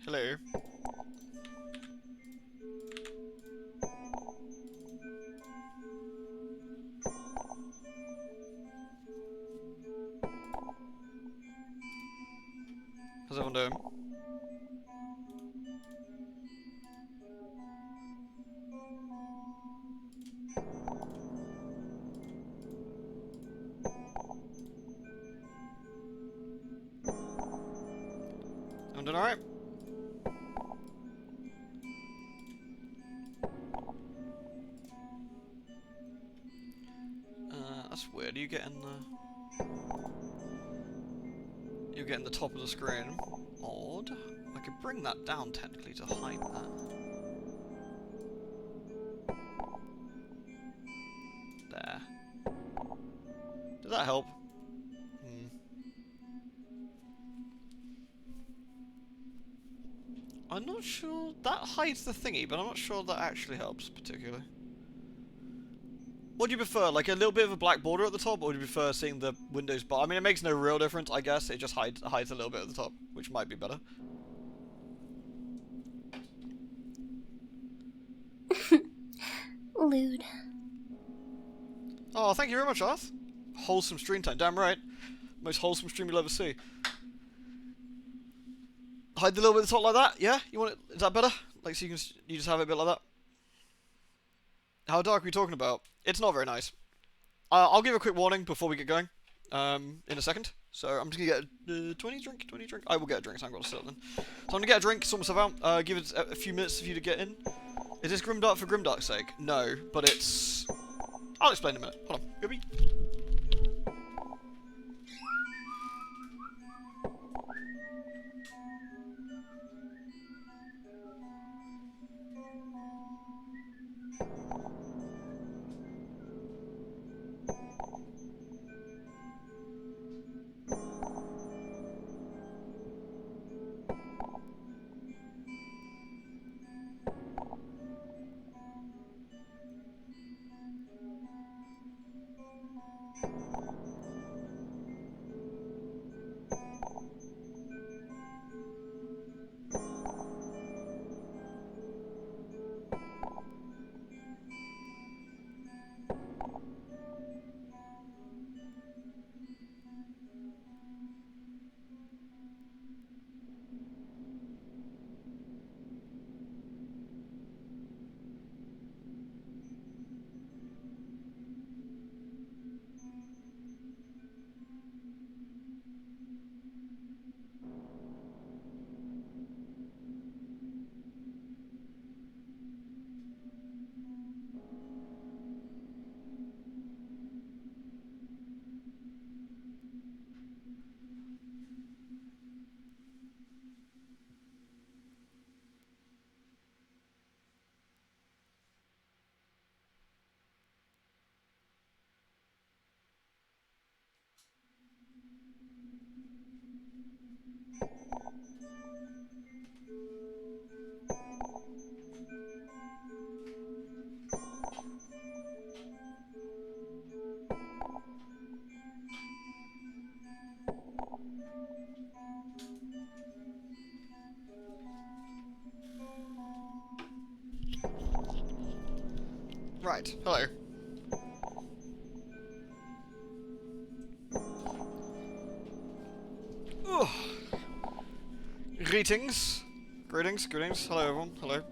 Hello. How's everyone doing? I'm doing alright. That's weird. You getting the... You're getting the top of the screen. Odd. I could bring that down technically to hide that. There. Does that help? I'm not sure... That hides the thingy, but I'm not sure that actually helps particularly. What do you prefer? Like a little bit of a black border at the top, or do you prefer seeing the Windows bar? I mean, it makes no real difference, I guess. It just hides a little bit at the top, which might be better. Lewd. Oh, thank you very much, Arth. Wholesome stream time. Damn right. Most wholesome stream you'll ever see. Hide the little bit at the top like that? Yeah? You want it? Is that better? Like, so you just have it a bit like that? How dark are we talking about? It's not very nice. I'll give a quick warning before we get going. In a second. So I'm just gonna get a 20 drink. I will get a drink, so I'm gonna sit then. So I'm gonna get a drink, sort myself out. Give it a few minutes for you to get in. Is this Grimdark for Grimdark's sake? No, but it's... I'll explain in a minute. Hold on. Goobie. Right. Hello. Ugh. Greetings. Greetings. Hello, everyone. Hello.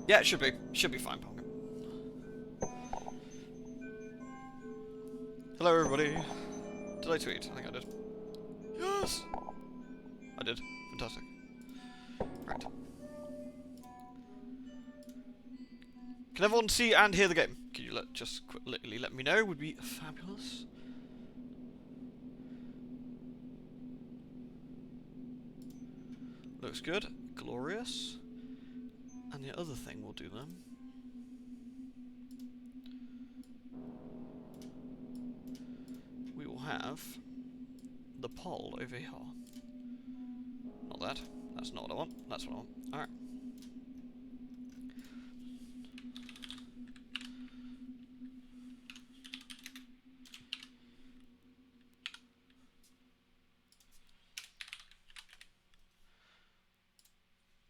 Yeah, it should be. Should be fine, Pumpkin. Hello, everybody. Did I tweet? I think I did. Yes! I did. Fantastic. Right. Can everyone see and hear the game? Can you just quickly let me know? Would be fabulous. Looks good. Glorious. And the other thing we'll do then. We will have the poll over here. Not that. That's not what I want. That's what I want. Alright.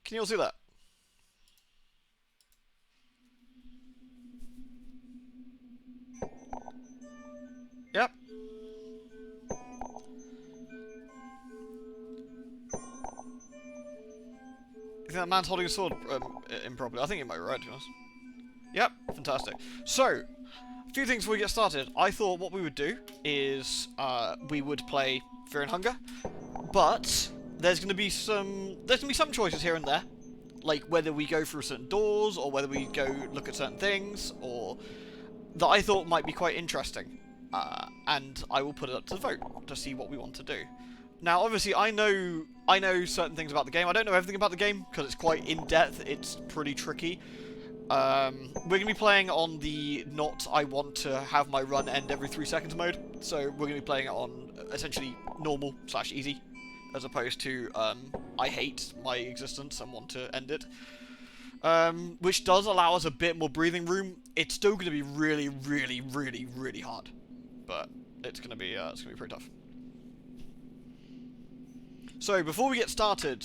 Can you all see that? Yep. You think that man's holding a sword improperly? I think he might be right, to be honest. Yep, fantastic. So, a few things before we get started. I thought what we would do is we would play Fear and Hunger, but there's going to be some choices here and there, like whether we go through certain doors or whether we go look at certain things, or that I thought might be quite interesting. And I will put it up to the vote to see what we want to do. Now, obviously, I know certain things about the game. I don't know everything about the game because it's quite in depth. It's pretty tricky. We're going to be playing on the not I want to have my run end every 3 seconds mode. So we're going to be playing it on essentially normal / easy, as opposed to I hate my existence and want to end it. Which does allow us a bit more breathing room. It's still going to be really, really, really, really hard, but it's going to be pretty tough. So before we get started,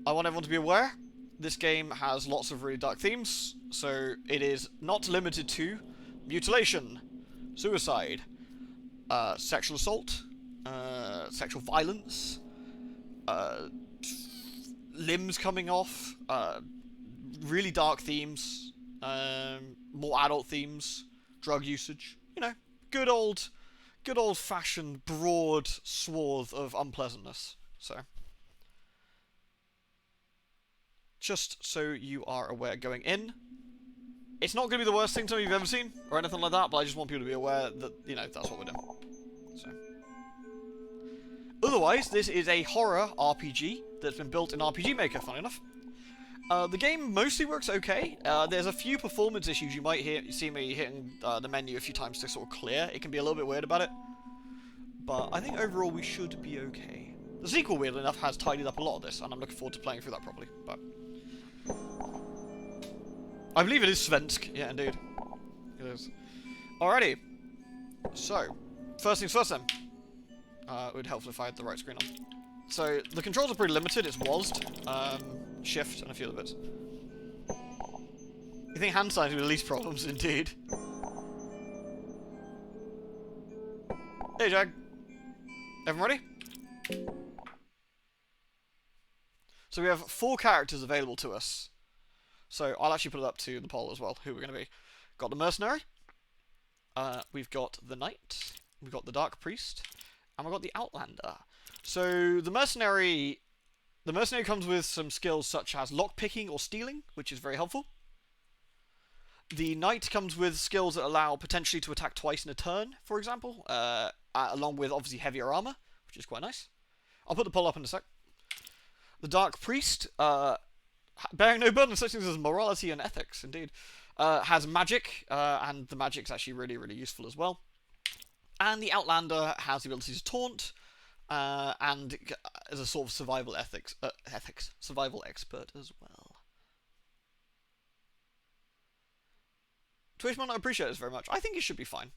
I want everyone to be aware this game has lots of really dark themes. So it is not limited to mutilation, suicide, sexual assault, sexual violence, limbs coming off, really dark themes, more adult themes, drug usage. You know, good old-fashioned broad swath of unpleasantness. So, just so you are aware going in, it's not going to be the worst thing you've ever seen or anything like that. But I just want people to be aware that that's what we're doing. So, otherwise, this is a horror RPG that's been built in RPG Maker. Funny enough. The game mostly works okay. There's a few performance issues. You might see me hitting the menu a few times to sort of clear. It can be a little bit weird about it. But I think overall we should be okay. The sequel, weirdly enough, has tidied up a lot of this, and I'm looking forward to playing through that properly. But I believe it is Svensk. Yeah, indeed. It is. Alrighty. So, first things first then. It would help if I had the right screen on. So, the controls are pretty limited. It's WASD, Shift, and a few other bits. You think hand signs would be the least problems, indeed. Hey, Jag. Everyone ready? So we have 4 characters available to us. So I'll actually put it up to the poll as well, who we're going to be. Got the Mercenary. We've got the Knight. We've got the Dark Priest. And we've got the Outlander. So the Mercenary comes with some skills such as lockpicking or stealing, which is very helpful. The Knight comes with skills that allow potentially to attack twice in a turn, for example, along with obviously heavier armor, which is quite nice. I'll put the poll up in a sec. The Dark Priest, bearing no burden of such things as morality and ethics, indeed, has magic, and the magic's actually really, really useful as well. And the Outlander has the ability to taunt, and is a sort of survival survival expert as well. Twitch might not appreciate this very much. I think it should be fine.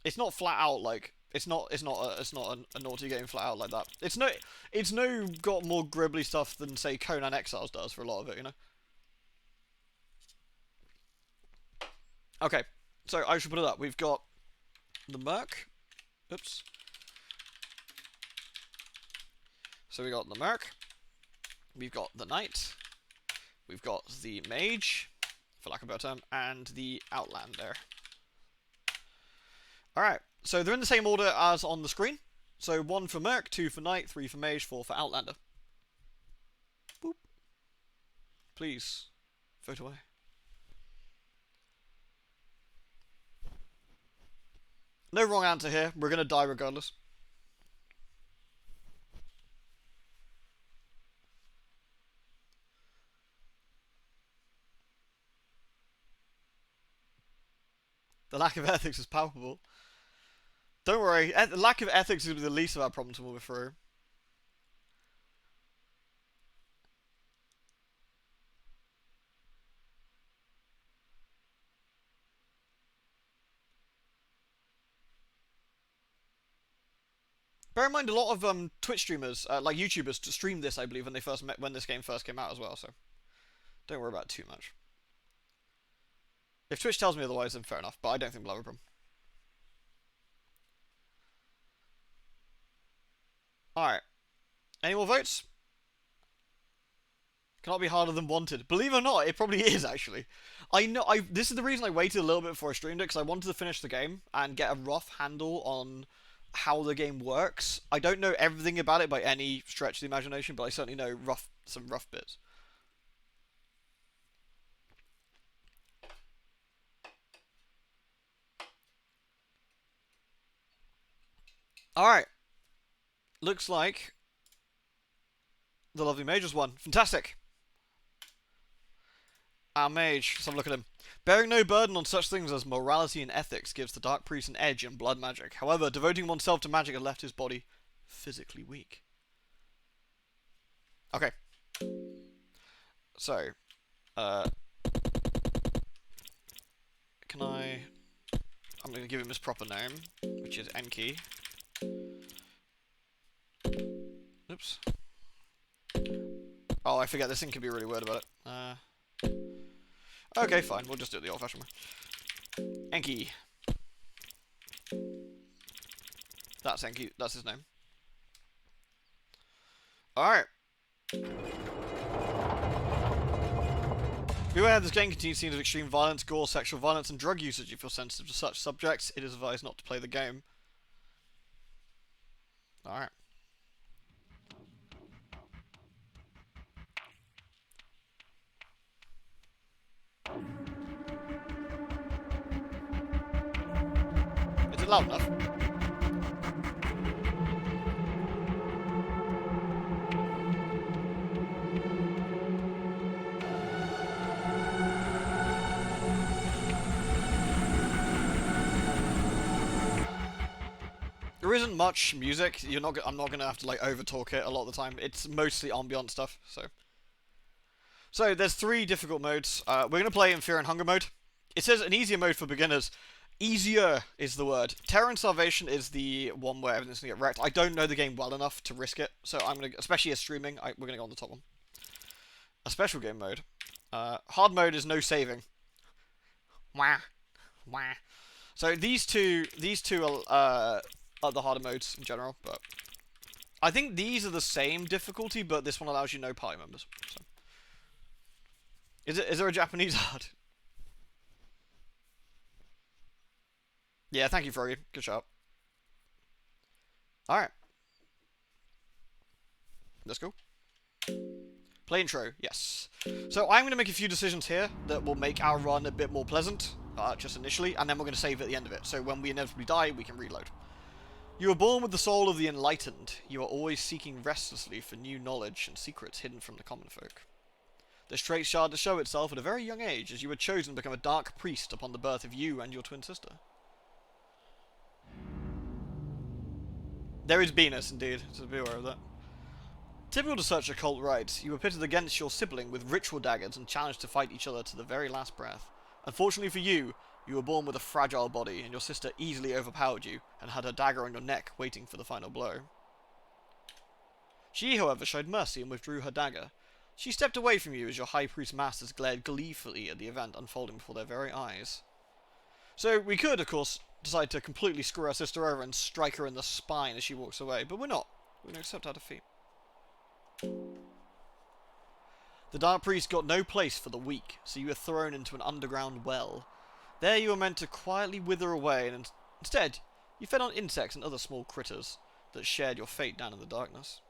It's not flat out like it's not a naughty game flat out like that. It's no got more gribbly stuff than say Conan Exiles does for a lot of it, you know. Okay, so I should put it up. We've got the Merc. Oops. So we got the Merc. We've got the Knight. We've got the Mage, for lack of a better term, and the Outlander. Alright, so they're in the same order as on the screen. So 1 for Merc, 2 for Knight, 3 for Mage, 4 for Outlander. Boop. Please, vote away. No wrong answer here. We're going to die regardless. The lack of ethics is palpable. Don't worry, the lack of ethics is the least of our problems when we're through. Bear in mind, a lot of Twitch streamers, like YouTubers, streamed this, I believe, when this game first came out as well. So don't worry about it too much. If Twitch tells me otherwise, then fair enough. But I don't think we'll have a problem. All right. Any more votes? Cannot be harder than wanted. Believe it or not, it probably is actually. I know. This is the reason I waited a little bit before I streamed it, because I wanted to finish the game and get a rough handle on how the game works. I don't know everything about it by any stretch of the imagination, but I certainly know some rough bits. All right. Looks like the lovely mage has won. Fantastic. Our mage, let's have a look at him. Bearing no burden on such things as morality and ethics gives the Dark Priest an edge in blood magic. However, devoting oneself to magic has left his body physically weak. Okay. So, can I... I'm going to give him his proper name, which is Enki. Oops. Oh, I forget, this thing can be really weird about it. Okay, fine, we'll just do it the old-fashioned way. Enki. That's Enki, that's his name. Alright. Beware, this game contains scenes of extreme violence, gore, sexual violence, and drug usage. If you're sensitive to such subjects, it is advised not to play the game. Alright. Is it loud enough? There isn't much music. I'm not gonna have to like over talk it a lot of the time. It's mostly ambient stuff. So there's 3 difficult modes. We're gonna play in Fear and Hunger mode. It says an easier mode for beginners. Easier is the word. Terror and Starvation is the one where everything's gonna get wrecked. I don't know the game well enough to risk it, so I'm gonna, especially as streaming, we're gonna go on the top one. A special game mode. Hard mode is no saving. Wah, wah. So these two are the harder modes in general, but I think these are the same difficulty, but this one allows you no party members. So. Is there a Japanese hard? Yeah, thank you, Froggy. Good shot. Alright. Let's go. Play intro, yes. So I'm going to make a few decisions here that will make our run a bit more pleasant, just initially, and then we're going to save at the end of it, so when we inevitably die, we can reload. You are born with the soul of the enlightened. You are always seeking restlessly for new knowledge and secrets hidden from the common folk. This trait started to show itself at a very young age, as you were chosen to become a dark priest upon the birth of you and your twin sister. There is Venus, indeed, so be aware of that. Typical to such occult rites, you were pitted against your sibling with ritual daggers and challenged to fight each other to the very last breath. Unfortunately for you, you were born with a fragile body, and your sister easily overpowered you, and had her dagger on your neck waiting for the final blow. She, however, showed mercy and withdrew her dagger. She stepped away from you as your high priest masters glared gleefully at the event unfolding before their very eyes. So we could, of course, decide to completely screw our sister over and strike her in the spine as she walks away, but we're not. We're going to accept our defeat. The Dark Priest got no place for the weak, so you were thrown into an underground well. There you were meant to quietly wither away, and instead, you fed on insects and other small critters that shared your fate down in the darkness.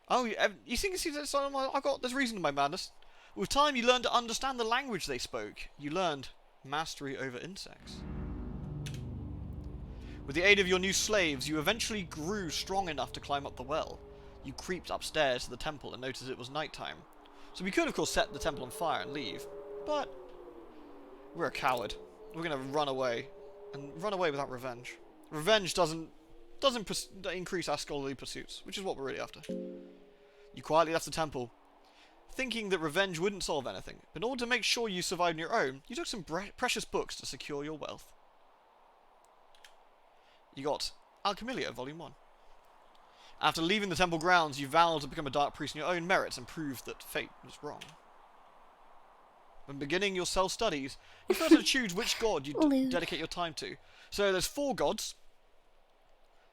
Oh, you think there's reason to my madness. With time, you learned to understand the language they spoke. You learned mastery over insects. With the aid of your new slaves, you eventually grew strong enough to climb up the well. You creeped upstairs to the temple and noticed it was nighttime. So we could, of course, set the temple on fire and leave, but we're a coward. We're going to run away, and run away without revenge. Revenge doesn't increase our scholarly pursuits, which is what we're really after. You quietly left the temple, thinking that revenge wouldn't solve anything, but in order to make sure you survived on your own, you took some precious books to secure your wealth. You got Alchemilia, Volume 1. After leaving the temple grounds, you vow to become a dark priest in your own merits and prove that fate was wrong. When beginning your self-studies, you first have to choose which god you dedicate your time to. So there's 4 gods.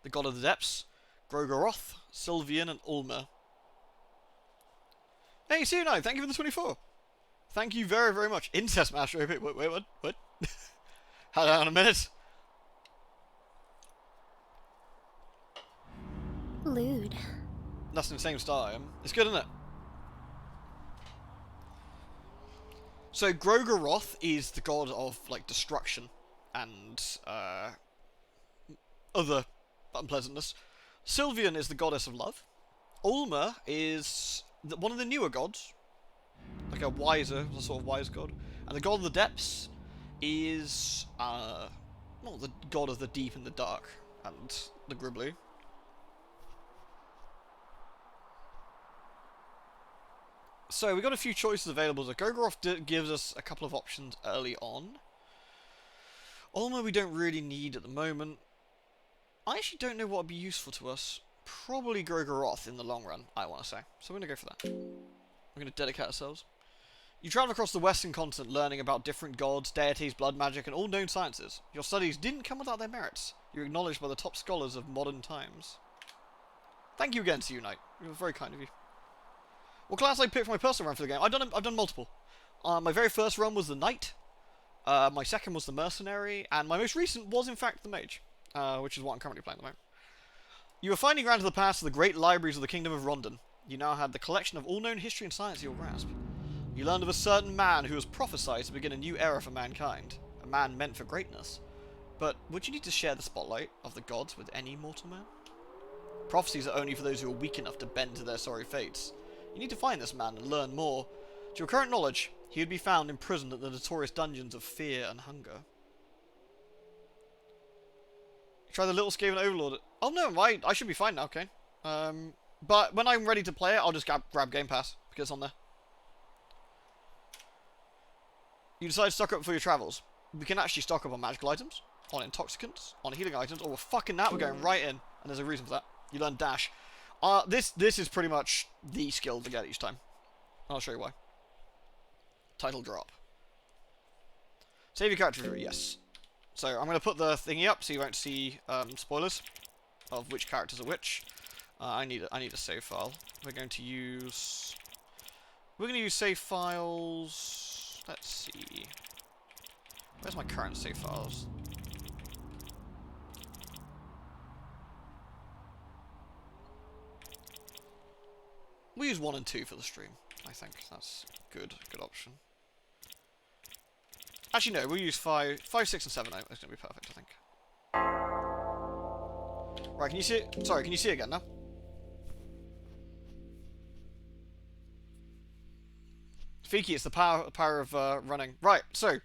The god of the depths, Grogoroth, Sylvian, and Ulmer. Hey, see you now. Thank you for the 24. Thank you very, very much. Incest master. Wait, what? Hold on a minute. Lewd. That's in the same style. It's good, isn't it? So Grogoroth is the god of like destruction and other unpleasantness. Sylvian is the goddess of love. Ulmer is one of the newer gods, like a sort of wise god. And the god of the depths is well, the god of the deep and the dark and the gribbly. So we got a few choices available. So Grogoroth gives us a couple of options early on. Ulmer we don't really need at the moment. I actually don't know what would be useful to us. Probably Grogoroth in the long run, I want to say. So we're going to go for that. We're going to dedicate ourselves. You travel across the western continent learning about different gods, deities, blood magic, and all known sciences. Your studies didn't come without their merits. You're acknowledged by the top scholars of modern times. Thank you again to you, Knight. It was very kind of you. What class I picked for my personal run for the game? I've done multiple. My very first run was the Knight. My second was the Mercenary, and my most recent was in fact the Mage, which is what I'm currently playing at the moment. You were finding ground to the past of the great libraries of the Kingdom of Rondon. You now had the collection of all known history and science at your grasp. You learned of a certain man who was prophesied to begin a new era for mankind, a man meant for greatness. But would you need to share the spotlight of the gods with any mortal man? Prophecies are only for those who are weak enough to bend to their sorry fates. You need to find this man and learn more. To your current knowledge, he would be found imprisoned at the notorious dungeons of fear and hunger. Try the Little Skaven Overlord. Oh no, I should be fine now, okay. But when I'm ready to play it, I'll just grab Game Pass, because it's on there. You decide to stock up for your travels. We can actually stock up on magical items, on intoxicants, on healing items, or we're fucking that, we're going right in, and there's a reason for that. You learn Dash. This is pretty much the skill to get each time. I'll show you why. Title drop. Save your character, yes. So I'm going to put the thingy up so you won't see spoilers of which characters are which. I need a save file. We're going to use save files. Let's see. Where's my current save files? We use 1 and 2 for the stream. I think that's good option. Actually, no, we'll use 5, 6, and 7. That's going to be perfect, I think. Right, can you see it? Sorry, can you see it again now? Fiki, it's the power of running. Right, so,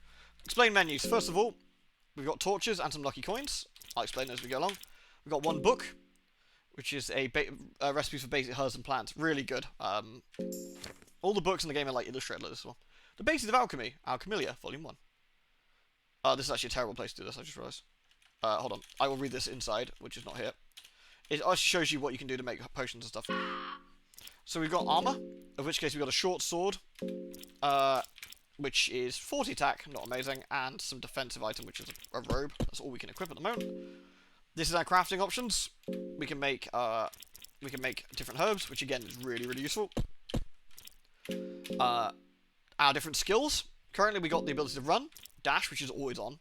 explain menus. First of all, we've got torches and some lucky coins. I'll explain as we go along. We've got 1 book, which is a recipe for basic herbs and plants. Really good. All the books in the game are like illustrated like this one. The Basics of Alchemy, Alchemilia, Volume 1. This is actually a terrible place to do this, I just realised. Hold on. I will read this inside, which is not here. It actually shows you what you can do to make potions and stuff. So we've got armour, of which case we've got a short sword, which is 40 attack, not amazing, and some defensive item, which is a robe. That's all we can equip at the moment. This is our crafting options. We can make different herbs, which again is really, really useful. Our different skills. Currently we got the ability to run, dash, which is always on.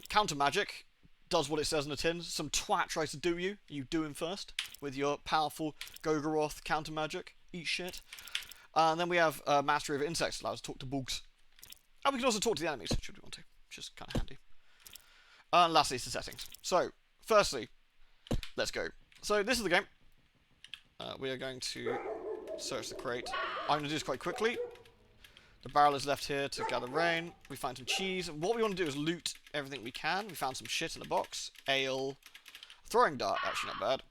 Counter magic does what it says in the tin. Some twat tries to do you. You do him first with your powerful Grogoroth counter magic. Eat shit. And then we have mastery of insects, allows us to talk to bugs. And we can also talk to the enemies, should we want to, which is kind of handy. And lastly, it's the settings. So, firstly, let's go. So, this is the game. We are going to search the crate. I'm going to do this quite quickly. The barrel is left here to gather rain. We find some cheese. What we want to do is loot everything we can. We found some shit in a box. Ale. Throwing dart, actually not bad.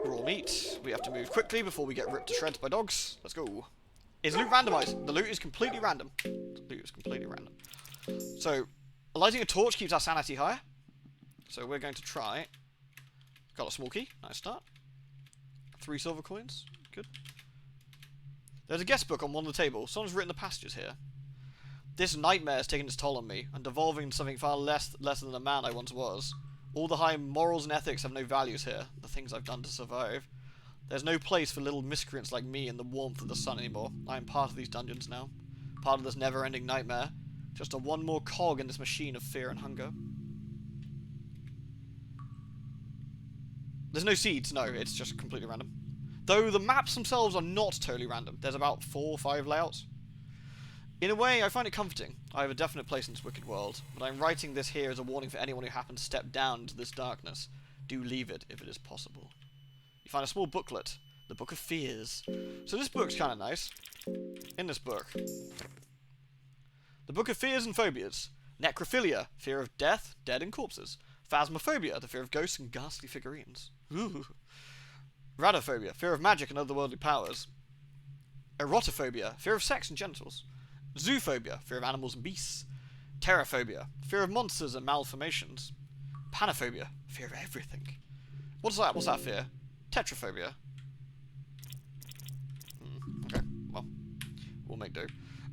Raw meat. We have to move quickly before we get ripped to shreds by dogs. Let's go. Is loot randomized? The loot is completely random. The loot is completely random. So, lighting a torch keeps our sanity higher. So we're going to try. Got a small key. Nice start. 3 silver coins. Good. There's a guest book on one of the tables. Someone's written the passages here. This nightmare has taken its toll on me, and devolving into something far less than the man I once was. All the high morals and ethics have no values here. The things I've done to survive. There's no place for little miscreants like me in the warmth of the sun anymore. I am part of these dungeons now. Part of this never-ending nightmare. Just a one more cog in this machine of fear and hunger. There's no seeds, no, it's just completely random. Though the maps themselves are not totally random. There's about 4 or 5 layouts. In a way, I find it comforting. I have a definite place in this wicked world, but I'm writing this here as a warning for anyone who happens to step down into this darkness. Do leave it if it is possible. You find a small booklet, the Book of Fears. So this book's kind of nice. In this book, the Book of Fears and Phobias. Necrophilia, fear of death, dead and corpses. Phasmophobia, the fear of ghosts and ghastly figurines. Ooh. Radophobia, fear of magic and otherworldly powers. Erotophobia, fear of sex and genitals. Zoophobia, fear of animals and beasts. Terraphobia, fear of monsters and malformations. Panophobia, fear of everything. What's that? What's that fear? Tetraphobia. Okay, well, we'll make do.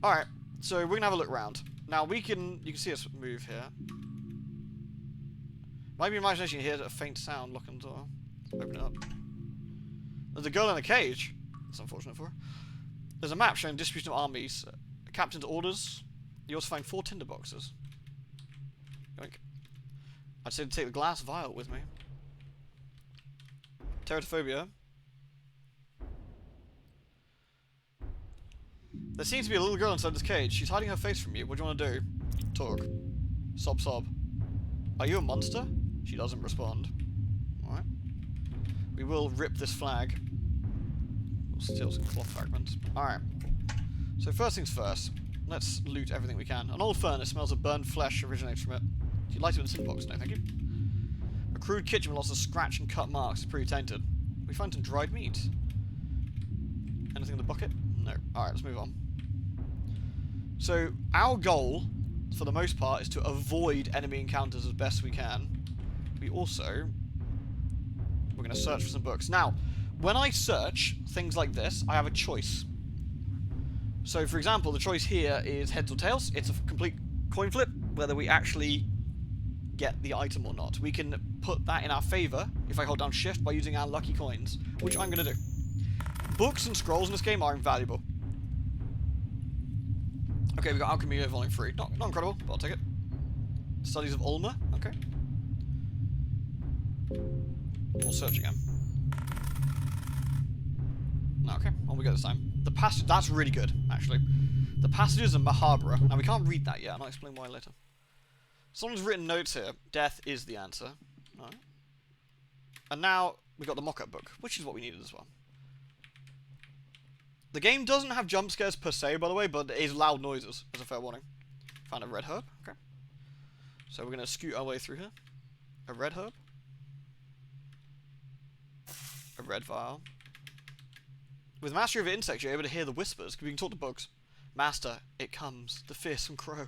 Alright, so we're gonna have a look around. Now you can see us move here. Maybe your imagination hears a faint sound. Lock on the door. Open it up. There's a girl in a cage. That's unfortunate for her. There's a map showing distribution of armies. Captain's orders. You also find 4 tinder boxes. Yoink. I'd say to take the glass vial with me. Teratophobia. There seems to be a little girl inside this cage. She's hiding her face from you. What do you want to do? Talk. Sob sob. Are you a monster? She doesn't respond. Alright. We will rip this flag. We'll steal some cloth fragments. Alright. So first things first. Let's loot everything we can. An old furnace smells of burned flesh originates from it. Do you light it with a tin box? No, thank you. A crude kitchen with lots of scratch and cut marks. It's pretty tainted. We find some dried meat. Anything in the bucket? No. Alright, let's move on. So, our goal, for the most part, is to avoid enemy encounters as best we can. We're going to search for some books. Now, when I search things like this, I have a choice. So, for example, the choice here is heads or tails. It's a complete coin flip, whether we actually get the item or not. We can put that in our favour if I hold down shift by using our lucky coins, which I'm going to do. Books and scrolls in this game are invaluable. Okay, we got Alchemy Volume 3. Not incredible, but I'll take it. Studies of Ulma. Okay. We'll search again. Okay, on we go this time. The passage, that's really good, actually. The passages of Mahabharata. Now, we can't read that yet, and I'll explain why later. Someone's written notes here. Death is the answer. Alright. And now, we got the mock-up book, which is what we needed as well. The game doesn't have jump scares per se, by the way, but it is loud noises, as a fair warning. Found a red herb. Okay. So we're going to scoot our way through here. A red herb. A red vial. With Mastery of Insects, you're able to hear the whispers. We can talk to bugs. Master, it comes. The fearsome crow.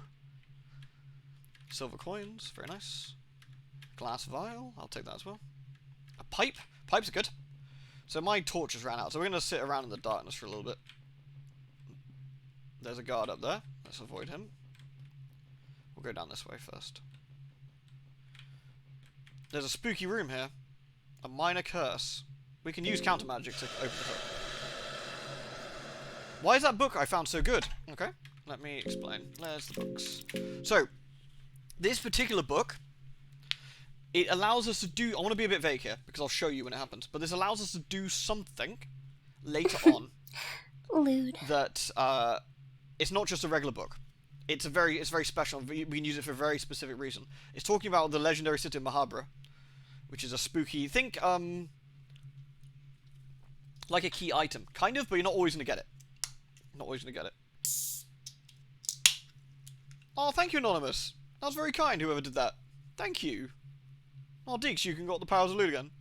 Silver coins. Very nice. Glass vial. I'll take that as well. A pipe. Pipes are good. So my torches ran out, so we're going to sit around in the darkness for a little bit. There's a guard up there. Let's avoid him. We'll go down this way first. There's a spooky room here. A minor curse. We can use counter magic to open it up. Why is that book I found so good? Okay, let me explain. There's the books. So, this particular book, it allows us to do... I want to be a bit vague here, because I'll show you when it happens. But this allows us to do something later on. Lewd. That, it's not just a regular book. It's very special. We can use it for a very specific reason. It's talking about the legendary city of Mahabharata, which is a spooky... Think, like a key item. Kind of, but you're not always going to get it. Not always going to get it. Oh, thank you, Anonymous. That was very kind, whoever did that. Thank you. Oh, Deeks, you can got the powers of loot again.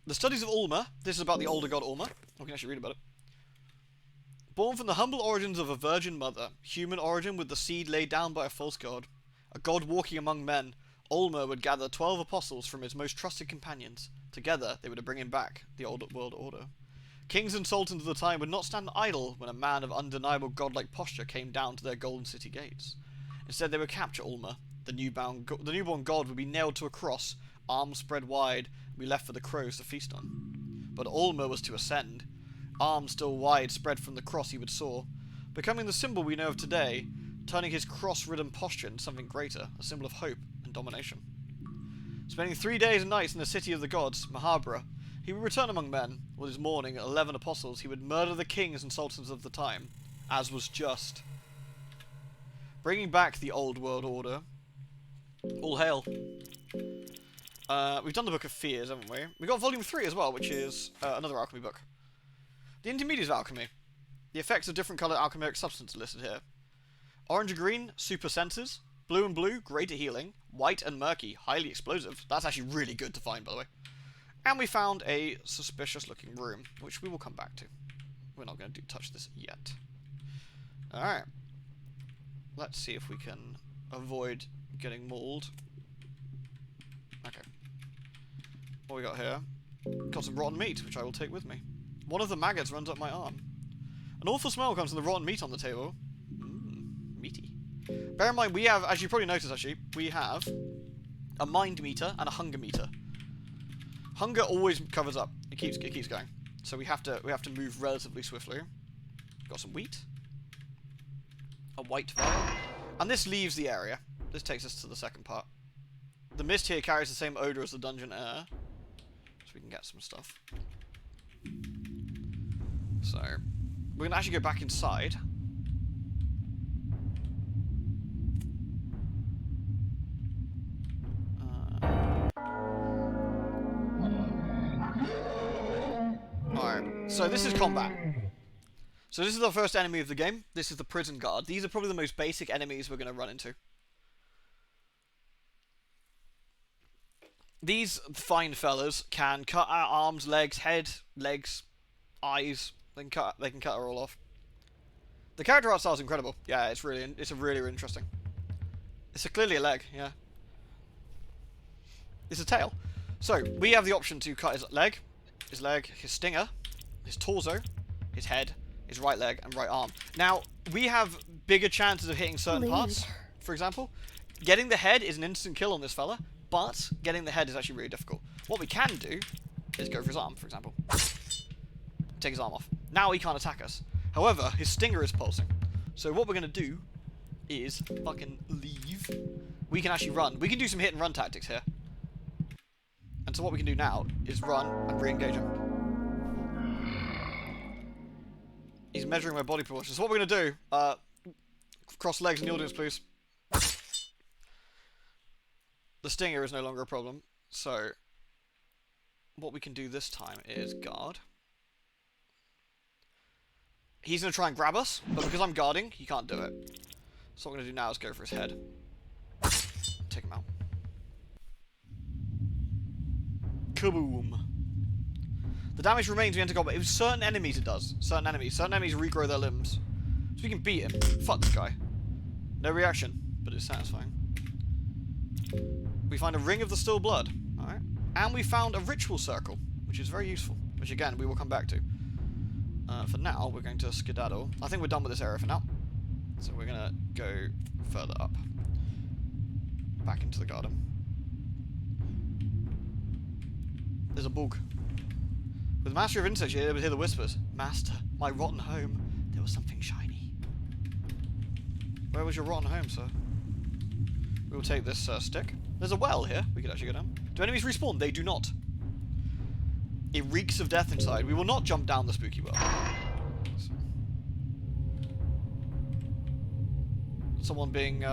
The Studies of Ulma. This is about the older god Ulma. We can actually read about it. Born from the humble origins of a virgin mother, human origin with the seed laid down by a false god. a god walking among men, Ulmer would gather 12 apostles from his most trusted companions. Together, they were to bring him back the old world order. Kings and sultans of the time would not stand idle when a man of undeniable godlike posture came down to their golden city gates. Instead, they would capture Ulmer. The newborn god would be nailed to a cross, arms spread wide, and be left for the crows to feast on. But Ulmer was to ascend. Arms still wide spread from the cross he would soar, becoming the symbol we know of today, turning his cross-ridden posture into something greater, a symbol of hope and domination. Spending 3 days and nights in the city of the gods, Mahabharata, he would return among men. With his morning 11 apostles, he would murder the kings and sultans of the time, as was just. Bringing back the old world order. All hail. We've done the Book of Fears, haven't we? We got Volume 3 as well, which is another alchemy book. The Intermediates of Alchemy. The effects of different coloured alchemic substances are listed here. Orange and green, super senses. Blue and blue, greater healing. White and murky, highly explosive. That's actually really good to find, by the way. And we found a suspicious looking room, which we will come back to. We're not going to touch this yet. Alright. Let's see if we can avoid getting mauled. Okay. What we got here? Got some rotten meat, which I will take with me. One of the maggots runs up my arm. An awful smell comes from the rotten meat on the table. Meaty. Bear in mind, we have, as you probably noticed actually, we have a mind meter and a hunger meter. Hunger always covers up. It keeps going. So we have to move relatively swiftly. Got some wheat. A white vial. And this leaves the area. This takes us to the second part. The mist here carries the same odour as the dungeon air. So we can get some stuff. So we're going to actually go back inside. Alright, so this is combat. So this is the first enemy of the game. This is the prison guard. These are probably the most basic enemies we're going to run into. These fine fellas can cut our arms, legs, head, legs, eyes. They can cut her all off. The character art style is incredible. Yeah, it's really interesting. It's clearly a leg, yeah. It's a tail. So we have the option to cut his leg, his stinger, his torso, his head, his right leg, and right arm. Now we have bigger chances of hitting certain parts. For example, getting the head is an instant kill on this fella, but getting the head is actually really difficult. What we can do is go for his arm, for example. Take his arm off. Now he can't attack us. However, his stinger is pulsing. So what we're going to do is fucking leave. We can actually run. We can do some hit and run tactics here. And so what we can do now is run and re-engage him. He's measuring my body proportions. So what we're going to do, cross legs in the audience, please. The stinger is no longer a problem. So what we can do this time is guard. He's going to try and grab us, but because I'm guarding, he can't do it. So what we're going to do now is go for his head. Take him out. Kaboom. The damage remains when we enter combat. It was certain enemies it does. Certain enemies regrow their limbs. So we can beat him. Fuck this guy. No reaction, but it's satisfying. We find a ring of the still blood. Alright. And we found a ritual circle, which is very useful. Which again, we will come back to. For now, we're going to skedaddle. I think we're done with this area for now. So we're going to go further up. Back into the garden. There's a bug. With the Master of Insects, you're able to hear the whispers. Master, my rotten home. There was something shiny. Where was your rotten home, sir? We will take this stick. There's a well here. We could actually go down. Do enemies respawn? They do not. It reeks of death inside. We will not jump down the spooky well. Someone being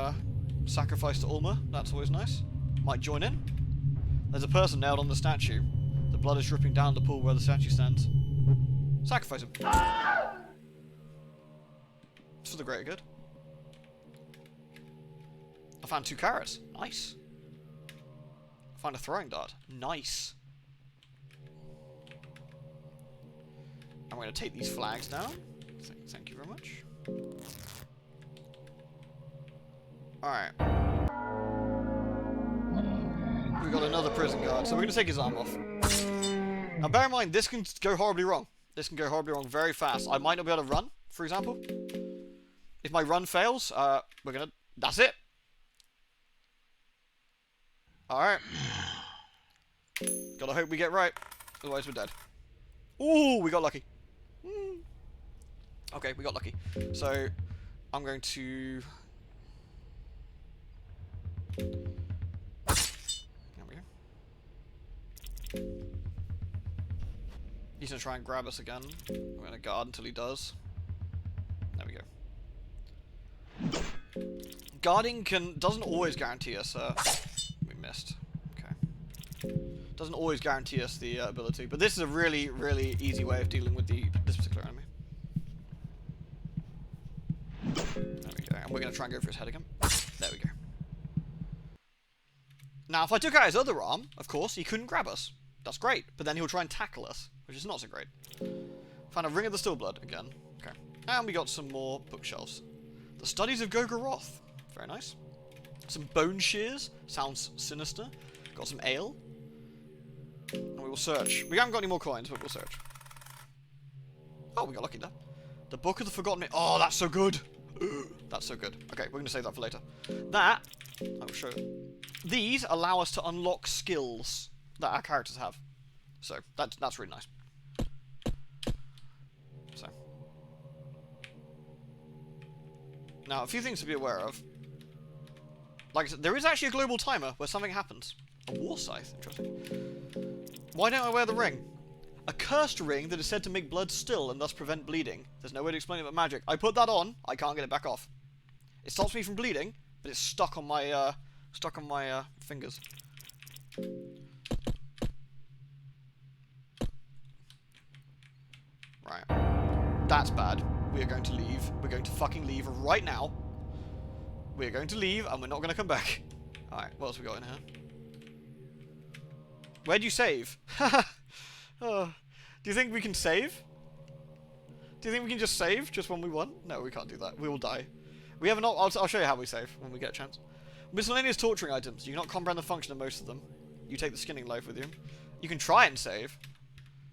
sacrificed to Ulmer. That's always nice. Might join in. There's a person nailed on the statue. The blood is dripping down the pool where the statue stands. Sacrifice him. It's for the greater good. I found 2 carrots. Nice. I found a throwing dart. Nice. I'm going to take these flags down. Thank you very much. Alright. got another prison guard, so we're going to take his arm off. Now bear in mind, this can go horribly wrong. This can go horribly wrong very fast. I might not be able to run, for example. If my run fails, we're going to... That's it. Alright. Gotta hope we get right. Otherwise we're dead. Ooh, we got lucky. Okay, we got lucky. So, I'm going to... There we go. He's gonna try and grab us again. We're gonna guard until he does. There we go. Guarding doesn't always guarantee us, we missed. Okay. Doesn't always guarantee us the ability, but this is a really, really easy way of dealing with this particular enemy. There we go, and we're gonna try and go for his head again. There we go. Now, if I took out his other arm, of course, he couldn't grab us. That's great, but then he'll try and tackle us, which is not so great. Found a Ring of the Stillblood again. Okay. And we got some more bookshelves. The Studies of Gogoroth. Very nice. Some bone shears. Sounds sinister. Got some ale. And we will search. We haven't got any more coins, but we'll search. Oh, we got lucky there. The Book of the Forgotten... Oh, that's so good! That's so good. Okay, we're going to save that for later. That, I will show you. These allow us to unlock skills that our characters have. So, that's really nice. So. Now, a few things to be aware of. Like I said, there is actually a global timer where something happens. A war scythe, interesting. Why don't I wear the ring? A cursed ring that is said to make blood still and thus prevent bleeding. There's no way to explain it but magic. I put that on, I can't get it back off. It stops me from bleeding, but it's stuck on my fingers. Right. That's bad. We are going to leave. We're going to fucking leave right now. We're going to leave, and we're not going to come back. Alright, what else we got in here? Where'd you save? Oh. Do you think we can save? Do you think we can just save just when we won? No, we can't do that. We will die. We have an I'll show you how we save when we get a chance. Miscellaneous torturing items. You cannot comprehend the function of most of them. You take the skinning loaf with you. You can try and save.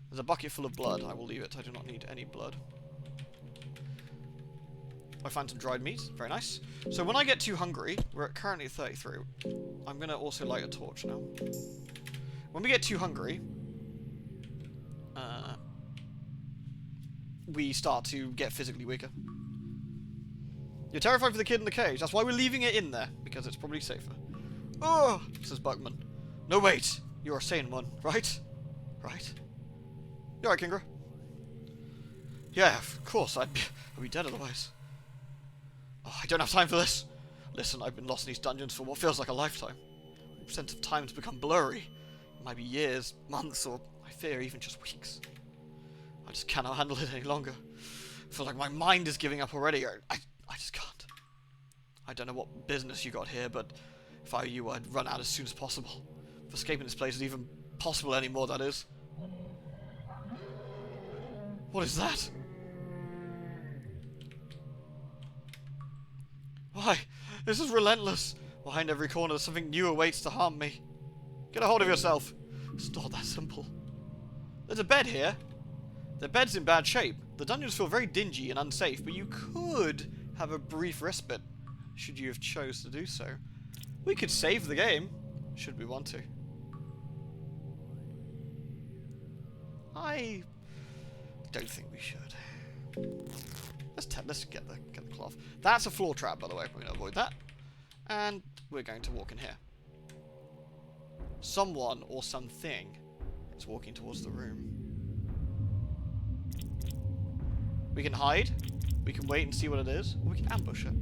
There's a bucket full of blood. I will leave it. I do not need any blood. I find some dried meat. Very nice. So when I get too hungry, we're at currently 33. I'm going to also light a torch now. When we get too hungry, we start to get physically weaker. You're terrified for the kid in the cage. That's why we're leaving it in there, because it's probably safer. Oh, says Buckman. No, wait. You're a sane one, right? Right? You're right, Kingra. Yeah, of course. I'd be dead otherwise. Oh, I don't have time for this. Listen, I've been lost in these dungeons for what feels like a lifetime. The sense of time has become blurry. It might be years, months, or I fear even just weeks. I just cannot handle it any longer. I feel like my mind is giving up already. I just can't. I don't know what business you got here, but if I were you, I'd run out as soon as possible. If escaping this place is even possible anymore, that is. What is that? Why? This is relentless. Behind every corner, something new awaits to harm me. Get a hold of yourself. It's not that simple. There's a bed here. The bed's in bad shape. The dungeons feel very dingy and unsafe, but you could have a brief respite, should you have chose to do so. We could save the game, should we want to. I don't think we should. Let's get the cloth. That's a floor trap, by the way. We're going to avoid that. And we're going to walk in here. Someone or something is walking towards the room. We can hide. We can wait and see what it is. Or we can ambush it.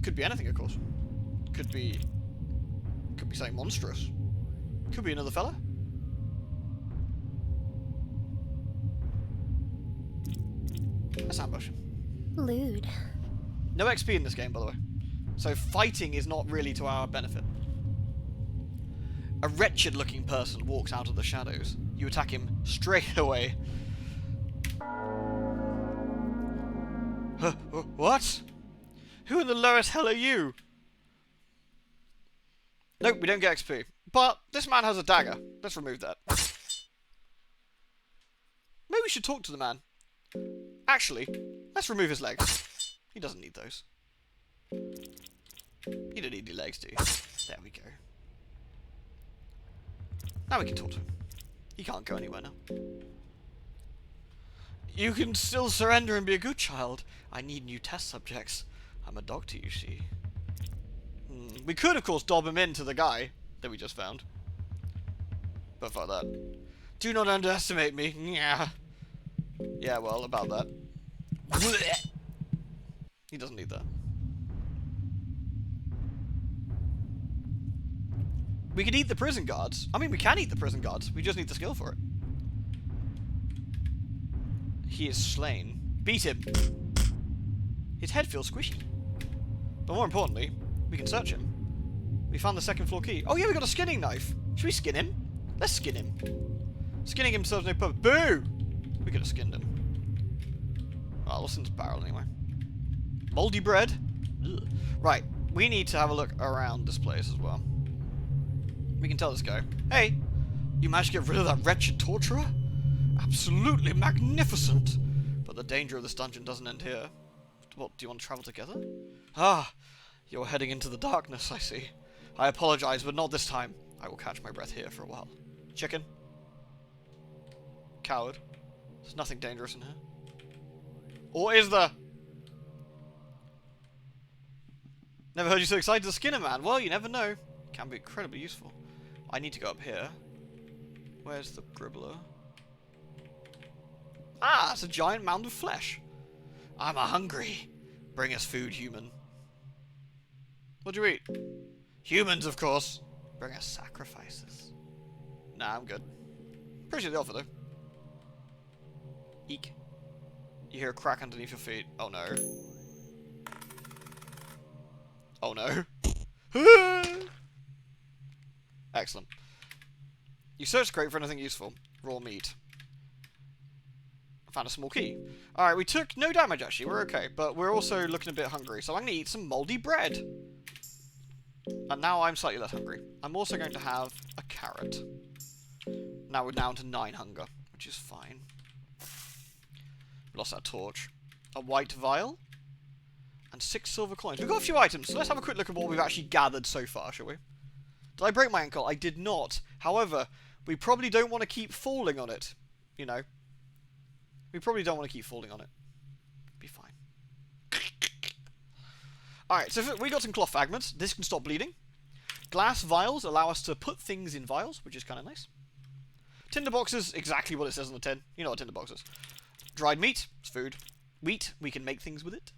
Could be anything, of course. Could be something monstrous. Could be another fella. Let's ambush him. Lewd. No XP in this game, by the way. So fighting is not really to our benefit. A wretched-looking person walks out of the shadows. You attack him straight away. What? Who in the lowest hell are you? Nope, we don't get XP. But this man has a dagger. Let's remove that. Maybe we should talk to the man. Actually, let's remove his legs. He doesn't need those. You don't need your legs, do you? There we go. Now we can talk to him. He can't go anywhere now. You can still surrender and be a good child. I need new test subjects. I'm a doctor, you see. We could, of course, dob him into the guy that we just found. But fuck that. Do not underestimate me. Yeah. Yeah, well, about that. He doesn't need that. We could eat the prison guards. I mean, we can eat the prison guards. We just need the skill for it. He is slain. Beat him. His head feels squishy. But more importantly, we can search him. We found the second floor key. Oh yeah, we got a skinning knife. Should we skin him? Let's skin him. Skinning him serves no purpose. Boo! We could have skinned him. Oh, what's in this barrel anyway? Moldy bread? Ugh. Right, we need to have a look around this place as well. We can tell this guy, hey, you managed to get rid of that wretched torturer? Absolutely magnificent! But the danger of this dungeon doesn't end here. What, do you want to travel together? Ah, you're heading into the darkness, I see. I apologize, but not this time. I will catch my breath here for a while. Chicken? Coward? There's nothing dangerous in here. Or is there? Never heard you so excited to skin a man. Well, you never know. Can be incredibly useful. I need to go up here. Where's the gribbler? Ah, it's a giant mound of flesh. I'm hungry. Bring us food, human. What'd you eat? Humans, of course. Bring us sacrifices. Nah, I'm good. Appreciate the offer, though. Eek. You hear a crack underneath your feet. Oh, no. Oh, no. Excellent. You searched the crate for anything useful. Raw meat. Found a small key. Alright, we took no damage, actually. We're okay. But we're also looking a bit hungry. So I'm going to eat some moldy bread. And now I'm slightly less hungry. I'm also going to have a carrot. Now we're down to 9 hunger, which is fine. We lost our torch. A white vial. And 6 silver coins. We've got a few items, so let's have a quick look at what we've actually gathered so far, shall we? Did I break my ankle? I did not. However, we probably don't want to keep falling on it. You know. We probably don't want to keep falling on it. Be fine. Alright, so we got some cloth fragments. This can stop bleeding. Glass vials allow us to put things in vials, which is kind of nice. Tinder boxes, exactly what it says on the tin. You know what tinder box is. Dried meat, it's food. Wheat, we can make things with it.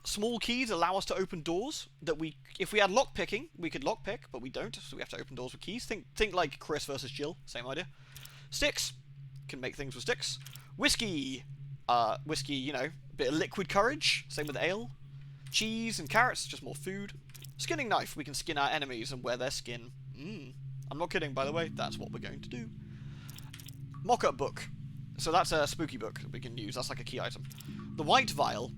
Small keys allow us to open doors that if we had lockpicking, we could lockpick, but we don't, so we have to open doors with keys. Think like Chris versus Jill, same idea. Sticks, can make things with sticks. Whiskey, you know, a bit of liquid courage, same with ale. Cheese and carrots, just more food. Skinning knife, we can skin our enemies and wear their skin. I'm not kidding, by the way, that's what we're going to do. Mock-up book. So that's a spooky book that we can use, that's like a key item. The white vial,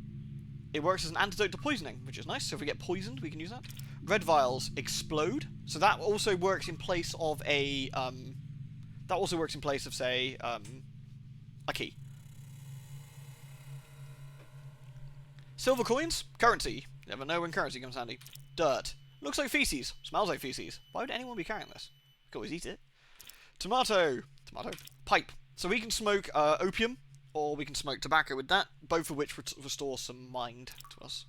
it works as an antidote to poisoning, which is nice, so if we get poisoned, we can use that. Red vials explode, so that also works in place of a, say, a key. Silver coins, currency. You never know when currency comes handy. Dirt. Looks like feces. Smells like feces. Why would anyone be carrying this? You can always eat it. Tomato. Pipe. So we can smoke opium, or we can smoke tobacco with that, both of which restore some mind to us.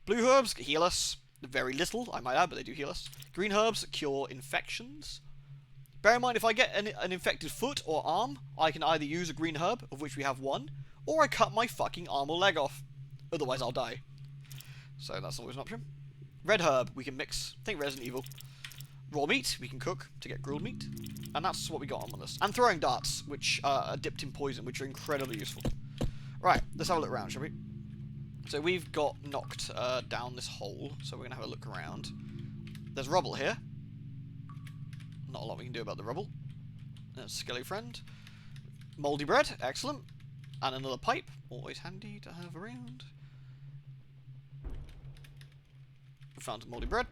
Blue herbs heal us. Very little, I might add, but they do heal us. Green herbs cure infections. Bear in mind, if I get an infected foot or arm, I can either use a green herb, of which we have 1, or I cut my fucking arm or leg off. Otherwise, I'll die. So that's always an option. Red herb, we can mix. Think Resident Evil. Raw meat, we can cook to get grilled meat. And that's what we got on this. And throwing darts, which are dipped in poison, which are incredibly useful. Right, let's have a look around, shall we? So we've got knocked down this hole, so we're going to have a look around. There's rubble here. Not a lot we can do about the rubble. There's Skelly friend. Mouldy bread, excellent. And another pipe, always handy to have around. We found some mouldy bread.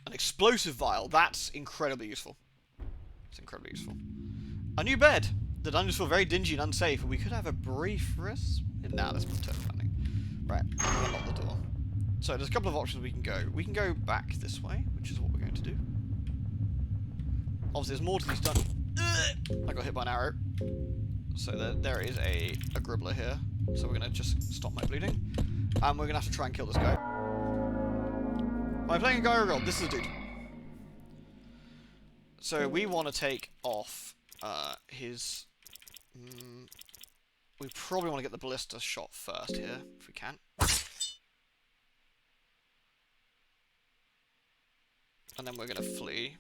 An explosive vial. That's incredibly useful. It's incredibly useful. A new bed. The dungeons feel very dingy and unsafe, but we could have a brief rest. Nah, that's totally funny. Right, we'll unlock the door. So there's a couple of options we can go. We can go back this way, which is what we're going to do. Obviously, there's more to these dungeons. I got hit by an arrow. So there is a gribbler here. So we're going to just stop my bleeding. And we're going to have to try and kill this guy. Am I playing a guy or a girl? This is a dude. So we want to take off his... we probably want to get the ballista shot first here, if we can. And then we're going to flee.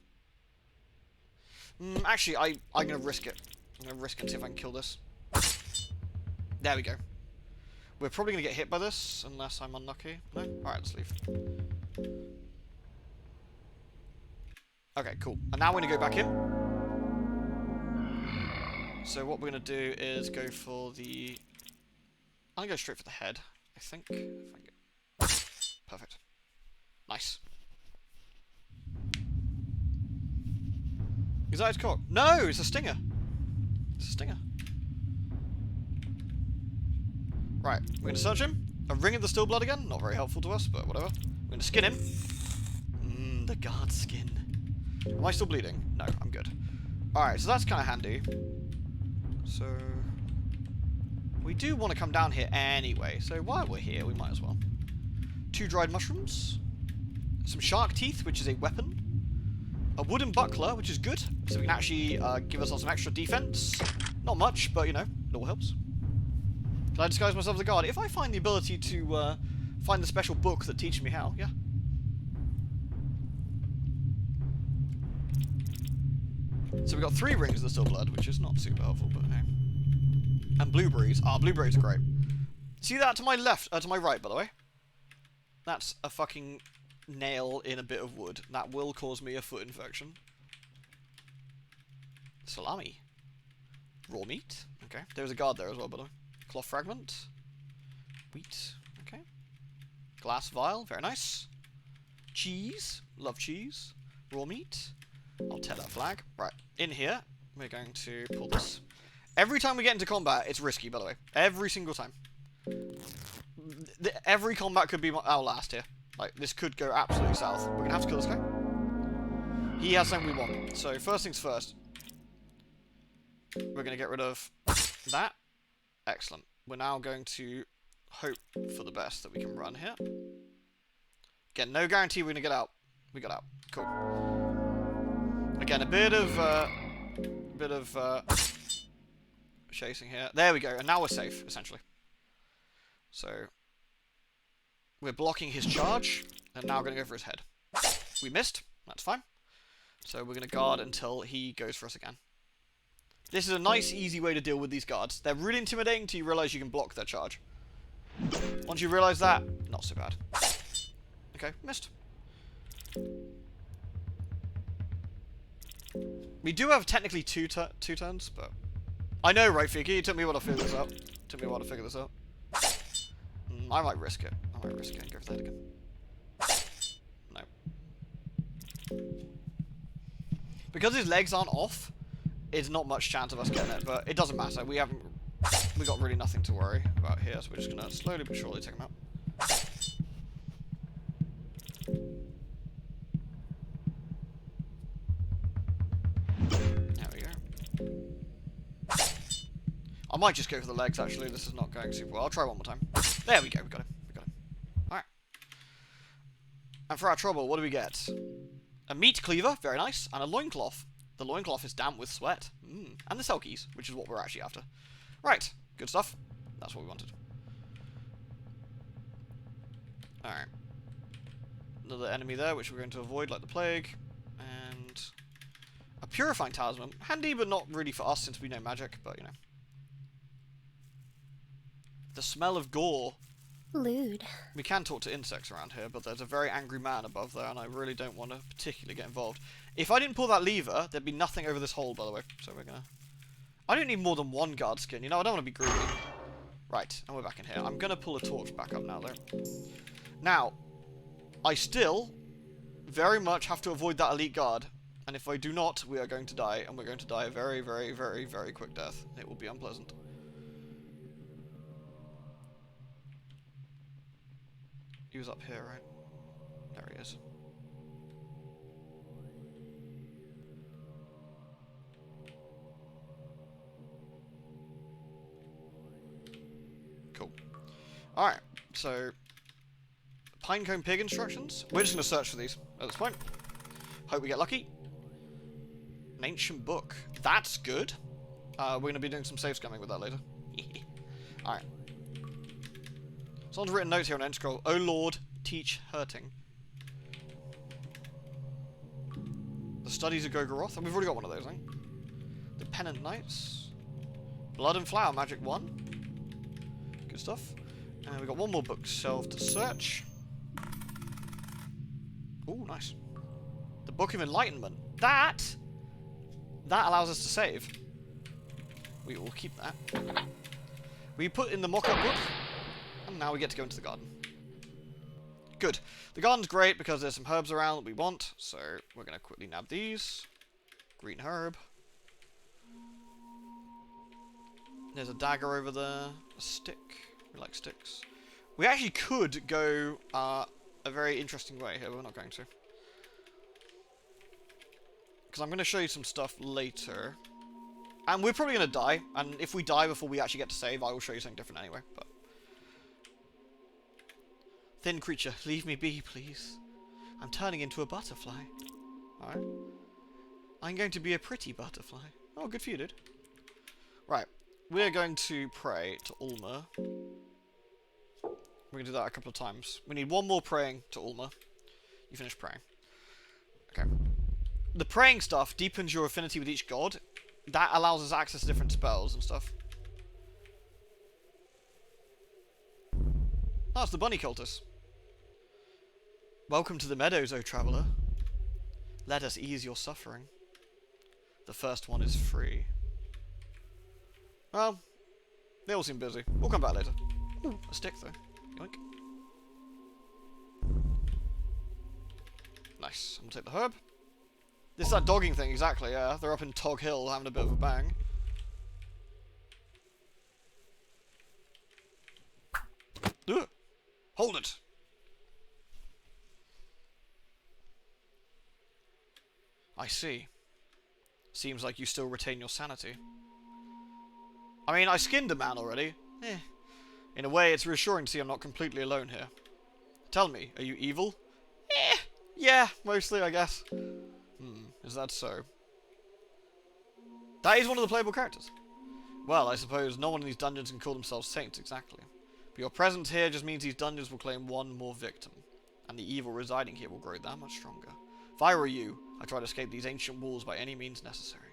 Actually, I'm going to risk it. I'm going to risk it and see if I can kill this. There we go. We're probably going to get hit by this, unless I'm unlucky. No? Alright, let's leave. Okay, cool. And now we're going to go back in. So what we're going to do is go for the... I'm going to go straight for the head, I think. If I can get... Perfect. Nice. Is that his cock? No, it's a stinger. It's a stinger. Right, we're going to search him. A ring of the still blood again. Not very helpful to us, but whatever. We're going to skin him. The guard skin. Am I still bleeding? No, I'm good. Alright, so that's kind of handy. So... we do want to come down here anyway, so while we're here, we might as well. 2 dried mushrooms. Some shark teeth, which is a weapon. A wooden buckler, which is good, so we can actually give us some extra defense. Not much, but, you know, it all helps. Can I disguise myself as a guard? If I find the ability to find the special book that teaches me how, yeah. So we've got 3 rings of the still blood, which is not super helpful, but hey. And blueberries. Ah, blueberries are great. See that to my left, to my right, by the way? That's a fucking nail in a bit of wood. That will cause me a foot infection. Salami. Raw meat. Okay. There's a guard there as well, by the way. Cloth fragment. Wheat. Okay. Glass vial. Very nice. Cheese. Love cheese. Raw meat. I'll tear that flag. Right. In here, we're going to pull this. Every time we get into combat, it's risky, by the way. Every single time. Every combat could be our last here. Like, this could go absolutely south. We're going to have to kill this guy. He has something we want. So, first things first. We're going to get rid of that. Excellent. We're now going to hope for the best that we can run here. Again, no guarantee we're going to get out. We got out. Cool. Again, a bit of chasing here. There we go. And now we're safe, essentially. So, we're blocking his charge, and now we're going to go for his head. We missed. That's fine. So we're going to guard until he goes for us again. This is a nice, easy way to deal with these guards. They're really intimidating until you realise you can block their charge. Once you realise that, not so bad. Okay, missed. We do have technically two turns, but... I know, right, Fiki? It took me a while to figure this out. I might risk it. I might risk it and go for that again. No. Because his legs aren't off, it's not much chance of us getting it, but it doesn't matter. We got really nothing to worry about here, so we're just gonna slowly but surely take him out. There we go. I might just go for the legs, actually. This is not going super well. I'll try one more time. There we go. We got him. Alright. And for our trouble, what do we get? A meat cleaver. Very nice. And a loincloth. The loincloth is damp with sweat. And the selkies, which is what we're actually after. Right. Good stuff. That's what we wanted. Alright. Another enemy there, which we're going to avoid like the plague. And a purifying talisman. Handy, but not really for us since we know magic, but you know. The smell of gore. Lewd. We can talk to insects around here, but there's a very angry man above there, and I really don't want to particularly get involved. If I didn't pull that lever, there'd be nothing over this hole, by the way. So we're gonna... I don't need more than one guard skin, you know? I don't want to be greedy. Right, and we're back in here. I'm gonna pull a torch back up now, though. Now, I still very much have to avoid that elite guard. And if I do not, we are going to die. And we're going to die a very, very, very, very quick death. It will be unpleasant. He was up here, right? There he is. Cool. Alright, so... Pinecone pig instructions? We're just going to search for these at this point. Hope we get lucky. An ancient book. That's good. We're going to be doing some save scamming with that later. Alright. Someone's written notes here on end scroll. Oh Lord, teach hurting. The Studies of Gogoroth. And we've already got one of those, eh? The Pennant Knights. Blood and Flower, Magic 1. Good stuff. And we've got one more bookshelf to search. Ooh, nice. The Book of Enlightenment. That allows us to save. We will keep that. We put in the mock-up book. And now we get to go into the garden. Good. The garden's great because there's some herbs around that we want. So we're going to quickly nab these. Green herb. There's a dagger over there. A stick. We like sticks. We actually could go a very interesting way here, but we're not going to. Because I'm going to show you some stuff later. And we're probably going to die. And if we die before we actually get to save, I will show you something different anyway. But thin creature, leave me be, please. I'm turning into a butterfly. Alright. I'm going to be a pretty butterfly. Oh, good for you, dude. Right. We're going to pray to Ulma. We're going to do that a couple of times. We need one more praying to Ulma. You finish praying. Okay. The praying stuff deepens your affinity with each god. That allows us access to different spells and stuff. Oh, it's the bunny cultist. Welcome to the meadows, O traveller. Let us ease your suffering. The first one is free. Well, they all seem busy. We'll come back later. Ooh, a stick though. Yoink. Nice. I'm gonna take the herb. This is that dogging thing, exactly, yeah. They're up in Tog Hill having a bit of a bang. Ugh. Hold it! I see. Seems like you still retain your sanity. I mean, I skinned a man already. In a way, it's reassuring to see I'm not completely alone here. Tell me, are you evil? Yeah, mostly, I guess. Is that so? That is one of the playable characters. Well, I suppose no one in these dungeons can call themselves saints, exactly. But your presence here just means these dungeons will claim one more victim. And the evil residing here will grow that much stronger. If I were you, I'd try to escape these ancient walls by any means necessary.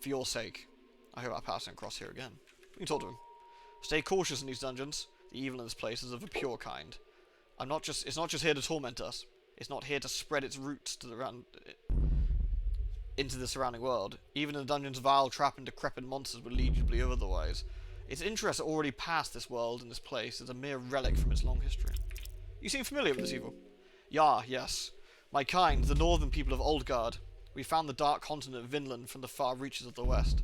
For your sake, I hope our paths don't cross here again. We can talk to him. Stay cautious in these dungeons. The evil in this place is of a pure kind. It's not just here to torment us. It's not here to spread its roots to into the surrounding world. Even in the dungeons, vile, trapped and decrepit monsters would legibly otherwise. Its interests are already past this world and this place as a mere relic from its long history. You seem familiar with this evil? Yes. My kind, the northern people of Oldgard. We found the dark continent of Vinland from the far reaches of the west.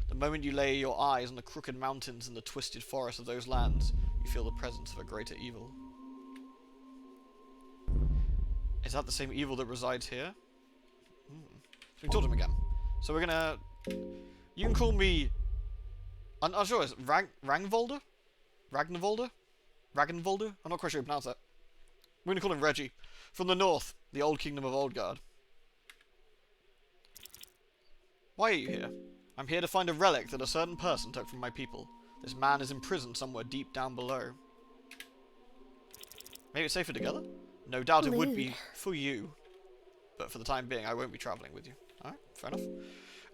The moment you lay your eyes on the crooked mountains and the twisted forests of those lands, you feel the presence of a greater evil. Is that the same evil that resides here? So we can talk to him again. So we're gonna... You can call me... I'm not sure, is it Rangvolder? Ragnarvolder? Ragnvolder? I'm not quite sure how to pronounce that. We're gonna call him Reggie. From the north, the old kingdom of Oldgard. Why are you here? I'm here to find a relic that a certain person took from my people. This man is imprisoned somewhere deep down below. Maybe it's safer together? No doubt it would be for you. But for the time being, I won't be travelling with you. Alright, fair enough.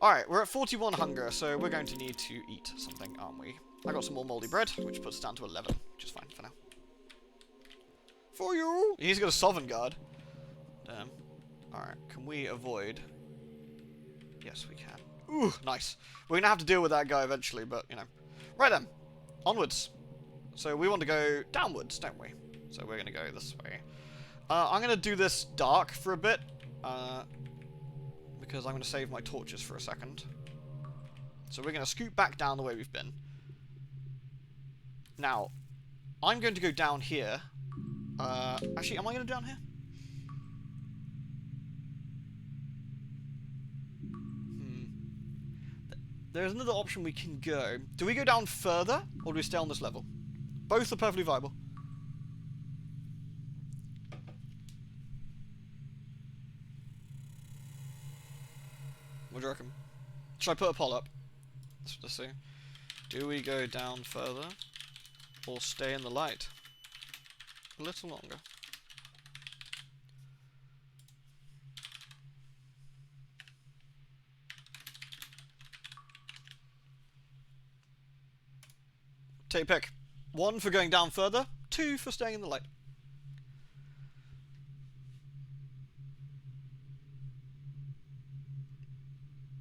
Alright, we're at 41 hunger, so we're going to need to eat something, aren't we? I got some more mouldy bread, which puts us down to 11, which is fine for now. For you! He's got a Sovereign Guard. Damn. Alright, can we avoid... Yes, we can. Ooh, nice. We're going to have to deal with that guy eventually, but, you know. Right then. Onwards. So we want to go downwards, don't we? So we're going to go this way. I'm going to do this dark for a bit. Because I'm going to save my torches for a second. So we're going to scoot back down the way we've been. Now, I'm going to go down here. Actually, am I going to go down here? There's another option we can go. Do we go down further, or do we stay on this level? Both are perfectly viable. What do you reckon? Should I put a poll up? Let's see. Do we go down further, or stay in the light a little longer? Take a pick. 1 for going down further, 2 for staying in the light.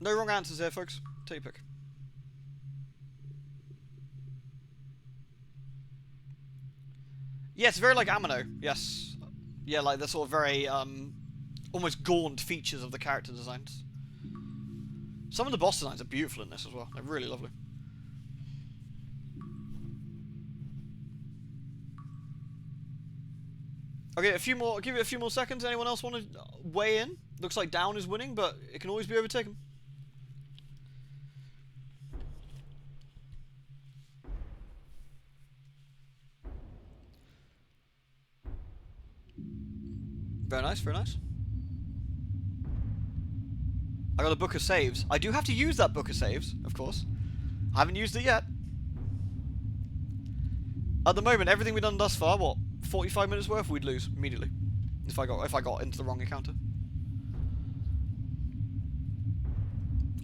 No wrong answers here, folks. Take a pick. Yes, very like Amino. Yes. Yeah, like the sort of very, almost gaunt features of the character designs. Some of the boss designs are beautiful in this as well. They're really lovely. Okay, a few more. I'll give it a few more seconds. Anyone else want to weigh in? Looks like down is winning, but it can always be overtaken. Very nice, very nice. I got a book of saves. I do have to use that book of saves, of course. I haven't used it yet. At the moment, everything we've done thus far, what, 45 minutes worth, we'd lose immediately. If I got into the wrong encounter.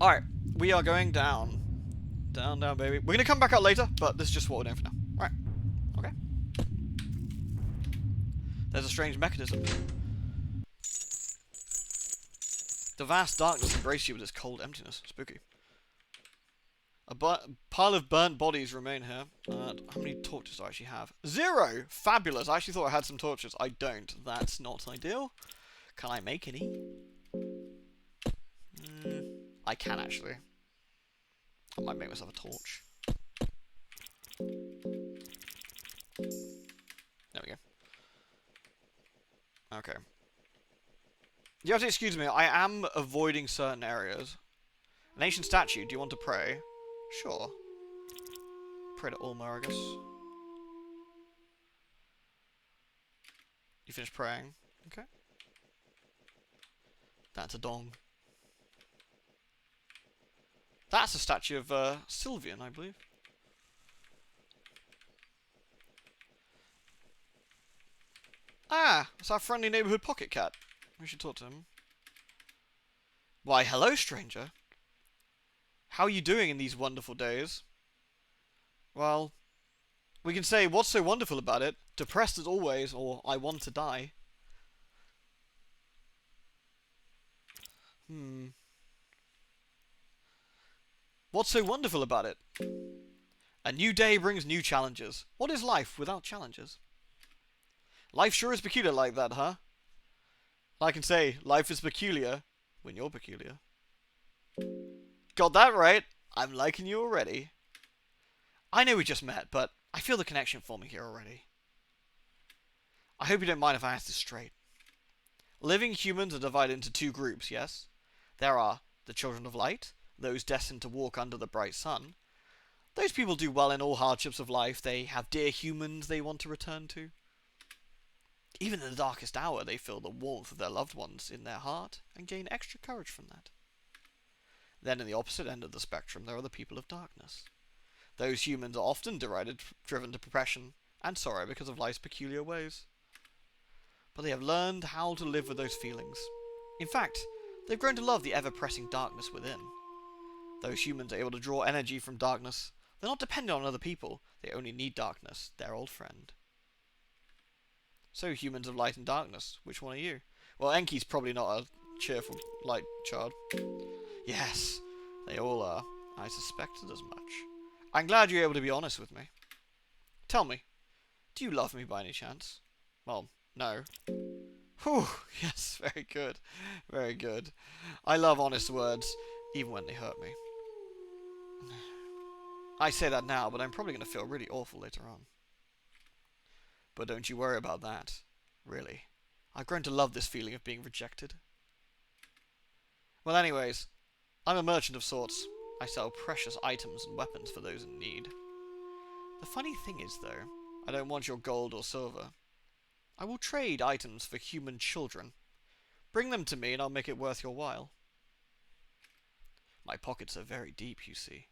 Alright, we are going down. Down, down, baby. We're gonna come back out later, but this is just what we're doing for now. Alright. Okay. There's a strange mechanism. The vast darkness embraces you with its cold emptiness. Spooky. A pile of burnt bodies remain here. How many torches do I actually have? 0! Fabulous. I actually thought I had some torches. I don't. That's not ideal. Can I make any? I can actually. I might make myself a torch. There we go. Okay. You have to excuse me, I am avoiding certain areas. An ancient statue, do you want to pray? Sure. Pray to Ulmer, I guess. You finished praying? Okay. That's a dong. That's a statue of Sylvian, I believe. Ah, it's our friendly neighbourhood pocket cat. We should talk to him. Why, hello, stranger. How are you doing in these wonderful days? Well, we can say, what's so wonderful about it? Depressed as always, or I want to die. What's so wonderful about it? A new day brings new challenges. What is life without challenges? Life sure is peculiar like that, huh? I can say, life is peculiar when you're peculiar. Got that right. I'm liking you already. I know we just met, but I feel the connection forming here already. I hope you don't mind if I ask this straight. Living humans are divided into 2 groups, yes? There are the children of light, those destined to walk under the bright sun. Those people do well in all hardships of life. They have dear humans they want to return to. Even in the darkest hour, they feel the warmth of their loved ones in their heart and gain extra courage from that. Then in the opposite end of the spectrum, there are the people of darkness. Those humans are often derided, driven to depression and sorrow because of life's peculiar ways. But they have learned how to live with those feelings. In fact, they've grown to love the ever-pressing darkness within. Those humans are able to draw energy from darkness. They're not dependent on other people. They only need darkness, their old friend. So, humans of light and darkness, which one are you? Well, Enki's probably not a cheerful light child. Yes, they all are. I suspected as much. I'm glad you're able to be honest with me. Tell me, do you love me by any chance? Well, no. Whew, yes, very good. Very good. I love honest words, even when they hurt me. I say that now, but I'm probably going to feel really awful later on. But don't you worry about that. Really. I've grown to love this feeling of being rejected. Well, anyways, I'm a merchant of sorts. I sell precious items and weapons for those in need. The funny thing is, though, I don't want your gold or silver. I will trade items for human children. Bring them to me and I'll make it worth your while. My pockets are very deep, you see.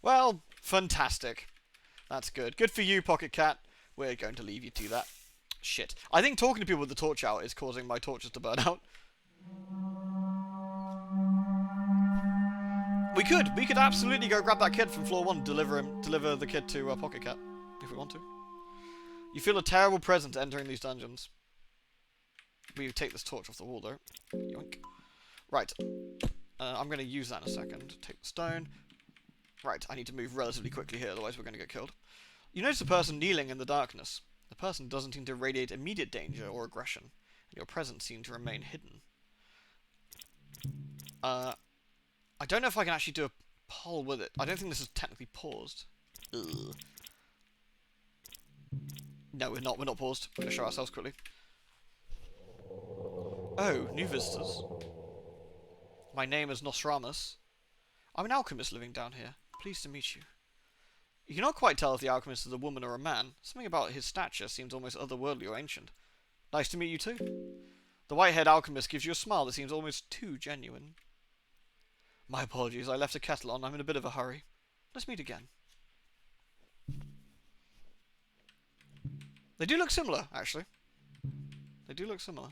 Well, fantastic. That's good. Good for you, Pocket Cat. We're going to leave you to that. Shit. I think talking to people with the torch out is causing my torches to burn out. We could absolutely go grab that kid from floor 1 and deliver the kid to Pocket Cat, if we want to. You feel a terrible presence entering these dungeons. We take this torch off the wall, though. Yoink. Right. I'm going to use that in a second. Take the stone. Right, I need to move relatively quickly here, otherwise we're going to get killed. You notice a person kneeling in the darkness. The person doesn't seem to radiate immediate danger or aggression, and your presence seems to remain hidden. I don't know if I can actually do a poll with it. I don't think this is technically paused. Ugh. No, we're not paused. We're going to show ourselves quickly. Oh, new visitors. My name is Nostramus. I'm an alchemist living down here. Pleased to meet you. You cannot quite tell if the alchemist is a woman or a man. Something about his stature seems almost otherworldly or ancient. Nice to meet you too. The white-haired alchemist gives you a smile that seems almost too genuine. My apologies, I left a kettle on. I'm in a bit of a hurry. Let's meet again. They do look similar, actually. They do look similar.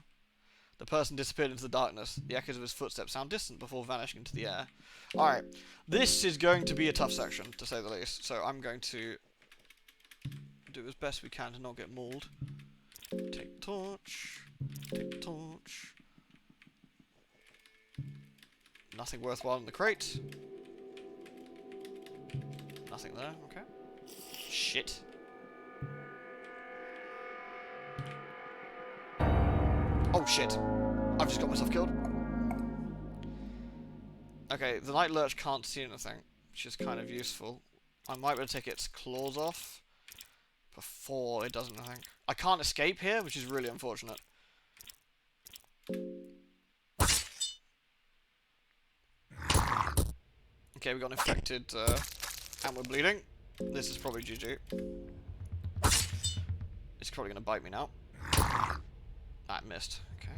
The person disappeared into the darkness. The echoes of his footsteps sound distant before vanishing into the air. Alright, this is going to be a tough section, to say the least. So I'm going to do as best we can to not get mauled. Take the torch. Take the torch. Nothing worthwhile in the crate. Nothing there, okay. Shit. Oh shit. I've just got myself killed. Okay, the Night Lurch can't see anything, which is kind of useful. I might be able to take its claws off before it does anything. I can't escape here, which is really unfortunate. Okay, we got infected, and we're bleeding. This is probably GG. It's probably going to bite me now. I missed. Okay.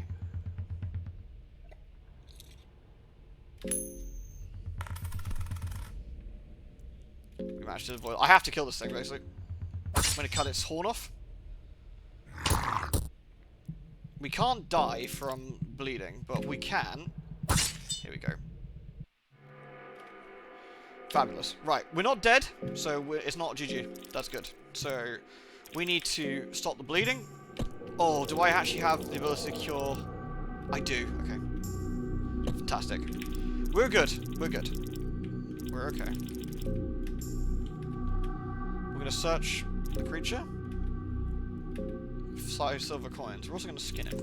We managed to avoid. I have to kill this thing, basically. I'm going to cut its horn off. We can't die from bleeding, but we can. Here we go. Fabulous. Right, we're not dead, so it's not GG. That's good. So, we need to stop the bleeding. Oh, do I actually have the ability to cure? I do. Okay. Fantastic. We're good. We're good. We're okay. We're going to search the creature. 5 silver coins. We're also going to skin it.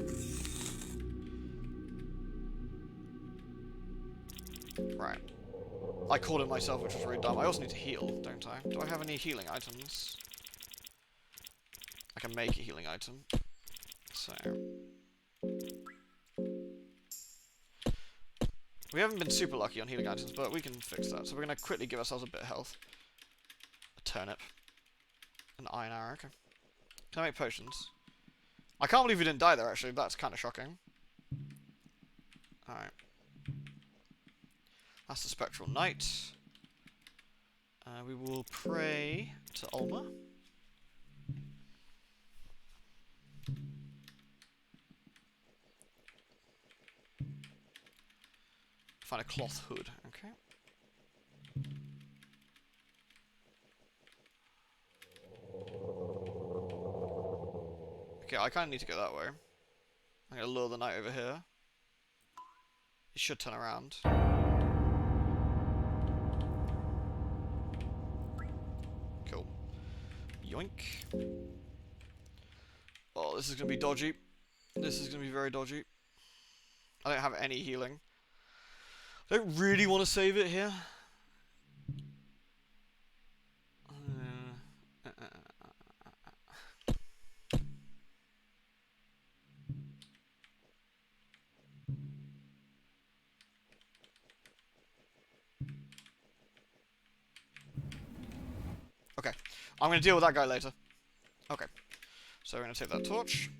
Right. I called it myself, which was really dumb. I also need to heal, don't I? Do I have any healing items? I can make a healing item. So... we haven't been super lucky on healing items, but we can fix that. So we're going to quickly give ourselves a bit of health. A turnip. An iron arrow, okay. Can I make potions? I can't believe we didn't die there, actually. That's kind of shocking. Alright. That's the Spectral Knight. We will pray to Ulma. Find a cloth hood, okay. Okay, I kind of need to go that way. I'm going to lure the knight over here. He should turn around. Cool. Yoink. this is going to be dodgy. This is going to be very dodgy. I don't have any healing. I don't really want to save it here. Okay, I'm going to deal with that guy later. Okay, so we're going to take that torch.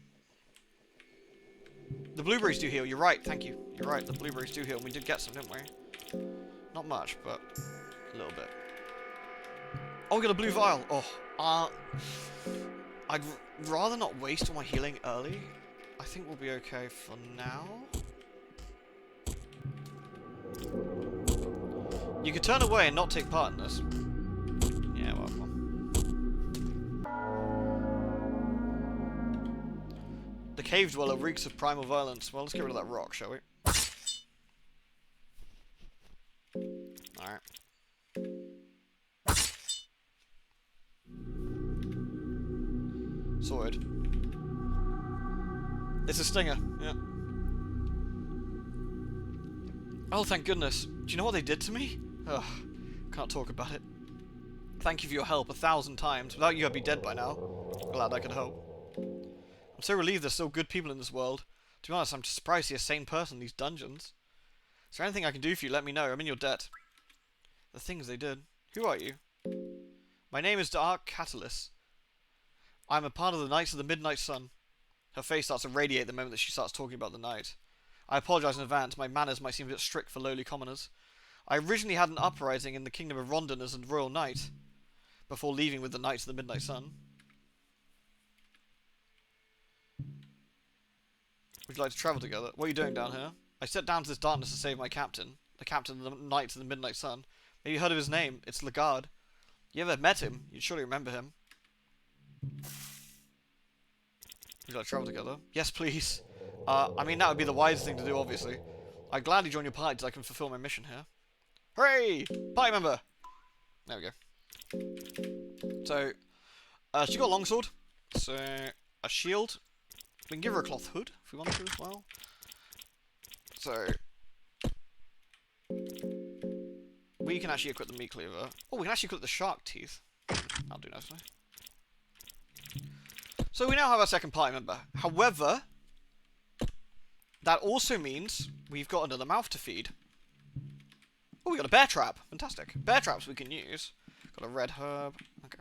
The blueberries do heal, you're right, thank you. You're right, the blueberries do heal. We did get some, didn't we? Not much, but a little bit. Oh, we got a blue vial. Oh, I'd rather not waste all my healing early. I think we'll be okay for now. You could turn away and not take part in this. Yeah, well. The cave dweller reeks of primal violence. Well, let's get rid of that rock, shall we? Alright. Sorted. It's a stinger, yeah. Oh, thank goodness. Do you know what they did to me? Ugh, can't talk about it. Thank you for your help 1,000 times. Without you, I'd be dead by now. Glad I could help. I'm so relieved there's still good people in this world. To be honest, I'm just surprised to see a sane person in these dungeons. Is there anything I can do for you? Let me know. I'm in your debt. The things they did. Who are you? My name is Dark Catalyst. I'm a part of the Knights of the Midnight Sun. Her face starts to radiate the moment that she starts talking about the night. I apologize in advance. My manners might seem a bit strict for lowly commoners. I originally had an uprising in the kingdom of Rondon as a royal knight, before leaving with the Knights of the Midnight Sun. Would you like to travel together? What are you doing down here? I stepped down to this darkness to save my captain, the captain of the Knights of the Midnight Sun. Maybe you heard of his name. It's Lagarde. You ever met him? You'd surely remember him. Would you like to travel together? Yes, please. I mean, that would be the wisest thing to do, obviously. I'd gladly join your party so I can fulfill my mission here. Hooray! Party member! There we go. So, she got a longsword. So, a shield. We can give her a cloth hood if we want to as well. So, we can actually equip the meat cleaver. Oh, we can actually equip the shark teeth. That'll do nicely. So we now have our second party member. However, that also means we've got another mouth to feed. Oh, we got a bear trap. Fantastic. Bear traps we can use. Got a red herb. Okay.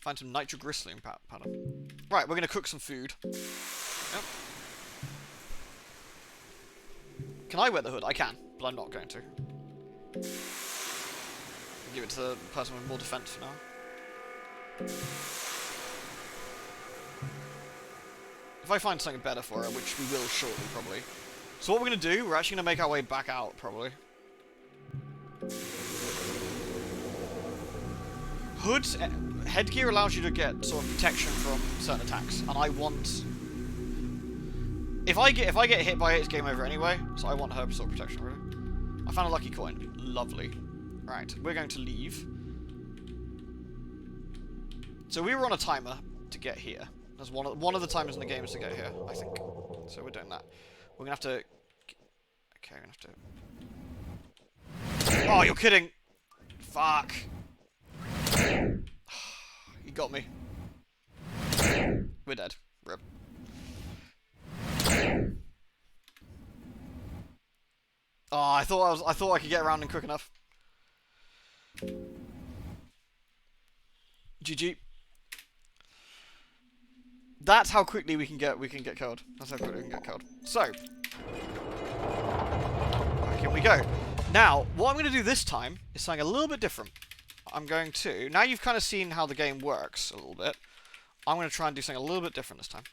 Find some nitroglycerin powder. Right, we're going to cook some food. Yep. Can I wear the hood? I can, but I'm not going to. Give it to the person with more defense for now. If I find something better for her, which we will shortly, probably. So what we're going to do, we're actually going to make our way back out, probably. Hoods, headgear allows you to get sort of protection from certain attacks, and I want... If I get hit by it, it's game over anyway, so I want her sort of protection, really. I found a lucky coin. Lovely. Right, we're going to leave. So we were on a timer to get here. There's one of the timers in the game is to get here, I think. So we're doing that. We're gonna have to... Okay, we're gonna have to... Oh, you're kidding! Fuck! You got me. We're dead. Rip. Oh, I thought I could get around him quick enough. GG. That's how quickly we can get killed. That's how quickly we can get killed. So, here we go. Now, what I'm going to do this time is something a little bit different. I'm going to... Now you've kind of seen how the game works a little bit. I'm going to try and do something a little bit different this time.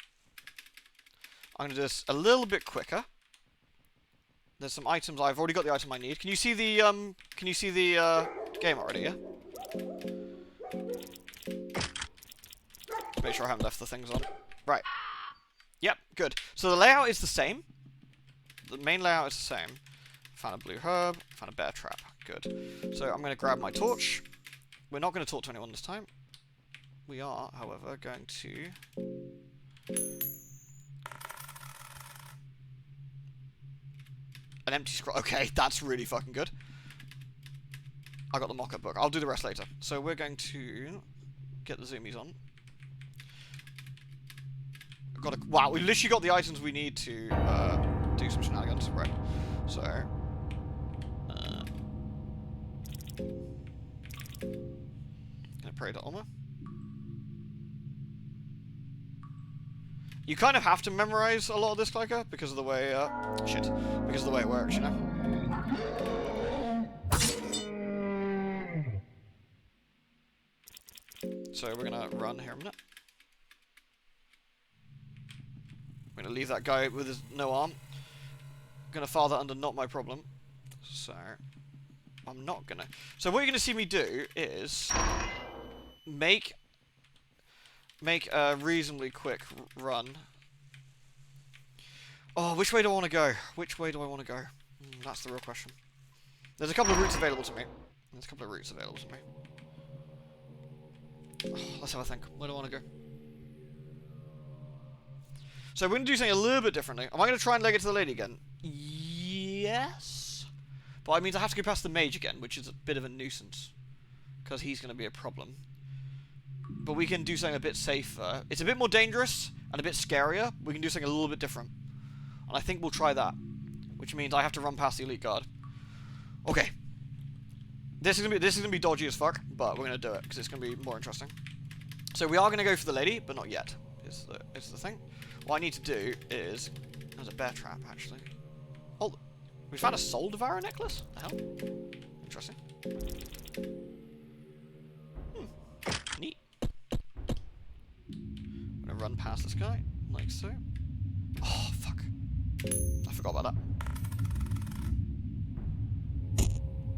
I'm going to do this a little bit quicker. There's some items. I've already got the item I need. Can you see the game already, yeah? Make sure I haven't left the things on. Right. Yep, good. So the layout is the same. The main layout is the same. Found a blue herb. Found a bear trap. Good. So I'm going to grab my torch. We're not going to talk to anyone this time. We are, however, going to... An empty scroll. Okay, that's really fucking good. I got the mock-up book. I'll do the rest later. So we're going to get the zoomies on. Wow, we literally got the items we need to do some shenanigans. Right. So... gonna pray to Oma. You kind of have to memorize a lot of this clicker because of the way, because of the way it works, you know? So we're gonna run here a minute. We're gonna leave that guy with his no arm. Gonna file that under not my problem. So, I'm not gonna... So what you're gonna see me do is make a reasonably quick run. Oh, which way do I want to go? Which way do I want to go? That's the real question. There's a couple of routes available to me. Oh, let's have a think. Where do I want to go? So we're going to do something a little bit differently. Am I going to try and leg it to the lady again? Yes. But it means I have to go past the mage again, which is a bit of a nuisance. Because he's going to be a problem. But we can do something a bit safer. It's a bit more dangerous and a bit scarier. We can do something a little bit different. And I think we'll try that. Which means I have to run past the elite guard. Okay. This is gonna be dodgy as fuck, but we're gonna do it because it's gonna be more interesting. So we are gonna go for the lady, but not yet. Is the thing. What I need to do is there's a bear trap actually. Oh, we found a soul devourer necklace. The hell? Interesting. Neat. I'm gonna run past this guy like so. Oh fuck! I forgot about that.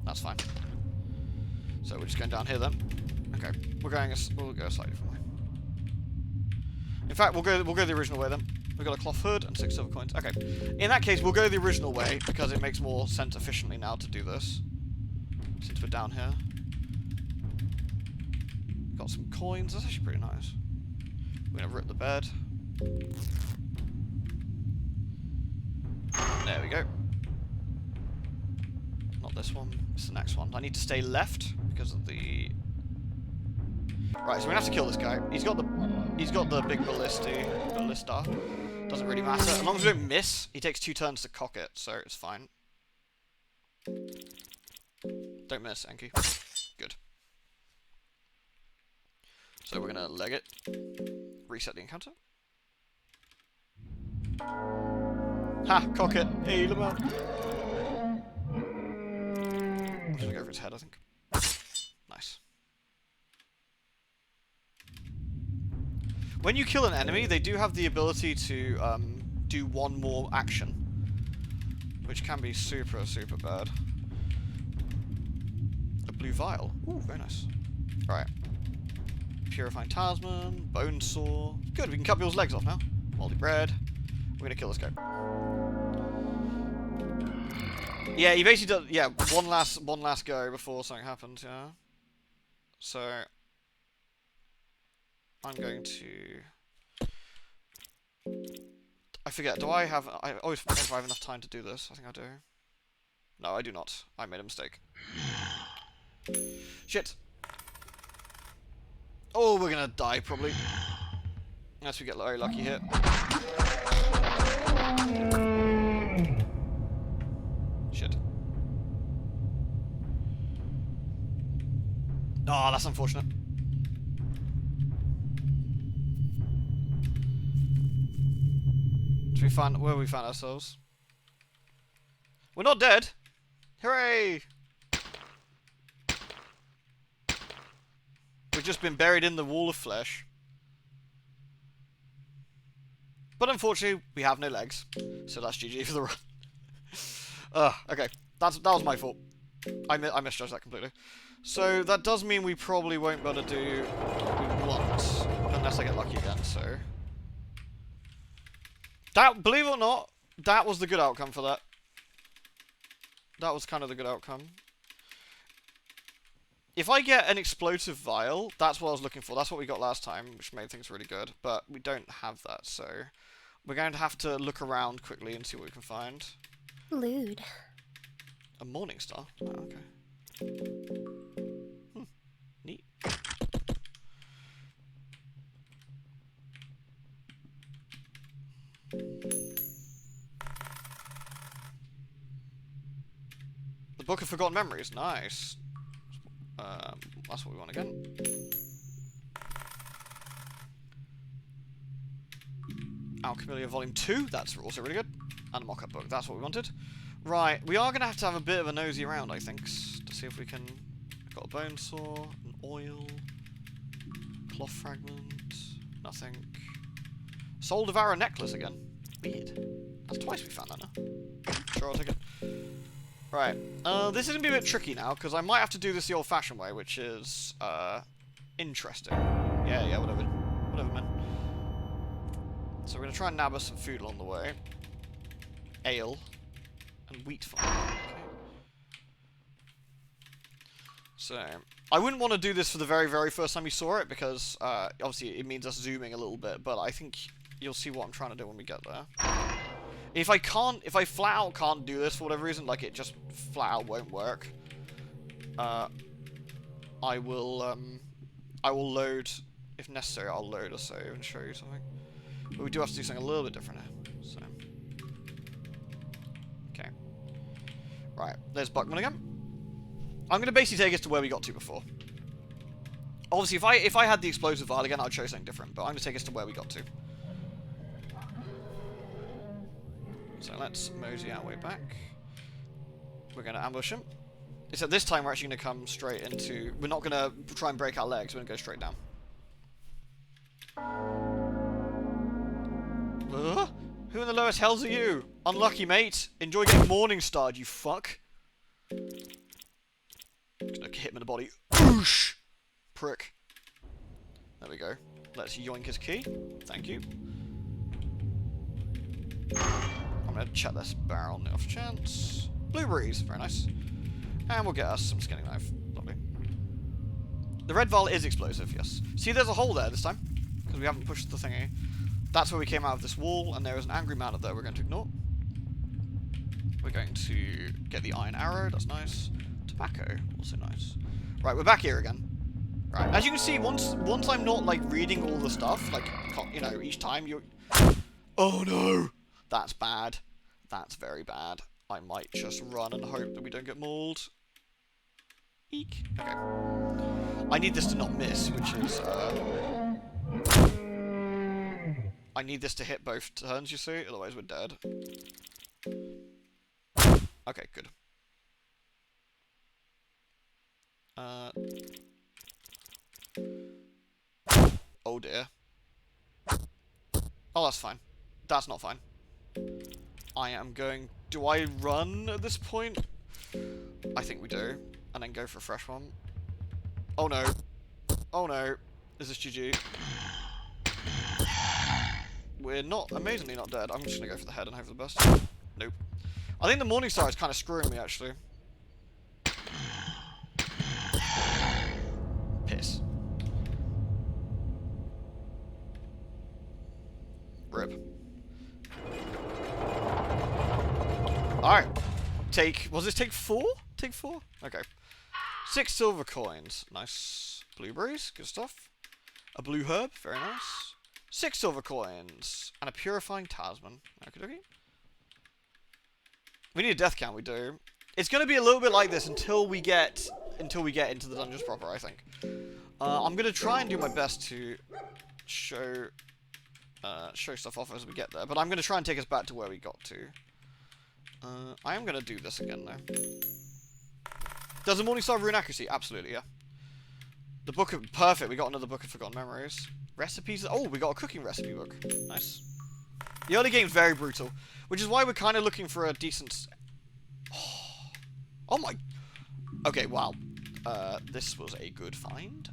That's fine. So we're just going down here then. Okay, we'll go a slightly different way. In fact, we'll go the original way then. We've got a cloth hood and 6 silver coins. Okay, in that case, we'll go the original way because it makes more sense efficiently now to do this. Since we're down here, got some coins. That's actually pretty nice. We're gonna rip the bed. There we go. Not this one. It's the next one. I need to stay left because of the... Right, so we're gonna have to kill this guy. He's got the big ballista. Doesn't really matter. As long as we don't miss, he takes 2 turns to cock it, so it's fine. Don't miss, Enki. Good. So we're gonna leg it. Reset the encounter. Ha! Cock it! Hey, look out! I'm just gonna go for his head, I think. Nice. When you kill an enemy, they do have the ability to do one more action, which can be super, super bad. A blue vial. Ooh, very nice. Alright. Purifying talisman, bone saw. Good, we can cut people's legs off now. Moldy bread. We're gonna kill this guy. Yeah, he basically does. Yeah, one last go before something happens. Yeah. So I'm going to. I forget. Do I have? I always forget if I have enough time to do this. I think I do. No, I do not. I made a mistake. Shit. Oh, we're gonna die probably. Unless we get very lucky here. Shit. Oh, that's unfortunate. Where we found ourselves? We're not dead! Hooray! We've just been buried in the wall of flesh. But unfortunately, we have no legs. So that's GG for the run. Okay. That was my fault. I misjudged that completely. So that does mean we probably won't be able to do what we want. Unless I get lucky again, so... That, believe it or not, that was the good outcome for that. That was kind of the good outcome. If I get an explosive vial, that's what I was looking for. That's what we got last time, which made things really good. But we don't have that, so we're going to have to look around quickly and see what we can find. Lewd. A morning star? Oh, okay. Neat. The Book of Forgotten Memories. Nice. That's what we want again. Alchemia Volume 2. That's also really good. And a mock-up book. That's what we wanted. Right. We are going to have a bit of a nosy around, I think, to see if we can... We've got a bone saw, an oil, cloth fragment, nothing. Soul Devourer necklace again. Weird. That's twice we found that now. Sure, I'll take it. Right. This is going to be a bit tricky now, because I might have to do this the old-fashioned way, which is, interesting. Yeah, whatever. Whatever, man. So we're going to try and nab us some food along the way. Ale. And wheat farm. Okay. So, I wouldn't want to do this for the very, very first time you saw it, because, obviously it means us zooming a little bit, but I think you'll see what I'm trying to do when we get there. If I flat out can't do this for whatever reason, like it just flat out won't work, I will load, if necessary, I'll load a save and show you something. But we do have to do something a little bit different here, so. Okay. Right, there's Buckman again. I'm going to basically take us to where we got to before. Obviously, if I had the explosive vial again, I'd show something different, but I'm going to take us to where we got to. So let's mosey our way back. We're going to ambush him. Except this time we're actually going to come straight into... We're not going to try and break our legs, we're going to go straight down. Who in the lowest hells are you? Unlucky, mate. Enjoy getting morning starred, you fuck. Just gonna hit him in the body. Oosh! Prick. There we go. Let's yoink his key. Thank you. I'm gonna check this barrel on the off chance. Blueberries, very nice. And we'll get us some skinning knife. Lovely. The red vial is explosive, yes. See, there's a hole there this time, because we haven't pushed the thingy. That's where we came out of this wall, and there is an angry man up there we're going to ignore. We're going to get the iron arrow, that's nice. Tobacco, also nice. Right, we're back here again. Right, as you can see, once I'm not, like, reading all the stuff, like, you know, each time you're... Oh no! That's bad. That's very bad. I might just run and hope that we don't get mauled. Eek. Okay. I need this to not miss, which is, I need this to hit both turns, you see, otherwise we're dead. Okay, good. Oh dear. Oh, that's fine. That's not fine. I am going... Do I run at this point? I think we do. And then go for a fresh one. Oh no. Oh no. Is this GG? We're not, amazingly not dead. I'm just gonna go for the head and hope for the best. Nope. I think the Morningstar is kind of screwing me, actually. Piss. Rip. Alright. Was this take 4? Take 4? Okay. 6 silver coins. Nice. Blueberries. Good stuff. A blue herb. Very nice. 6 silver coins. And a purifying talisman. Okie dokie. We need a death count, we do. It's going to be a little bit like this until we get into the dungeons proper, I think. I'm going to try and do my best to show stuff off as we get there, but I'm going to try and take us back to where we got to. I am going to do this again, though. Does the Morningstar ruin accuracy? Absolutely, yeah. The book of... Perfect, we got another book of Forgotten Memories. Recipes... Oh, we got a cooking recipe book. Nice. The early game's very brutal, which is why we're kind of looking for a decent... Oh my... Okay, wow. This was a good find.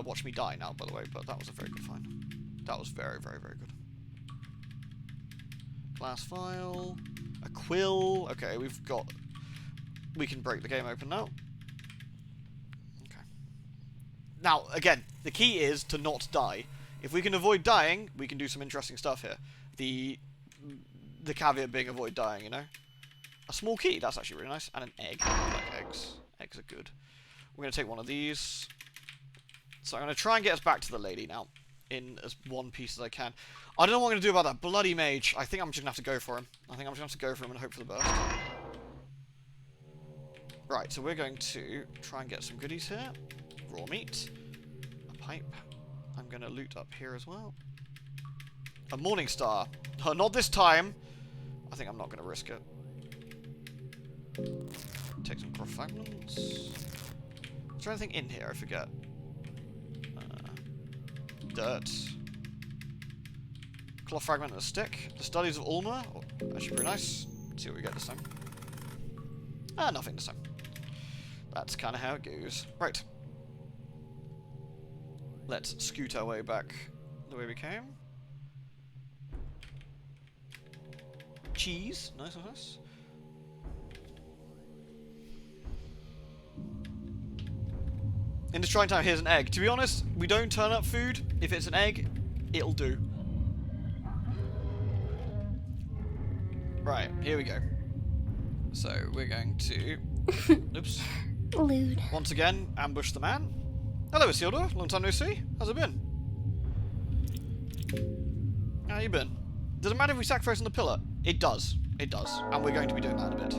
Watch me die now, by the way, but that was a very good find. That was very, very, very good. Glass vial. A quill. Okay, we've got... We can break the game open now. Now, again, the key is to not die. If we can avoid dying, we can do some interesting stuff here. The caveat being avoid dying, you know? A small key, that's actually really nice. And an egg. I like eggs. Eggs are good. We're going to take one of these. So I'm going to try and get us back to the lady now. In as one piece as I can. I don't know what I'm going to do about that bloody mage. I think I'm just going to have to go for him. I think I'm just going to have to go for him and hope for the best. Right, so we're going to try and get some goodies here. Raw meat. A pipe. I'm going to loot up here as well. A morning star. Not this time. I think I'm not going to risk it. Take some cloth fragments. Is there anything in here? I forget. Dirt. Cloth fragment and a stick. The studies of Ulma. Oh, actually pretty nice. Let's see what we get this time. Nothing this time. That's kind of how it goes. Right. Let's scoot our way back the way we came. Cheese. Nice, nice. In this trying time, here's an egg. To be honest, we don't turn up food. If it's an egg, it'll do. Right, here we go. So, we're going to... Oops. Lewd. Once again, ambush the man. Hello, Isildur. Long time no see. How's it been? How you been? Does it matter if we sacrifice on the pillar? It does. It does. And we're going to be doing that in a bit.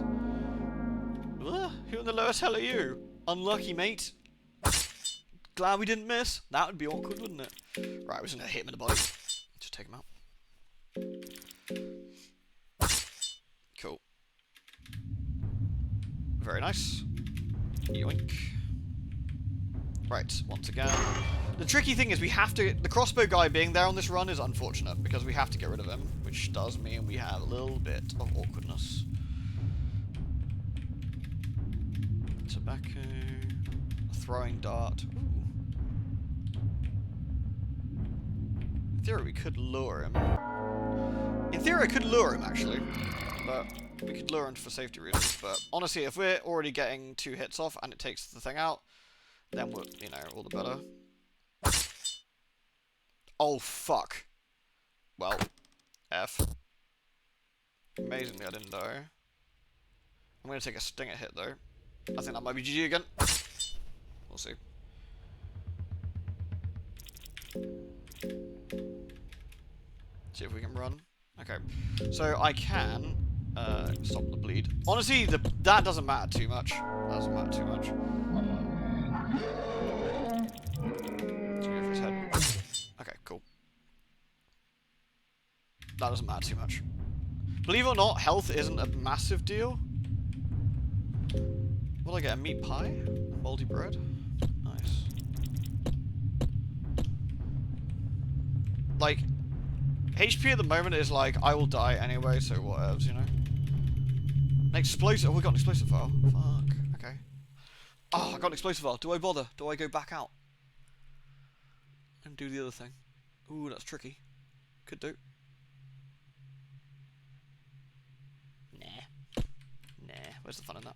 Who in the lowest hell are you? Unlucky, mate. Glad we didn't miss. That would be awkward, wouldn't it? Right, we're just going to hit him in the body. Just take him out. Cool. Very nice. Yoink. Right, once again. The tricky thing is we have to... The crossbow guy being there on this run is unfortunate, because we have to get rid of him, which does mean we have a little bit of awkwardness. Tobacco. A throwing dart. Ooh. In theory, we could lure him. In theory, I could lure him, actually. But we could lure him for safety reasons. But honestly, if we're already getting 2 hits off and it takes the thing out, then we're, you know, all the better. Oh, fuck. Well, F. Amazingly, I didn't die. I'm going to take a stinger hit, though. I think that might be GG again. We'll see. See if we can run. Okay. So I can stop the bleed. Honestly, that doesn't matter too much. That doesn't matter too much. Let's go for his head. Okay, cool. That doesn't matter too much. Believe it or not, health isn't a massive deal. Will I get? A meat pie? Moldy bread? Nice. Like, HP at the moment is like, I will die anyway, so whatevs, you know? An explosive. Oh, we got an explosive file. Fuck. Okay. Oh, I got an explosive file. Do I bother? Do I go back out? And do the other thing? Ooh, that's tricky. Could do. Nah. Nah. Where's the fun in that?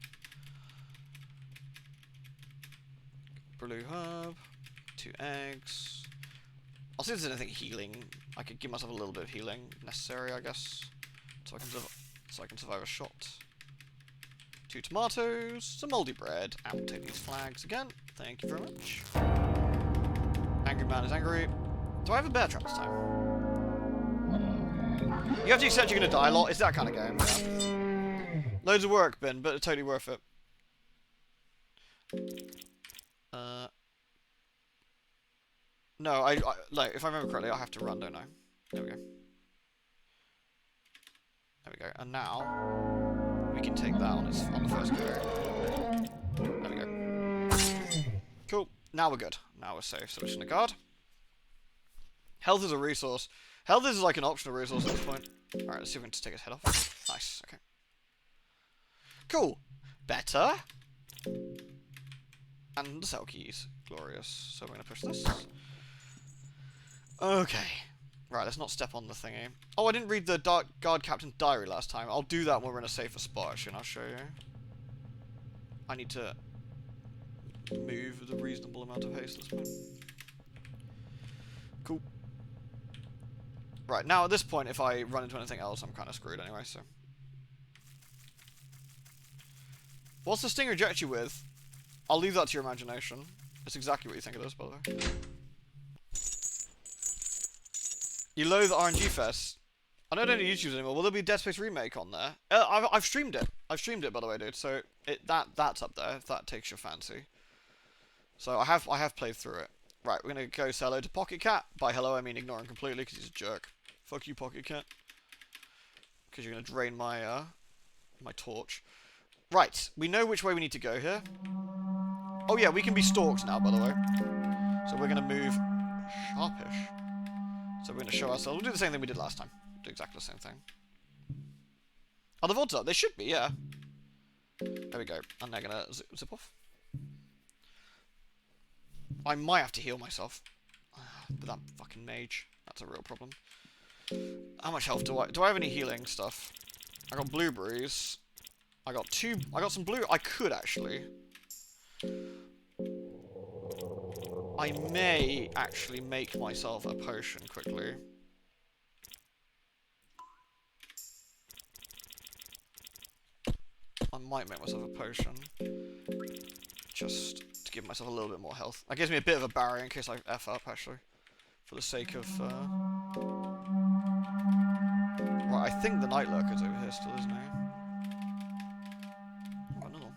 Blue herb. 2 eggs. I'll see if there's anything healing. I could give myself a little bit of healing necessary, I guess, so I can survive a shot. 2 tomatoes, some moldy bread, and we'll take these flags again. Thank you very much. Angry man is angry. Do I have a bear trap this time? You have to accept you're gonna die a lot. It's that kind of game. Yeah. Loads of work, Ben, but it's totally worth it. No, like, if I remember correctly, I have to run, don't I? There we go. There we go. And now we can take that on the first go. There we go. Cool. Now we're good. Now we're safe. So we're just gonna guard. Health is a resource. Health is like an optional resource at this point. Alright, let's see if we can just take his head off. Nice. Okay. Cool. Better. And the cell keys. Glorious. So we're gonna push this. Okay. Right, let's not step on the thingy. Oh, I didn't read the guard captain's diary last time. I'll do that when we're in a safer spot, actually, and I'll show you. I need to move with a reasonable amount of haste at this point. Cool. Right, now at this point, if I run into anything else, I'm kind of screwed anyway, so... What's the sting reject you with? I'll leave that to your imagination. It's exactly what you think it is, by the way. You loathe RNG Fest. I don't know any YouTubers anymore. Will there be a Dead Space remake on there? I've streamed it. I've streamed it, by the way, dude. So that's up there if that takes your fancy. So I have played through it. Right, we're gonna go say hello to Pocket Cat. By hello, I mean ignore him completely because he's a jerk. Fuck you, Pocket Cat. Because you're gonna drain my my torch. Right, we know which way we need to go here. Oh yeah, we can be stalks now, by the way. So we're gonna move sharpish. So we're gonna show ourselves. We'll do the same thing we did last time. Do exactly the same thing. Are the VODs up? They should be, yeah. There we go. And they're gonna zip off. I might have to heal myself. With that fucking mage. That's a real problem. How much health do I have any healing stuff? I got blueberries. I got some blue. I could actually. I may actually make myself a potion quickly. I might make myself a potion. Just to give myself a little bit more health. That gives me a bit of a barrier in case I F up, actually. For the sake of... Right, I think the Night Lurker's over here still, isn't he? Oh, another one.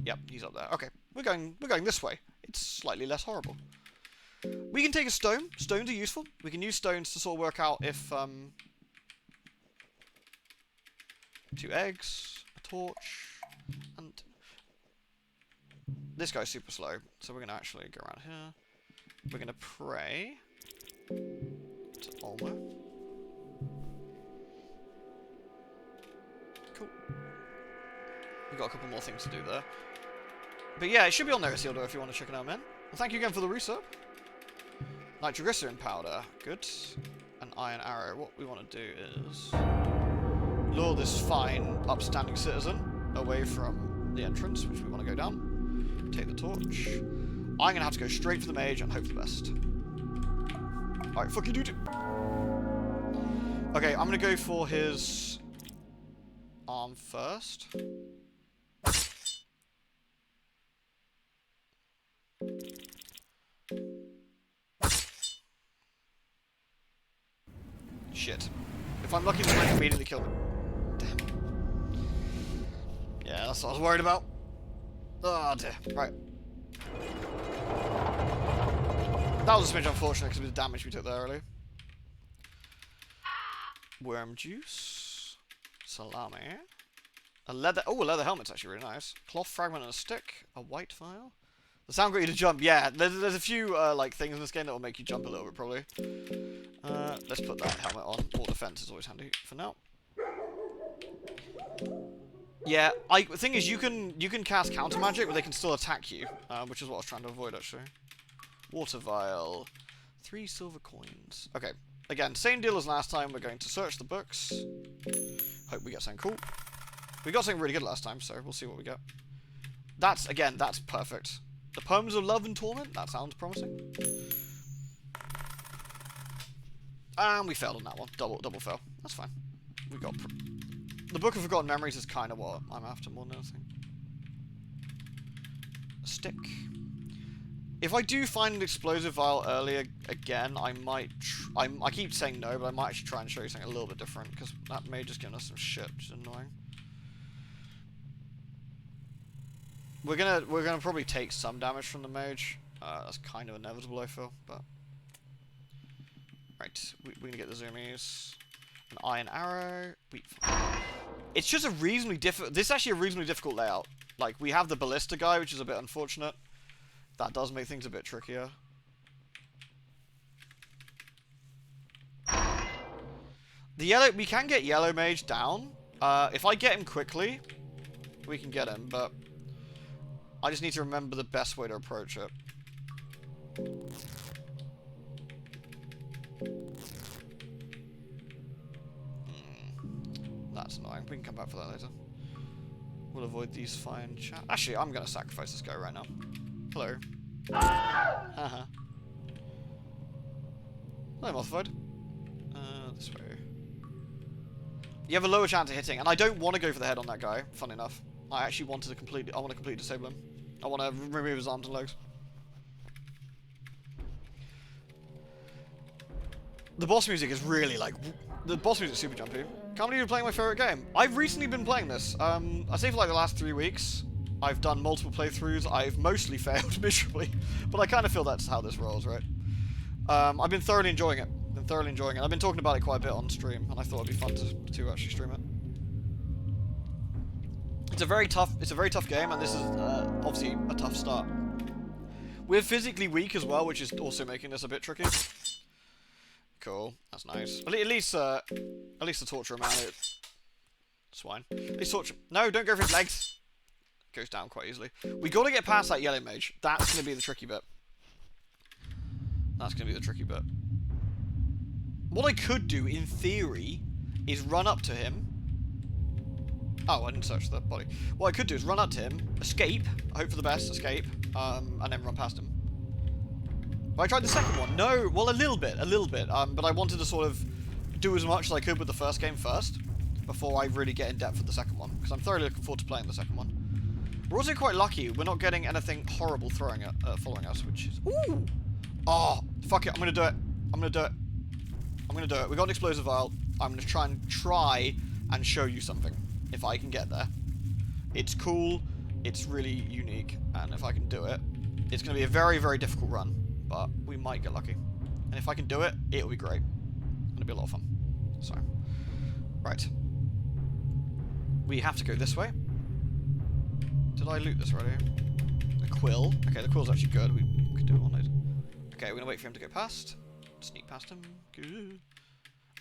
Yep, he's up there. Okay, we're going this way. It's slightly less horrible. We can take a stone. Stones are useful. We can use stones to sort of work out if 2 eggs, a torch, and this guy's super slow. So we're gonna actually go around here. We're gonna pray to Olmo. Cool. We've got a couple more things to do there. But yeah, it should be on there, Isildur, if you want to check it out, man. Well, thank you again for the resub. Nitroglycerin powder. Good. An iron arrow. What we want to do is lure this fine, upstanding citizen away from the entrance, which we want to go down. Take the torch. I'm going to have to go straight for the mage and hope for the best. Alright, fuck you, dude. Okay, I'm going to go for his arm first. Shit. If I'm lucky, this might immediately kill me. Damn. Yeah, that's what I was worried about. Oh dear. Right. That was a smidge unfortunate because of the damage we took there earlier. Worm juice. Salami. A leather... Oh, a leather helmet's actually really nice. Cloth fragment and a stick. A white vial. The sound got you to jump. Yeah, there's a few like things in this game that will make you jump a little bit, probably. Let's put that helmet on. More defense is always handy for now. Yeah, the thing is, you can cast counter magic, but they can still attack you, which is what I was trying to avoid, actually. Water vial. 3 silver coins. Okay, again, same deal as last time. We're going to search the books. Hope we get something cool. We got something really good last time, so we'll see what we get. That's perfect. The Poems of Love and Torment? That sounds promising. And we failed on that one. Double fail. That's fine. We got... The Book of Forgotten Memories is kind of what I'm after more than anything. A stick. If I do find an explosive vial earlier again, I might... I keep saying no, but I might actually try and show you something a little bit different, because that may just give us some shit, which is annoying. We're gonna probably take some damage from the mage. That's kind of inevitable, I feel, but... Right, we're gonna get the zoomies. An iron arrow. It's just a reasonably difficult... This is actually a reasonably difficult layout. Like, we have the ballista guy, which is a bit unfortunate. That does make things a bit trickier. The yellow... We can get yellow mage down. If I get him quickly, we can get him, but... I just need to remember the best way to approach it. That's annoying. We can come back for that later. We'll avoid these fine chat. Actually, I'm gonna sacrifice this guy right now. Hello. Haha. Hello, modified. This way. You have a lower chance of hitting, and I don't want to go for the head on that guy, funny enough. I actually wanted to completely, I want to completely disable him. I want to remove his arms and legs. The boss music is really like, the boss music is super jumpy. Can't believe you're playing my favourite game. I've recently been playing this. I'd say for like the last 3 weeks. I've done multiple playthroughs. I've mostly failed miserably, but I kind of feel that's how this rolls, right? I've been thoroughly enjoying it. I've been talking about it quite a bit on stream, and I thought it'd be fun to actually stream it. It's a very tough game, and this is obviously a tough start. We're physically weak as well, which is also making this a bit tricky. Cool, that's nice. At least the torture amount. It's fine. At least torture. No, don't go for his legs. Goes down quite easily. We got to get past that yellow mage. That's going to be the tricky bit. What I could do, in theory, is run up to him. Oh, I didn't search the body. What I could do is run up to him, escape, hope for the best, escape, and then run past him. But I tried the second one. No, well, a little bit. But I wanted to sort of do as much as I could with the first game first, before I really get in depth with the second one, because I'm thoroughly looking forward to playing the second one. We're also quite lucky. We're not getting anything horrible following us, which is... Ooh! Oh, fuck it. I'm going to do it. We got an explosive vial. I'm going to try and show you something, if I can get there. It's cool. It's really unique. And if I can do it, it's going to be a very, very difficult run. But we might get lucky. And if I can do it, it'll be great. It'll be a lot of fun. So, right. We have to go this way. Did I loot this already? The quill. Okay, the quill's actually good. We could do it all night. Okay, we're gonna wait for him to go past. Sneak past him. Good.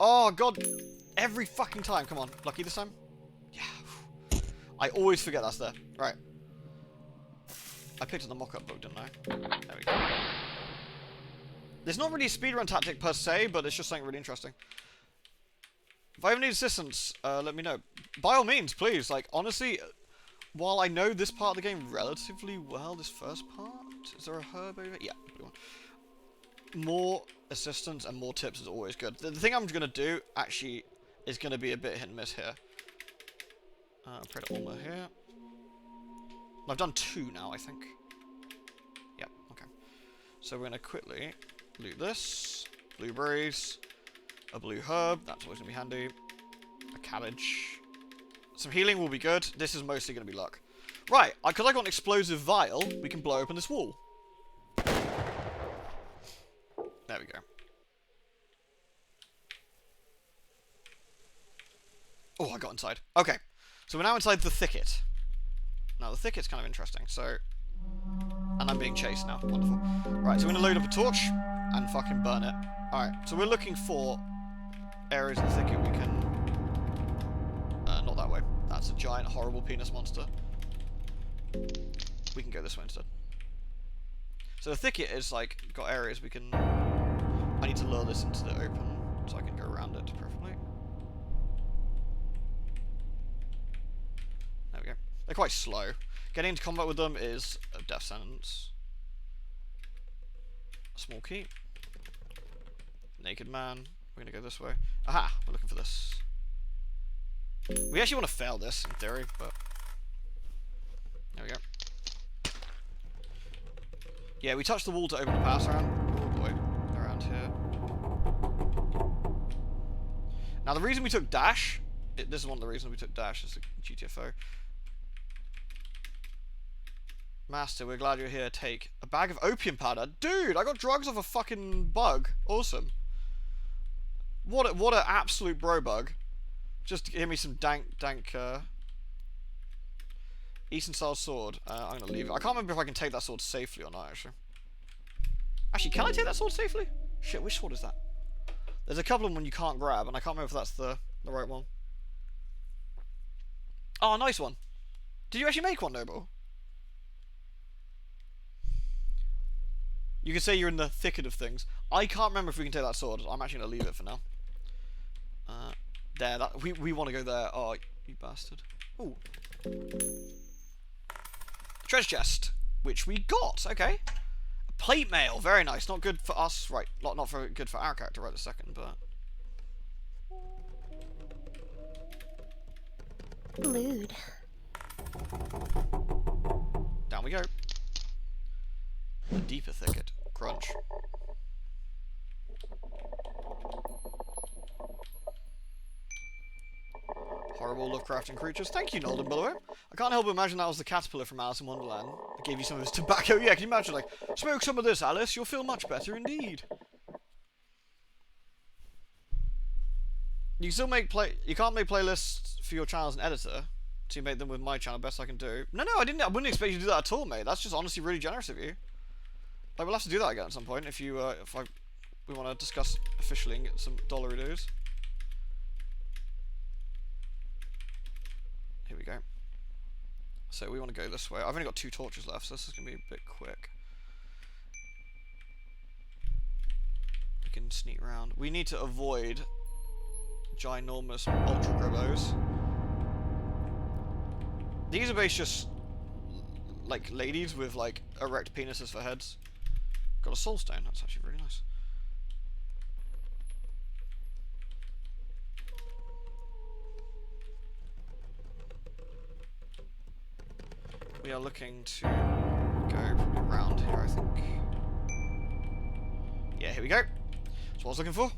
Oh god! Every fucking time. Come on. Lucky this time? Yeah. I always forget that's there. Right. I picked up the mock-up book, didn't I? There we go. There's not really a speedrun tactic per se, but it's just something really interesting. If I ever need assistance, let me know. By all means, please. Like, honestly, while I know this part of the game relatively well, this first part... Is there a herb over here? Yeah. More assistance and more tips is always good. The thing I'm going to do, actually, is going to be a bit hit and miss here. Predator armor here. I've done 2 now, I think. Yep, okay. So we're going to quickly loot this. Blueberries. A blue herb. That's always going to be handy. A cabbage. Some healing will be good. This is mostly going to be luck. Right, because I got an explosive vial, we can blow open this wall. There we go. Oh, I got inside. Okay, so we're now inside the thicket. Now, the thicket's kind of interesting, so... And I'm being chased now. Wonderful. Right, so we're going to load up a torch and fucking burn it. Alright, so we're looking for areas of the thicket we can... not that way. That's a giant, horrible penis monster. We can go this way instead. So the thicket is, like, got areas we can... I need to lure this into the open so I can go around it, preferably. There we go. They're quite slow. Getting into combat with them is a death sentence. A small key. Naked man. We're gonna go this way. Aha! We're looking for this. We actually want to fail this, in theory, but... There we go. Yeah, we touched the wall to open the pass around. Oh boy. Around here. Now, the reason we took dash... This is one of the reasons we took dash, is the GTFO. Master, we're glad you're here. Take a bag of opium powder. Dude, I got drugs off a fucking bug. Awesome. What an absolute bro bug. Just give me some dank, Eastern style sword. I'm gonna leave it. I can't remember if I can take that sword safely or not, actually. Actually, can I take that sword safely? Shit, which sword is that? There's a couple of them you can't grab, and I can't remember if that's the right one. Oh, nice one. Did you actually make one, Noble? You can say you're in the thicket of things. I can't remember if we can take that sword. I'm actually gonna leave it for now. There, we want to go there. Oh, you bastard. Ooh, Treasure chest, which we got. Okay. Plate mail, very nice. Not good for us, right? Not for good for our character right this second, but Lewd. Down we go. The deeper thicket. Crunch. Horrible Lovecraftian creatures. Thank you, Nolden, by the way. I can't help but imagine that was the caterpillar from Alice in Wonderland. I gave you some of his tobacco. Yeah, can you imagine, like, smoke some of this, Alice. You'll feel much better indeed. You still make you can't make playlists for your channel as an editor. So you make them with my channel, best I can do. No, I wouldn't expect you to do that at all, mate. That's just honestly really generous of you. Like, we'll have to do that again at some point if you, we want to discuss officially and get some dollary dues. Here we go. So we want to go this way. I've only got 2 torches left, so this is going to be a bit quick. We can sneak around. We need to avoid ginormous ultra gribos. These are basically just like ladies with like erect penises for heads. Got a soul stone. That's actually really nice. We are looking to go probably around here, I think. Yeah, here we go. That's what I was looking for.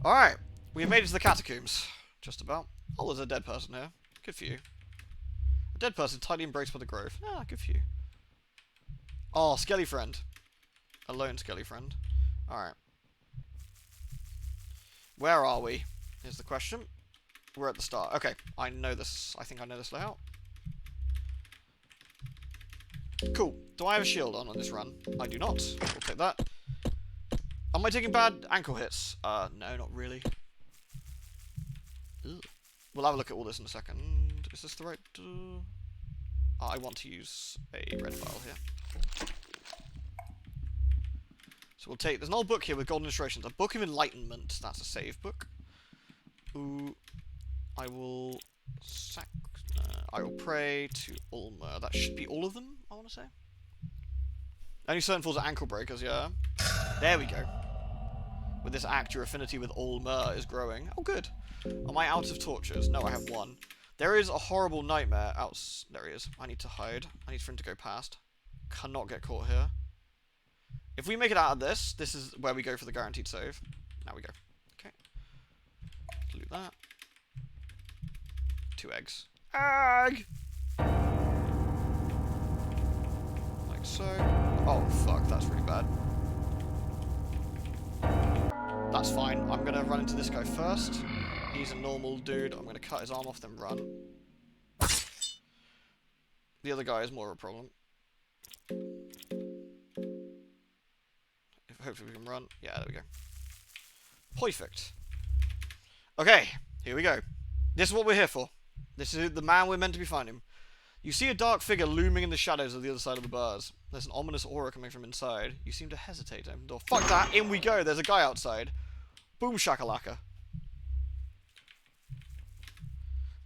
Alright, we have made it to the catacombs. Just about. Oh, there's a dead person here. Good for you. A dead person tightly embraced by the grove. Ah, good for you. Oh, skelly friend. A lone skelly friend. Alright. Where are we? Is the question. We're at the start. Okay, I know this. I think I know this layout. Cool. Do I have a shield on this run? I do not. We'll take that. Am I taking bad ankle hits? No, not really. Ugh. We'll have a look at all this in a second. Is this the right... I want to use a red file here. So we'll take... There's an old book here with golden illustrations. A Book of Enlightenment. That's a save book. Ooh. I will... I will pray to Ulmer. That should be all of them, I want to say. Only certain falls are ankle breakers, yeah. There we go. With this act, your affinity with Ulmer is growing. Oh, good. Am I out of torches? No, I have 1. There is a horrible nightmare out... There he is. I need to hide. I need for him to go past. Cannot get caught here. If we make it out of this, this is where we go for the guaranteed save. Now we go. Okay. Loot that. 2 eggs. Egg! Like so. Oh, fuck. That's really bad. That's fine. I'm going to run into this guy first. He's a normal dude. I'm going to cut his arm off, then run. The other guy is more of a problem. Hopefully we can run. Yeah, there we go. Perfect. Okay, here we go. This is what we're here for. This is the man we're meant to be finding. You see a dark figure looming in the shadows of the other side of the bars. There's an ominous aura coming from inside. You seem to hesitate. Open the door. Fuck that! In we go! There's a guy outside. Boom shakalaka.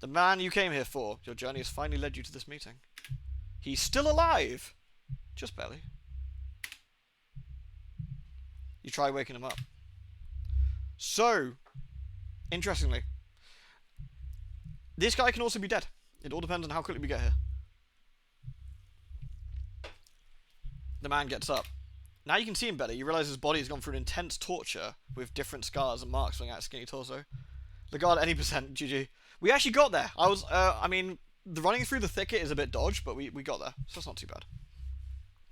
The man you came here for. Your journey has finally led you to this meeting. He's still alive! Just barely. You try waking him up. So, interestingly, this guy can also be dead. It all depends on how quickly we get here. The man gets up. Now you can see him better. You realise his body has gone through an intense torture with different scars and marks filling out his skinny torso. The guard any percent, GG. We actually got there. I mean, the running through the thicket is a bit dodge, but we got there, so it's not too bad.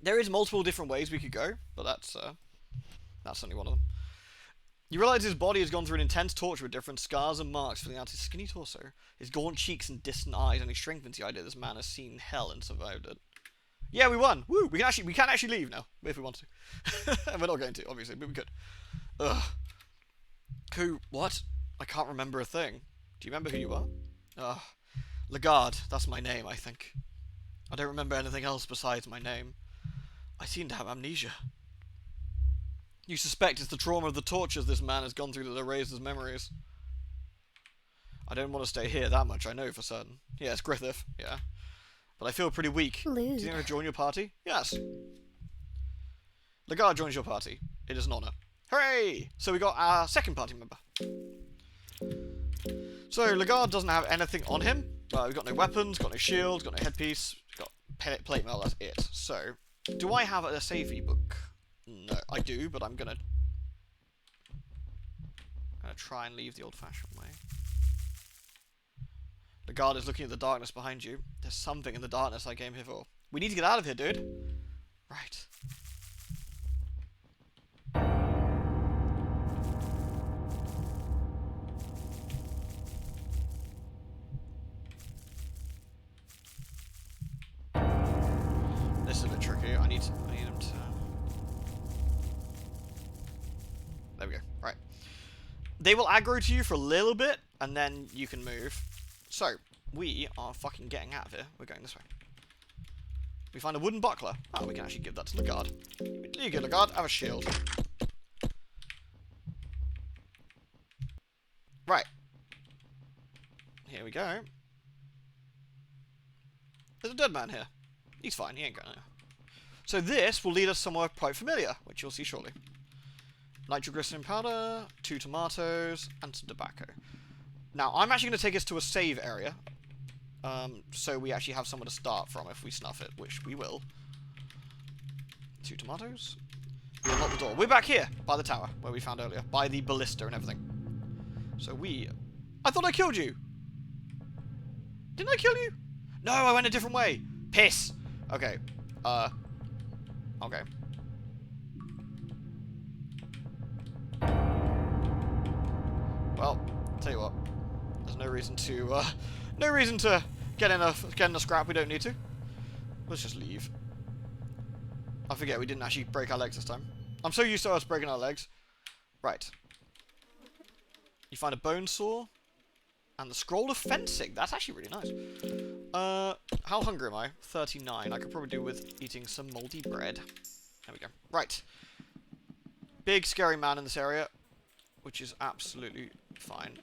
There is multiple different ways we could go, but that's only one of them. You realise his body has gone through an intense torture with different scars and marks filling out his skinny torso, his gaunt cheeks and distant eyes, and he strengthens the idea this man has seen hell and survived it. Yeah, we won! Woo! We can actually leave now, if we want to. And we're not going to, obviously, but we could. Ugh. Who? What? I can't remember a thing. Do you remember who you are? Ugh. Lagarde, that's my name, I think. I don't remember anything else besides my name. I seem to have amnesia. You suspect it's the trauma of the tortures this man has gone through that erased his memories. I don't want to stay here that much, I know for certain. Yes, Griffith, yeah. but I feel pretty weak. Lewd. Do you think I join your party? Yes. Lagarde joins your party. It is an honour. Hooray! So we got our second party member. So Lagarde doesn't have anything on him. We've got no weapons, got no shields, got no headpiece, got plate mail, that's it. So, do I have a savey book? No, I do, but I'm gonna try and leave the old-fashioned way. Lagarde is looking at the darkness behind you. There's something in the darkness I came here for. We need to get out of here, dude. Right. This is a bit tricky. I need him to... There we go. Right. They will aggro to you for a little bit, and then you can move. So, we are fucking getting out of here. We're going this way. We find a wooden buckler. Oh, we can actually give that to Lagarde. You go, Lagarde. Have a shield. Right. Here we go. There's a dead man here. He's fine. He ain't going anywhere. So this will lead us somewhere quite familiar, which you'll see shortly. Nitroglycerin powder, 2 tomatoes, and some tobacco. Now, I'm actually going to take us to a save area. So we actually have somewhere to start from if we snuff it, which we will. 2 tomatoes. We unlock the door. We're back here, by the tower, where we found earlier. By the ballista and everything. So we... I thought I killed you! Didn't I kill you? No, I went a different way! Piss! Okay. Okay. Well, tell you what. There's no reason to get in a scrap we don't need to. Let's just leave. I forget we didn't actually break our legs this time. I'm so used to us breaking our legs. Right. You find a bone saw and the scroll of fencing. That's actually really nice. How hungry am I? 39. I could probably do with eating some moldy bread. There we go. Right. Big scary man in this area, which is absolutely fine.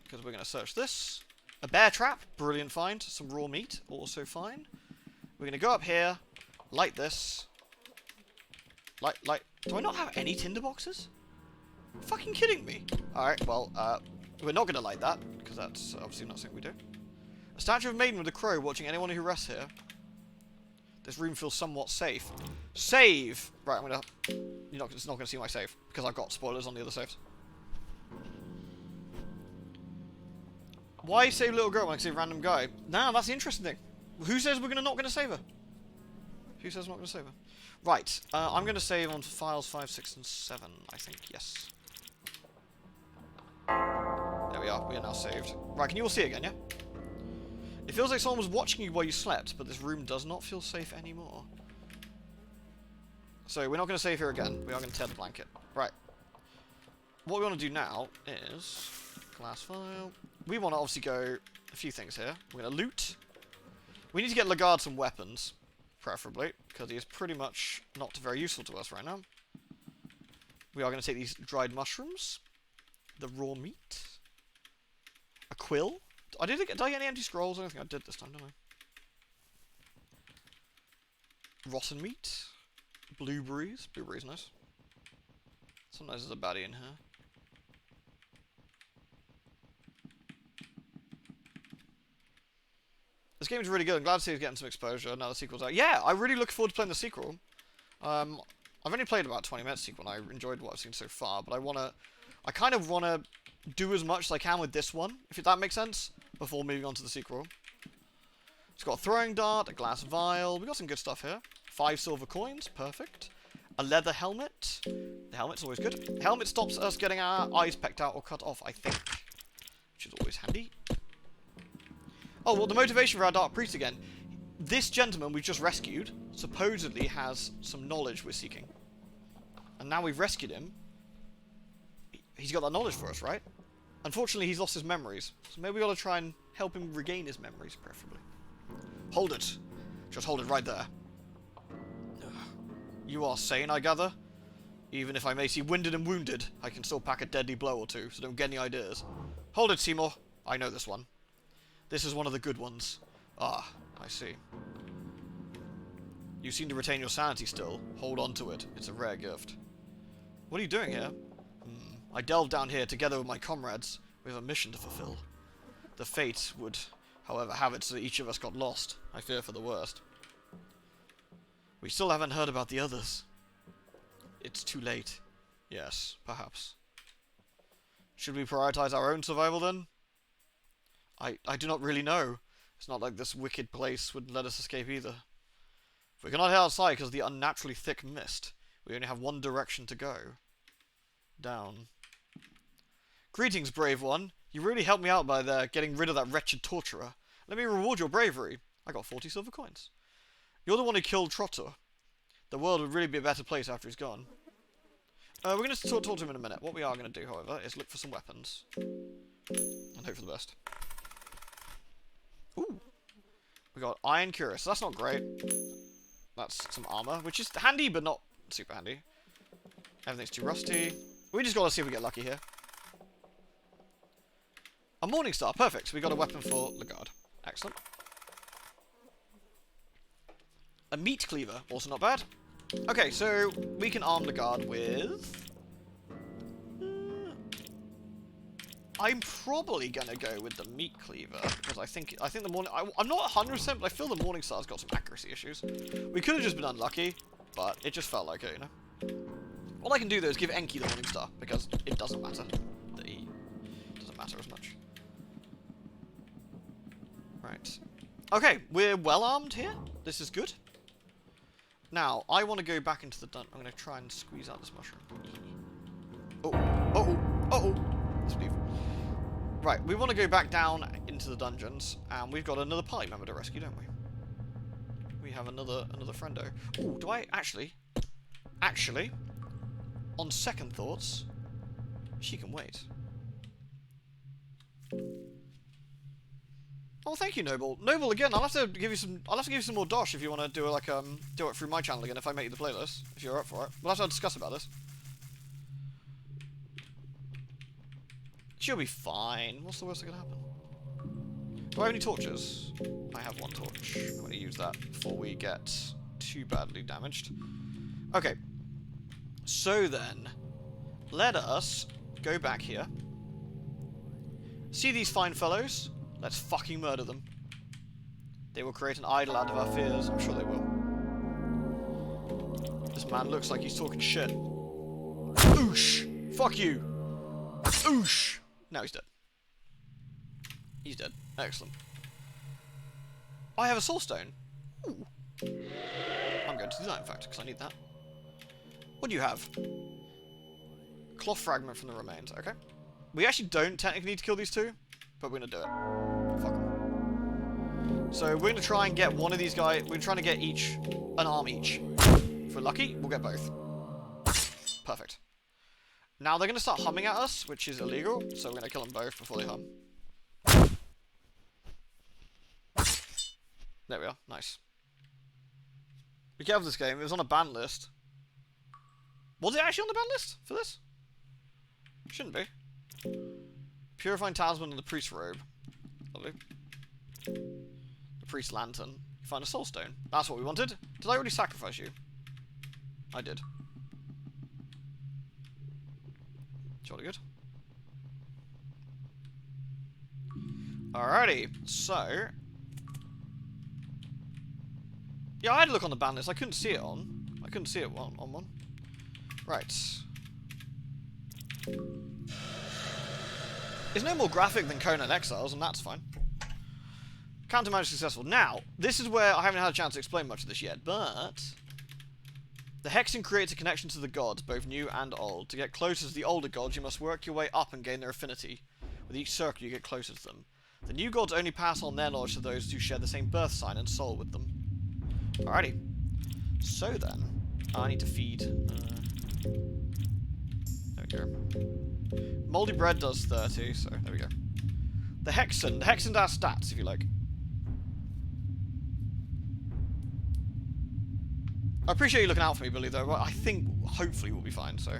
Because we're going to search this. A bear trap, brilliant find. Some raw meat, also fine. We're going to go up here, light this. Light. Do I not have any tinder boxes? Fucking kidding me. Alright, well, we're not going to light that, because that's obviously not something we do. A statue of a maiden with a crow watching anyone who rests here. This room feels somewhat safe. Save! Right, I'm going to... It's not going to see my save, because I've got spoilers on the other saves. Why save little girl when I save random guy? Nah, that's the interesting thing. Who says we're not going to save her? Who says we're not going to save her? Right, I'm going to save on files 5, 6, and 7, I think, yes. There we are, we are now saved. Right, can you all see again, yeah? It feels like someone was watching you while you slept, but this room does not feel safe anymore. So, we're not going to save here again. We are going to tear the blanket. Right. What we want to do now is... Glass file. We want to obviously go a few things here. We're going to loot. We need to get Lagarde some weapons, preferably, because he is pretty much not very useful to us right now. We are going to take these dried mushrooms. The raw meat. A quill. Did I get any empty scrolls? I don't think I did this time, did I? Rotten meat. Blueberries. Blueberries nice. Sometimes there's a baddie in here. This game's really good. I'm glad to see it's getting some exposure. Now the sequel's out. Yeah, I really look forward to playing the sequel. I've only played about 20 minutes sequel, and I enjoyed what I've seen so far. But I kind of wanna do as much as I can with this one, if that makes sense, before moving on to the sequel. It's got a throwing dart, a glass vial. We got some good stuff here. 5 silver coins, perfect. A leather helmet. The helmet's always good. The helmet stops us getting our eyes pecked out or cut off, I think, which is always handy. Oh, well, the motivation for our Dark Priest again. This gentleman we've just rescued supposedly has some knowledge we're seeking. And now we've rescued him. He's got that knowledge for us, right? Unfortunately, he's lost his memories. So maybe we gotta try and help him regain his memories, preferably. Hold it. Just hold it right there. You are sane, I gather? Even if I may seem winded and wounded, I can still pack a deadly blow or two, so don't get any ideas. Hold it, Seymour. I know this one. This is one of the good ones. Ah, I see. You seem to retain your sanity still. Hold on to it. It's a rare gift. What are you doing here? I delved down here together with my comrades. We have a mission to fulfill. The fate would, however, have it so that each of us got lost. I fear for the worst. We still haven't heard about the others. It's too late. Yes, perhaps. Should we prioritize our own survival then? I do not really know. It's not like this wicked place would let us escape either. If we cannot head outside because of the unnaturally thick mist, we only have one direction to go. Down. Greetings, brave one. You really helped me out by getting rid of that wretched torturer. Let me reward your bravery. I got 40 silver coins. You're the one who killed Trotter. The world would really be a better place after he's gone. We're going to talk to him in a minute. What we are going to do, however, is look for some weapons. And hope for the best. Ooh. We got Iron Cuirass. So that's not great. That's some armor, which is handy, but not super handy. Everything's too rusty. We just got to see if we get lucky here. A Morning Star. Perfect. So we got a weapon for Lagarde. Excellent. A meat cleaver. Also not bad. Okay, so we can arm Lagarde with... I'm probably gonna go with the meat cleaver because I think the morning. I'm not 100%, but I feel the Morning Star's got some accuracy issues. We could have just been unlucky, but it just felt like it, you know. What I can do though is give Enki the Morning Star because it doesn't matter. The E doesn't matter as much. Right. Okay, we're well armed here. This is good. Now I want to go back into the dungeon. I'm gonna try and squeeze out this mushroom. Oh. Let's leave. Right, we want to go back down into the dungeons, and we've got another party member to rescue, don't we? We have another friendo. Ooh, do I actually, on second thoughts, she can wait. Oh, thank you, Noble. Noble, again, I'll have to give you some more dosh if you want to do do it through my channel again if I make you the playlist, if you're up for it. We'll have to discuss about this. She'll be fine. What's the worst that can happen? Do I have any torches? I have one torch. I'm going to use that before we get too badly damaged. Okay. So then, let us go back here. See these fine fellows? Let's fucking murder them. They will create an idol out of our fears. I'm sure they will. This man looks like he's talking shit. Oosh! Fuck you! Oosh! Now he's dead. He's dead. Excellent. I have a soul stone. Ooh. I'm going to do that, in fact, because I need that. What do you have? Cloth fragment from the remains. Okay. We actually don't technically need to kill these two, but we're going to do it. Fuck them. So we're going to try and get one of these guys. We're trying to get an arm each. If we're lucky, we'll get both. Perfect. Now they're going to start humming at us, which is illegal, so we're going to kill them both before they hum. There we are. Nice. Be careful with this game. It was on a ban list. Was it actually on the ban list for this? Shouldn't be. Purifying talisman and the priest's robe. Lovely. The priest's lantern. You find a soul stone. That's what we wanted. Did I already sacrifice you? I did. Jolly good. Alrighty, so... Yeah, I had a look on the ban list. I couldn't see it on. I couldn't see it on one. Right. It's no more graphic than Conan Exiles, and that's fine. Counter magic successful. Now, this is where I haven't had a chance to explain much of this yet, but... The hexing creates a connection to the gods, both new and old. To get closer to the older gods, you must work your way up and gain their affinity. With each circle, you get closer to them. The new gods only pass on their knowledge to those who share the same birth sign and soul with them. Alrighty. So then, I need to feed... there we go. Moldy bread does 30, so there we go. The hexen does stats, if you like. I appreciate you looking out for me, Billy, though. But I think, hopefully, we'll be fine, so...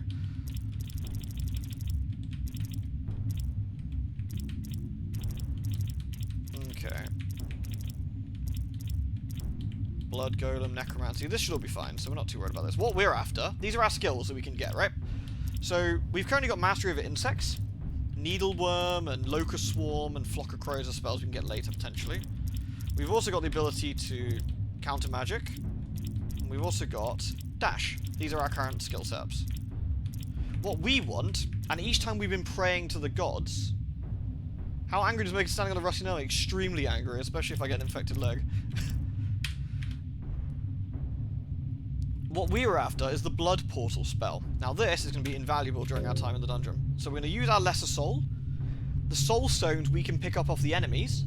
Okay. Blood Golem, Necromancy. This should all be fine, so we're not too worried about this. What we're after, these are our skills that we can get, right? So, we've currently got Mastery over Insects, Needleworm, and Locust Swarm, and Flock of Crows are spells we can get later, potentially. We've also got the ability to counter magic. And we've also got Dash. These are our current skill sets. What we want, and each time we've been praying to the gods... How angry does it make standing on a rusty nail? Extremely angry, especially if I get an infected leg. What we're after is the Blood Portal spell. Now this is going to be invaluable during our time in the dungeon. So we're going to use our Lesser Soul. The Soul Stones we can pick up off the enemies.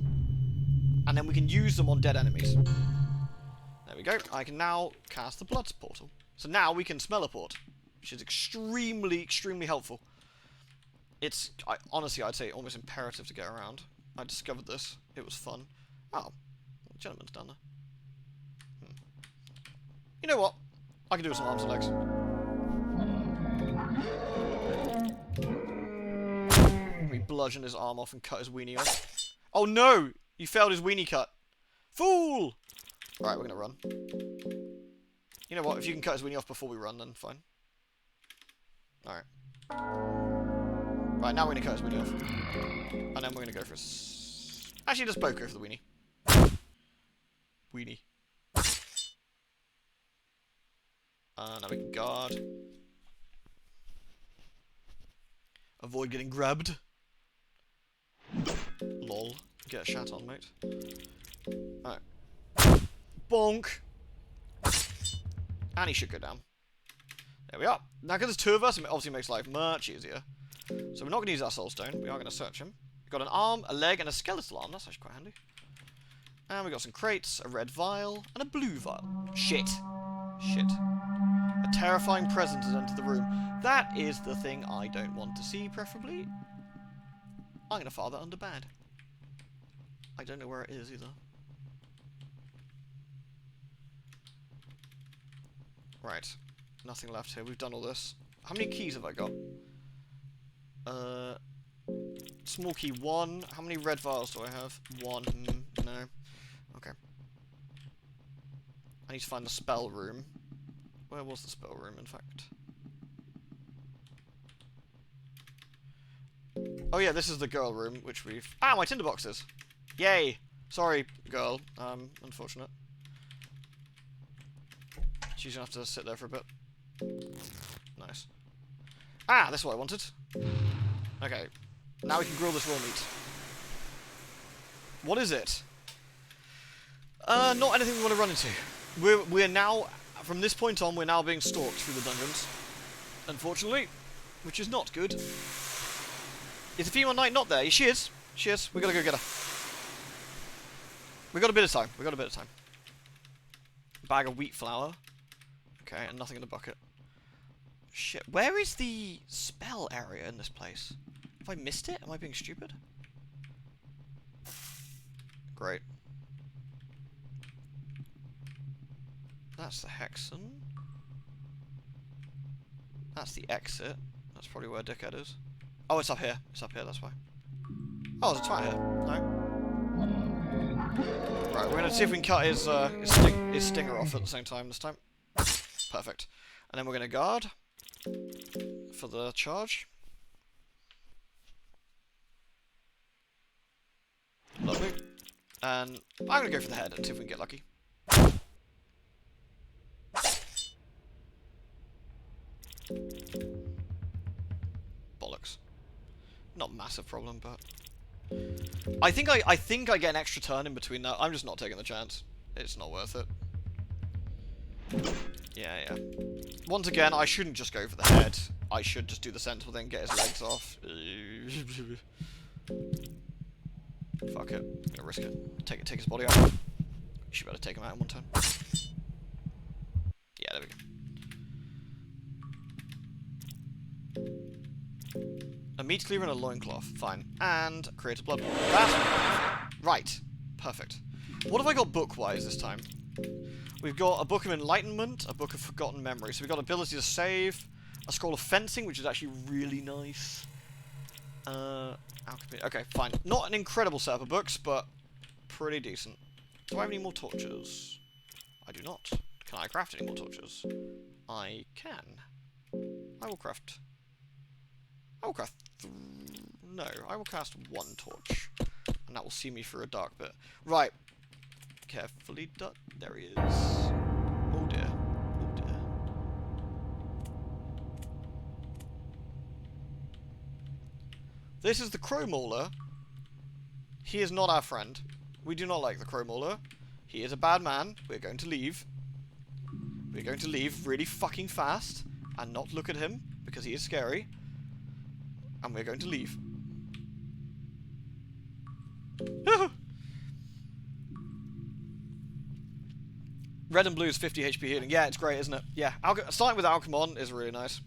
And then we can use them on dead enemies. There we go. I can now cast the Blood Portal. So now we can Smelleport, which is extremely, extremely helpful. It's, honestly, I'd say almost imperative to get around. I discovered this. It was fun. Oh, the gentleman's down there. You know what? I can do with some arms and legs. We bludgeon his arm off and cut his weenie off. Oh no! You failed his weenie cut. Fool! Alright, we're gonna run. You know what? If you can cut his weenie off before we run, then fine. Alright. Right, now we're gonna cut his weenie off. And then we're gonna go for his... Actually, let's both go for the weenie. Weenie. Now we can guard. Avoid getting grabbed. Lol. Get a shat on, mate. Alright. Bonk! And he should go down. There we are. Now, because there's two of us, it obviously makes life much easier. So we're not going to use our soul stone. We are going to search him. We've got an arm, a leg, and a skeletal arm. That's actually quite handy. And we've got some crates, a red vial, and a blue vial. Shit. Shit. A terrifying presence has entered the room. That is the thing I don't want to see, preferably. I'm going to file that under bad. I don't know where it is, either. Right. Nothing left here. We've done all this. How many keys have I got? Small key 1. How many red vials do I have? 1. No. Okay. I need to find the spell room. Where was the spell room, in fact? Oh yeah, this is the girl room, which we've... Ah, my tinderboxes! Yay! Sorry, girl. Unfortunate. She's gonna have to sit there for a bit. Nice. Ah, that's what I wanted. Okay. Now we can grill this raw meat. What is it? Not anything we want to run into. We're now... From this point on, we're now being stalked through the dungeons. Unfortunately. Which is not good. Is the female knight not there? She is. She is. We gotta go get her. We got a bit of time. We got a bit of time. Bag of wheat flour. Okay, and nothing in the bucket. Shit. Where is the spell area in this place? Have I missed it? Am I being stupid? Great. That's the hexen. That's the exit. That's probably where Dickhead is. Oh, it's up here. It's up here, that's why. Oh, there's a twat here. No? Right, we're gonna see if we can cut his stinger off at the same time this time. Perfect. And then we're gonna guard for the charge. Lovely. And I'm gonna go for the head and see if we can get lucky. Bollocks. Not a massive problem, but I think I get an extra turn in between that. I'm just not taking the chance. It's not worth it. Yeah. Once again, I shouldn't just go for the head. I should just do the sensible thing, get his legs off. Fuck it. I'm gonna risk it. Take his body out. You should better take him out in one turn. Yeah, there we go. A meat cleaver and a loincloth. Fine. And create a blood pool. That's right. Perfect. What have I got book-wise this time? We've got a Book of Enlightenment, a Book of Forgotten Memory. So we've got ability to save, a Scroll of Fencing, which is actually really nice. Alchemy. Okay, fine. Not an incredible set of books, but pretty decent. Do I have any more torches? I do not. Can I craft any more torches? I can. I will craft... No, I will cast one torch. And that will see me through a dark bit. Right. Carefully done. There he is. Oh dear. Oh dear. This is the Crow Mauler. He is not our friend. We do not like the Crow Mauler. He is a bad man. We're going to leave. We're going to leave really fucking fast. And not look at him. Because he is scary. And we're going to leave. Red and blue is 50 HP healing. Yeah, it's great, isn't it? Yeah, starting with Alchemon is really nice.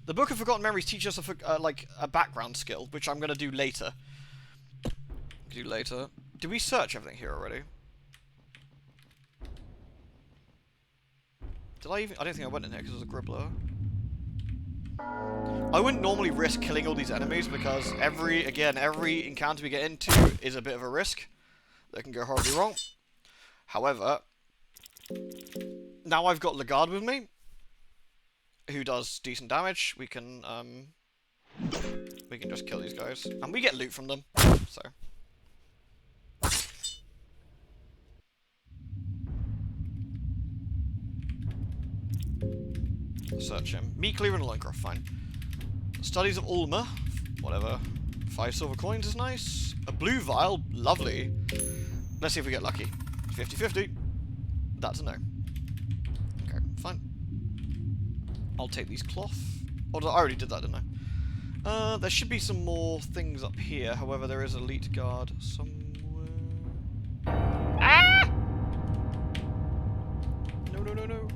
The Book of Forgotten Memories teaches us like a background skill, which I'm going to do later. Did we search everything here already? Did I even... I don't think I went in here because there's a Gribbler. I wouldn't normally risk killing all these enemies because every encounter we get into is a bit of a risk. That can go horribly wrong. However, now I've got Lagarde with me, who does decent damage. We can just kill these guys, and we get loot from them. So. Search him. Meat cleaver and Loincroft, fine. Studies of Ulma, whatever. 5 silver coins is nice. A blue vial, lovely. Let's see if we get lucky. 50-50. That's a no. Okay, fine. I'll take these cloth. Oh, I already did that, didn't I? There should be some more things up here. However, there is elite guard somewhere. Ah! No.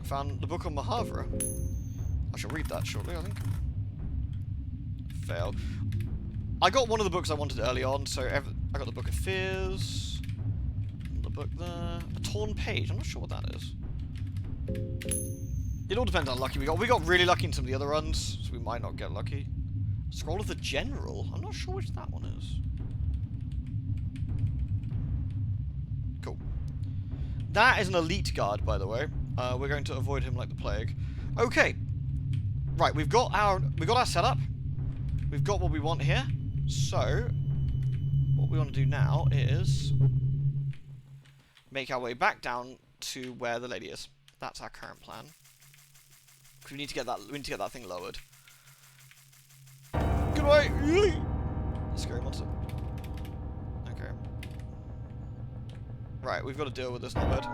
Found the book on Mahavra. I shall read that shortly, I think. Failed. I got one of the books I wanted early on, so I got the Book of Fears. The book there. A torn page. I'm not sure what that is. It all depends on how lucky we got. We got really lucky in some of the other runs, so we might not get lucky. Scroll of the General. I'm not sure which that one is. Cool. That is an elite guard, by the way. We're going to avoid him like the plague. Okay. Right, we've got our setup. We've got what we want here. So, what we want to do now is make our way back down to where the lady is. That's our current plan. We need to get that. We need to get that thing lowered. Goodbye. Scary monster. Okay. Right, we've got to deal with this knobhead.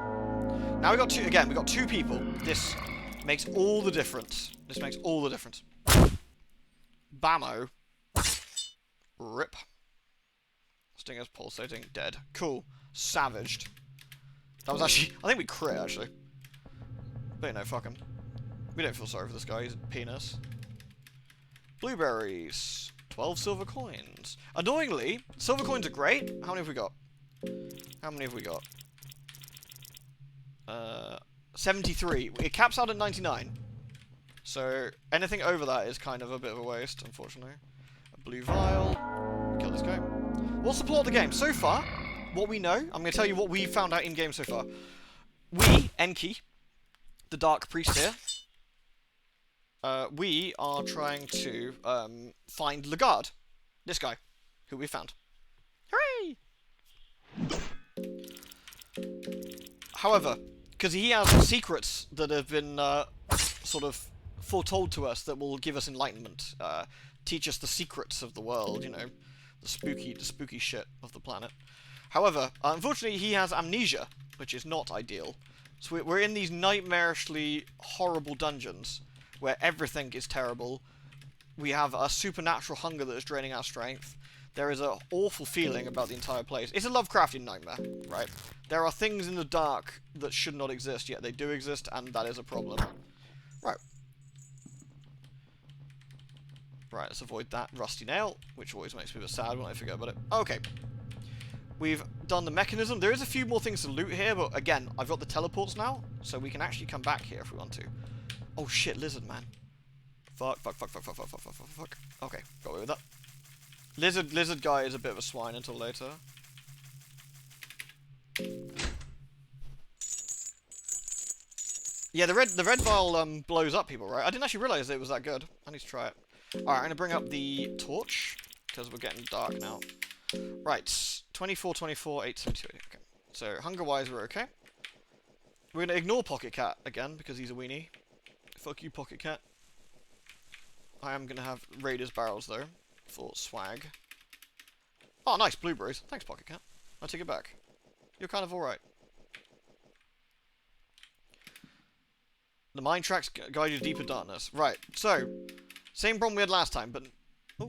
Now we got two. Again, we got 2 people. This makes all the difference. This makes all the difference. Bammo. Rip. Stinger's pulsating. Dead. Cool. Savaged. That was actually... I think we crit, actually. But you know, fuck him. We don't feel sorry for this guy. He's a penis. Blueberries. 12 silver coins. Annoyingly, silver coins are great. How many have we got? 73. It caps out at 99. So, anything over that is kind of a bit of a waste, unfortunately. A blue vial. Kill this guy. What's the plot of the game? So far, what we know, I'm going to tell you what we found out in-game so far. We, Enki, the Dark Priest here, we are trying to find Lagarde. This guy, who we found. Hooray! However, because he has secrets that have been sort of foretold to us that will give us enlightenment, teach us the secrets of the world, you know, the spooky shit of the planet. However, unfortunately, he has amnesia, which is not ideal. So we're in these nightmarishly horrible dungeons where everything is terrible. We have a supernatural hunger that is draining our strength. There is an awful feeling about the entire place. It's a Lovecraftian nightmare, right? There are things in the dark that should not exist, yet they do exist, and that is a problem. Right. Right, let's avoid that rusty nail, which always makes me a bit sad when I forget about it. Okay. We've done the mechanism. There is a few more things to loot here, but again, I've got the teleports now, so we can actually come back here if we want to. Oh shit, lizard man. Fuck. Okay, got away with that. Lizard guy is a bit of a swine until later. Yeah, the red vial blows up people, right? I didn't actually realize it was that good. I need to try it. All right, I'm gonna bring up the torch because we're getting dark now. Right, 24, 24, 872. Okay, so hunger-wise we're okay. We're gonna ignore Pocket Cat again because he's a weenie. Fuck you, Pocket Cat. I am gonna have Raiders barrels though for swag. Oh, nice blueberries. Thanks, Pocket Cat. I'll take it back. You're kind of alright. The mine tracks guide you to deeper darkness. Right, so, same problem we had last time, but... Oh,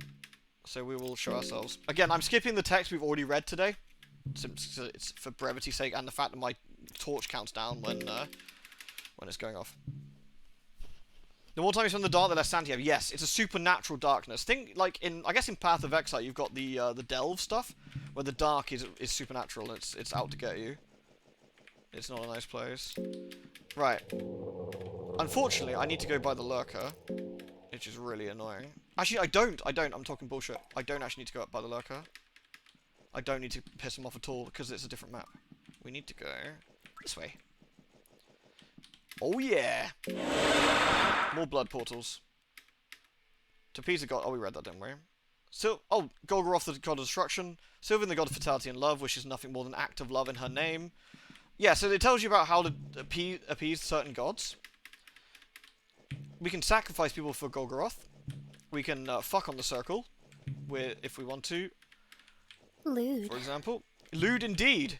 so we will show ourselves. Again, I'm skipping the text we've already read today. It's for brevity's sake, and the fact that my torch counts down when it's going off. The more time you spend in the dark, the less sanity you have. Yes, it's a supernatural darkness. Think, like, I guess in Path of Exile, you've got the delve stuff, where the dark is supernatural, and it's out to get you. It's not a nice place. Right. Unfortunately, I need to go by the lurker, which is really annoying. Actually, I don't. I'm talking bullshit. I don't actually need to go up by the lurker. I don't need to piss him off at all, because it's a different map. We need to go this way. Oh, yeah! More blood portals. To Peter God. Oh, we read that, didn't we? Golgoroth, the god of destruction. Sylvan, the god of fatality and love, wishes nothing more than act of love in her name. Yeah, so it tells you about how to appease certain gods. We can sacrifice people for Golgoroth. We can fuck on the circle, if we want to. Lewd. For example. Lewd indeed!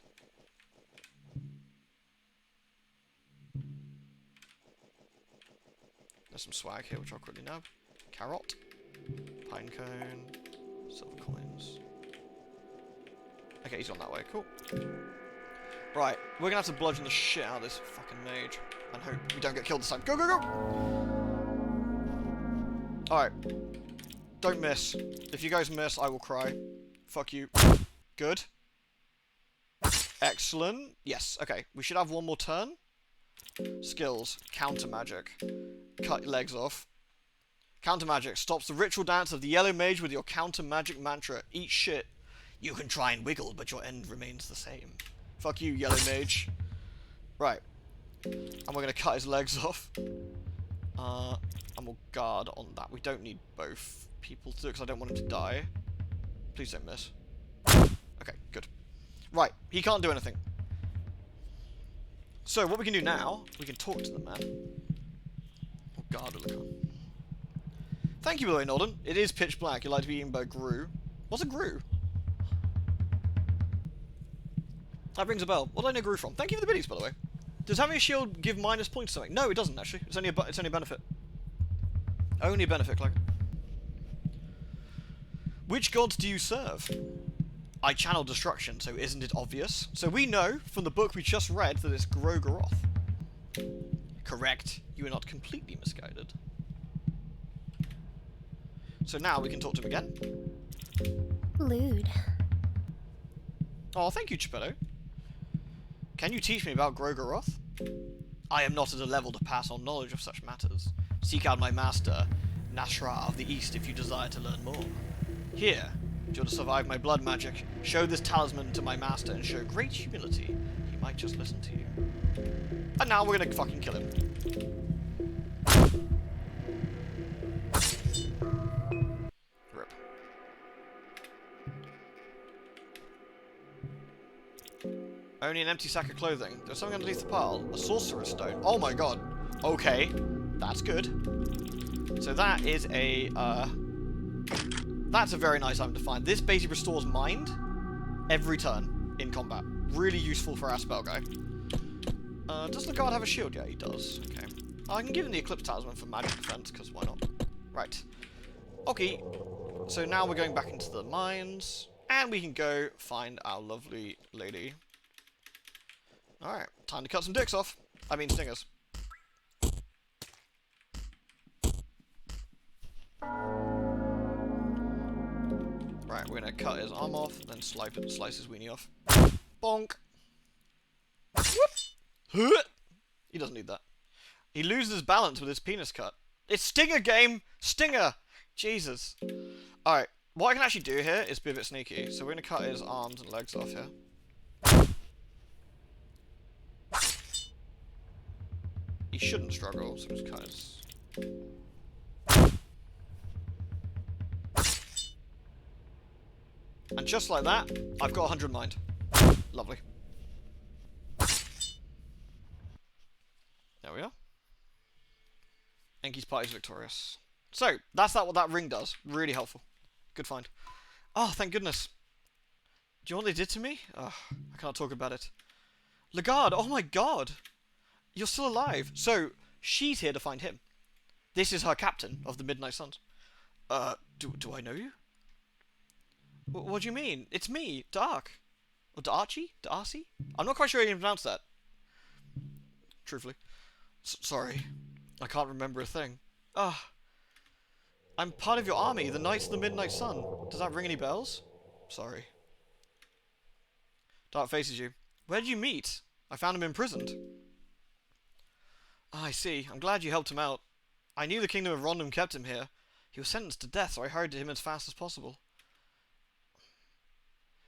There's some swag here, which I'll quickly nab. Carrot. Pine cone. Silver coins. Okay, he's on that way. Cool. Right, we're gonna have to bludgeon the shit out of this fucking mage. And hope we don't get killed this time. Go, go, go! Alright. Don't miss. If you guys miss, I will cry. Fuck you. Good. Excellent. Yes, okay. We should have one more turn. Skills. Counter magic. Cut your legs off. Counter magic. Stops the ritual dance of the yellow mage with your counter magic mantra. Eat shit. You can try and wiggle, but your end remains the same. Fuck you, yellow mage. Right. And we're gonna cut his legs off. And we'll guard on that. We don't need both people to do it, because I don't want him to die. Please don't miss. Okay, good. Right, he can't do anything. So, what we can do now, we can talk to the man. Oh, guard will come. Thank you, by the way, Norden. It is pitch black. You'd like to be eaten by a Gru. What's a Gru? That rings a bell. What do I know Gru from? Thank you for the biddies, by the way. Does having a shield give minus points to something? No, it doesn't, actually. It's only a benefit. Only a benefit, Clegg. Which gods do you serve? I channel destruction, so isn't it obvious? So we know, from the book we just read, that it's Golgoroth. Correct. You are not completely misguided. So now we can talk to him again. Lewd. Oh, thank you, Geppetto. Can you teach me about Golgoroth? I am not at a level to pass on knowledge of such matters. Seek out my master, Nashra of the East, if you desire to learn more. Here, if you're to survive my blood magic, show this talisman to my master and show great humility. He might just listen to you. And now we're gonna fucking kill him. Rip. Only an empty sack of clothing. There's something underneath the pile. A sorcerer's stone. Oh my god. Okay. That's good. So that is a, that's a very nice item to find. This basically restores mind every turn in combat. Really useful for our spell guy. Does the guard have a shield? Yeah, he does. Okay. I can give him the Eclipse Talisman for magic defense, because why not? Right. Okay. So now we're going back into the mines, and we can go find our lovely lady. Alright, time to cut some dicks off. I mean stingers. Right, we're gonna cut his arm off, then slice his weenie off. Bonk! Whoop! He doesn't need that. He loses balance with his penis cut. It's Stinger game! Stinger! Jesus. Alright, what I can actually do here is be a bit sneaky. So we're gonna cut his arms and legs off here. He shouldn't struggle, so just kind of... And just like that, I've got 100 mind. Lovely. There we are. Enki's party is victorious. So, that's what that ring does. Really helpful. Good find. Oh, thank goodness. Do you know what they did to me? Oh, I can't talk about it. Lagarde, oh my god! You're still alive. So, she's here to find him. This is her captain of the Midnight Suns. Do I know you? What do you mean? It's me, Dark. Or Darcy? Darcy? I'm not quite sure how you can pronounce that. Truthfully. Sorry. I can't remember a thing. I'm part of your army, the Knights of the Midnight Sun. Does that ring any bells? Sorry. Dark faces you. Where did you meet? I found him imprisoned. I see. I'm glad you helped him out. I knew the Kingdom of Rondom kept him here. He was sentenced to death, so I hurried to him as fast as possible.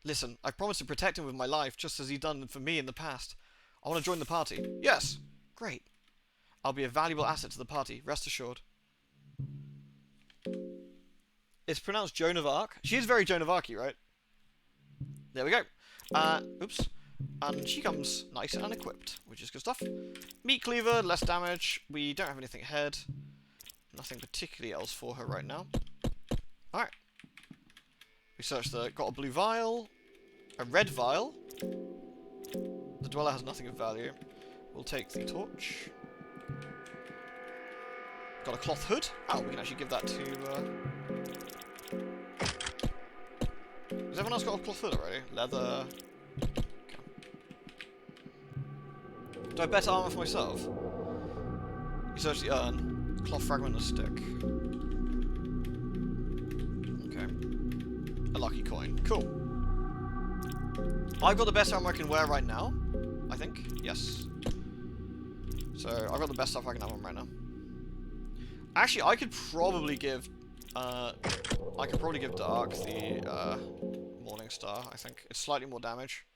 Listen, I promised to protect him with my life, just as he's done for me in the past. I want to join the party. Yes! Great. I'll be a valuable asset to the party, rest assured. It's pronounced Joan of Arc. She is very Joan of Arc-y, right? There we go. Oops. And she comes nice and equipped, which is good stuff. Meat cleaver, less damage. We don't have anything ahead. Nothing particularly else for her right now. Alright. We searched got a blue vial. A red vial. The dweller has nothing of value. We'll take the torch. Got a cloth hood. Oh, we can actually give that to... Has everyone else got a cloth hood already? Leather... Okay. Do I have better armor for myself? You search the urn. Cloth fragment and a stick. Okay. A lucky coin. Cool. I've got the best armor I can wear right now. I think. Yes. So, I've got the best stuff I can have on right now. Actually, I could probably give... Dark the, Morning Star, I think. It's slightly more damage.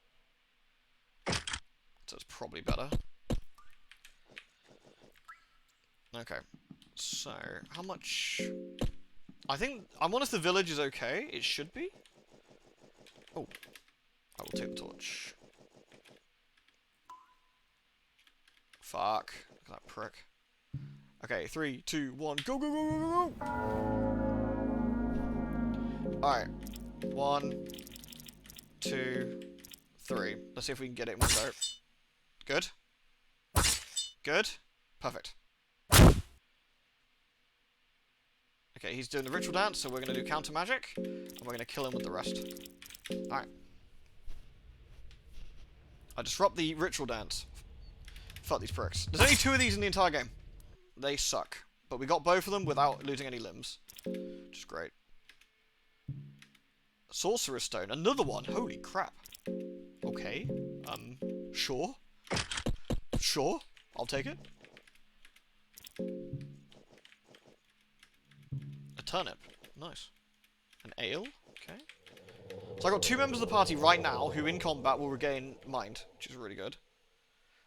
So it's probably better. Okay. So, how much... I think... I wonder if the village is okay. It should be. Oh. I will take the torch. Fuck. Look at that prick. Okay, 3, 2, 1, go, go, go, go, go, go! Alright. 1, 2, 3. Let's see if we can get it in one go. Good. Good. Perfect. Okay, he's doing the ritual dance, so we're going to do counter magic, and we're going to kill him with the rest. Alright. I disrupt the ritual dance. Fuck these pricks. There's only 2 of these in the entire game. They suck. But we got both of them without losing any limbs. Which is great. Sorcerer's Stone. Another one. Holy crap. Okay. Sure. Sure. I'll take it. A turnip. Nice. An ale. Okay. So I got 2 members of the party right now who in combat will regain mind, which is really good.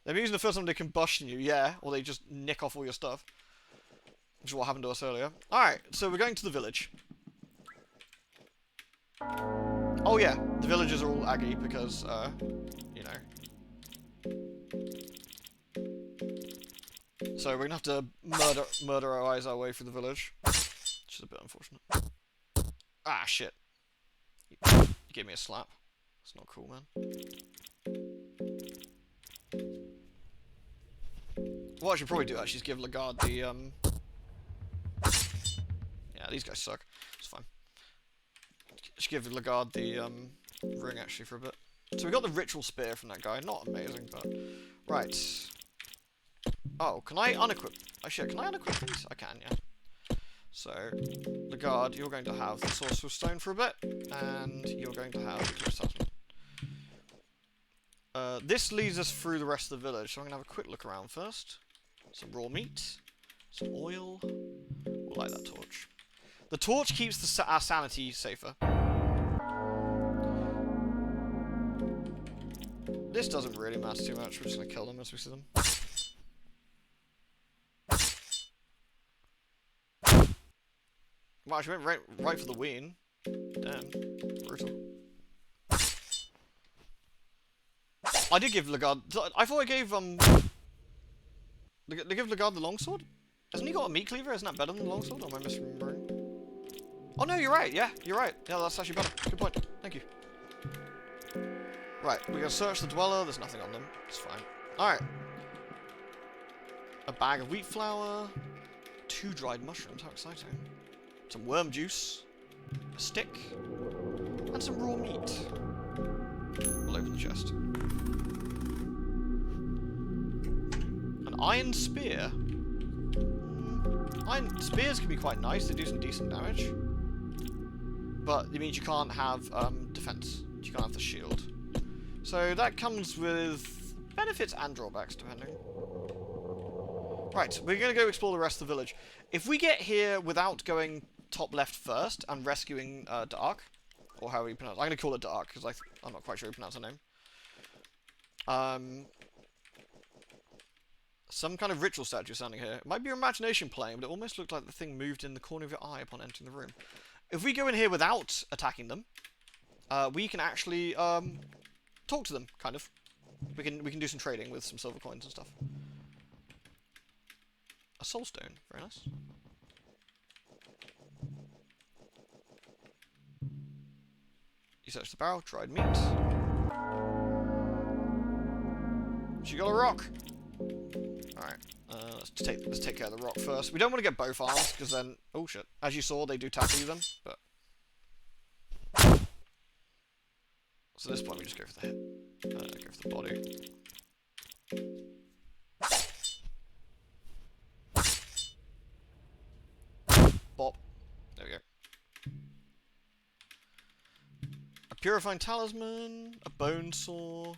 They're using the first time they combustion you, yeah, or they just nick off all your stuff. Which is what happened to us earlier. Alright, so we're going to the village. Oh yeah, the villagers are all aggy because, you know. So we're gonna have to murder our eyes our way through the village. Which is a bit unfortunate. Ah, shit. You gave me a slap. That's not cool, man. What I should probably do actually is give Lagarde the, yeah, these guys suck. It's fine. I should give Lagarde the, ring actually for a bit. So we got the ritual spear from that guy. Not amazing, but... Right. Oh, can I unequip... Actually, can I unequip these? I can, yeah. So, Lagarde, you're going to have the Sorcerer's Stone for a bit, and you're going to have the Talisman. This leads us through the rest of the village, so I'm going to have a quick look around first. Some raw meat, some oil. We'll light that torch. The torch keeps our sanity safer. This doesn't really matter too much, we're just going to kill them as we see them. Wow, she went right for the ween. Damn. Brutal. I did give Lagarde... I thought I gave, They give Lagarde the longsword? Hasn't he got a meat cleaver? Isn't that better than the longsword? Or am I misremembering? Oh no, you're right. Yeah, you're right. Yeah, that's actually better. Good point. Thank you. Right, we're gonna search the dweller. There's nothing on them. It's fine. Alright. A bag of wheat flour. 2 dried mushrooms. How exciting. Some worm juice. A stick. And some raw meat. We'll open the chest. An iron spear. Iron spears can be quite nice. They do some decent damage. But it means you can't have defense. You can't have the shield. So that comes with benefits and drawbacks, depending. Right, we're going to go explore the rest of the village. If we get here without going top left first and rescuing Dark, or how you pronounce it, I'm going to call it Dark because I'm not quite sure how you pronounce her name. Some kind of ritual statue standing here. It might be your imagination playing, but it almost looked like the thing moved in the corner of your eye upon entering the room. If we go in here without attacking them, we can actually talk to them, kind of. We can do some trading with some silver coins and stuff. A soul stone, very nice. You search the barrel, dried meat. She got a rock. Alright, let's take care of the rock first. We don't want to get both arms, because then... Oh shit. As you saw, they do tackle you then, but... So at this point we just go for the head. Go for the body. Bop. There we go. A purifying talisman, a bone saw,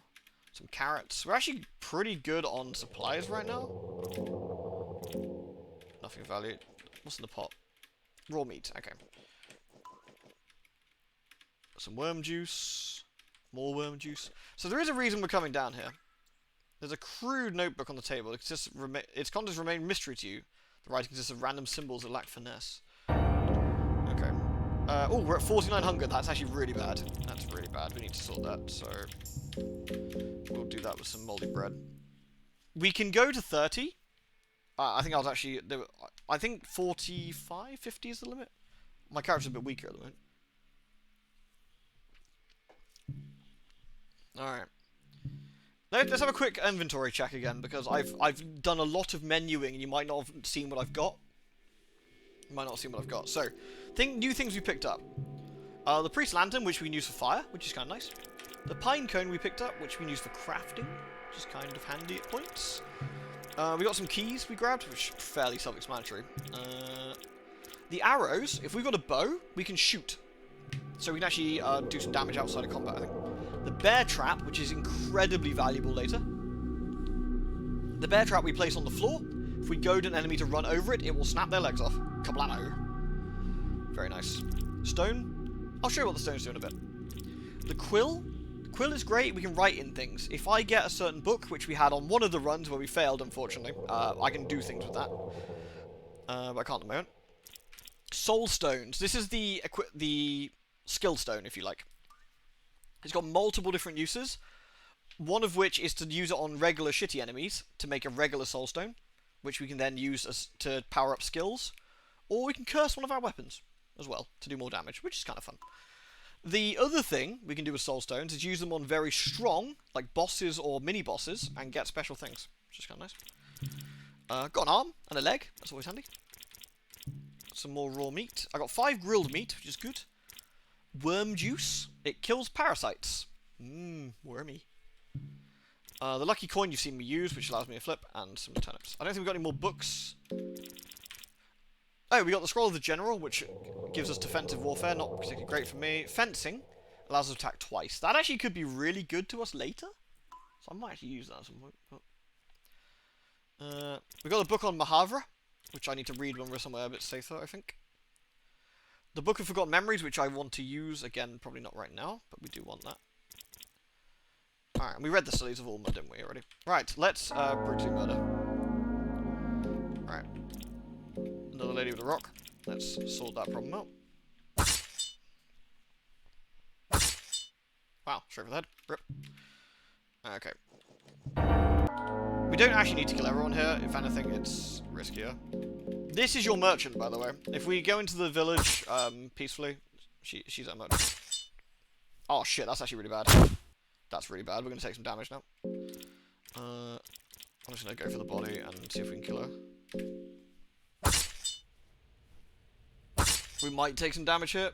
some carrots. We're actually pretty good on supplies right now. Nothing of value. What's in the pot? Raw meat, okay. Some worm juice. More worm juice. So there is a reason we're coming down here. There's a crude notebook on the table. Its contents remain mystery to you. The writing consists of random symbols that lack finesse. Okay. Oh, we're at 49 hunger. That's actually really bad. That's really bad. We need to sort that, so... We'll do that with some moldy bread. We can go to 30. I think I was actually... I think 45, 50 is the limit. My character's a bit weaker at the moment. Alright. Let's have a quick inventory check again, because I've done a lot of menuing and you might not have seen what I've got. You might not have seen what I've got. So, new things we picked up. The priest lantern, which we can use for fire, which is kind of nice. The pine cone we picked up, which we can use for crafting, which is kind of handy at points. We got some keys we grabbed, which is fairly self-explanatory. The arrows, if we've got a bow, we can shoot. So we can actually do some damage outside of combat, I think. The bear trap, which is incredibly valuable later. The bear trap we place on the floor. If we goad an enemy to run over it, it will snap their legs off. Kablano. Very nice. Stone. I'll show you what the stone's doing in a bit. The quill. The quill is great. We can write in things. If I get a certain book, which we had on one of the runs where we failed, unfortunately, I can do things with that. But I can't at the moment. Soul stones. This is the skill stone, if you like. It's got multiple different uses, one of which is to use it on regular shitty enemies to make a regular soulstone, which we can then use to power up skills, or we can curse one of our weapons as well to do more damage, which is kind of fun. The other thing we can do with soulstones is use them on very strong, like bosses or mini-bosses, and get special things, which is kind of nice. Got an arm and a leg, that's always handy. Some more raw meat. I got 5 grilled meat, which is good. Worm juice. It kills parasites. Wormy. The lucky coin you've seen me use, which allows me to flip, and some turnips. I don't think we've got any more books. Oh, we got the Scroll of the General, which gives us defensive warfare, not particularly great for me. Fencing allows us to attack twice. That actually could be really good to us later. So I might actually use that at some point. We got a book on Mahavra, which I need to read when we're somewhere a bit safer, I think. The Book of Forgotten Memories, which I want to use, again, probably not right now, but we do want that. Alright, we read the Studies of Ulma, didn't we, already? Right, let's brutally murder. Alright. Another lady with a rock. Let's sort that problem out. Wow, straight for the head. Rip. Okay. We don't actually need to kill everyone here. If anything, it's riskier. This is your merchant, by the way. If we go into the village peacefully, she's our merchant. Oh shit, that's actually really bad. That's really bad. We're going to take some damage now. I'm just going to go for the body and see if we can kill her. We might take some damage here.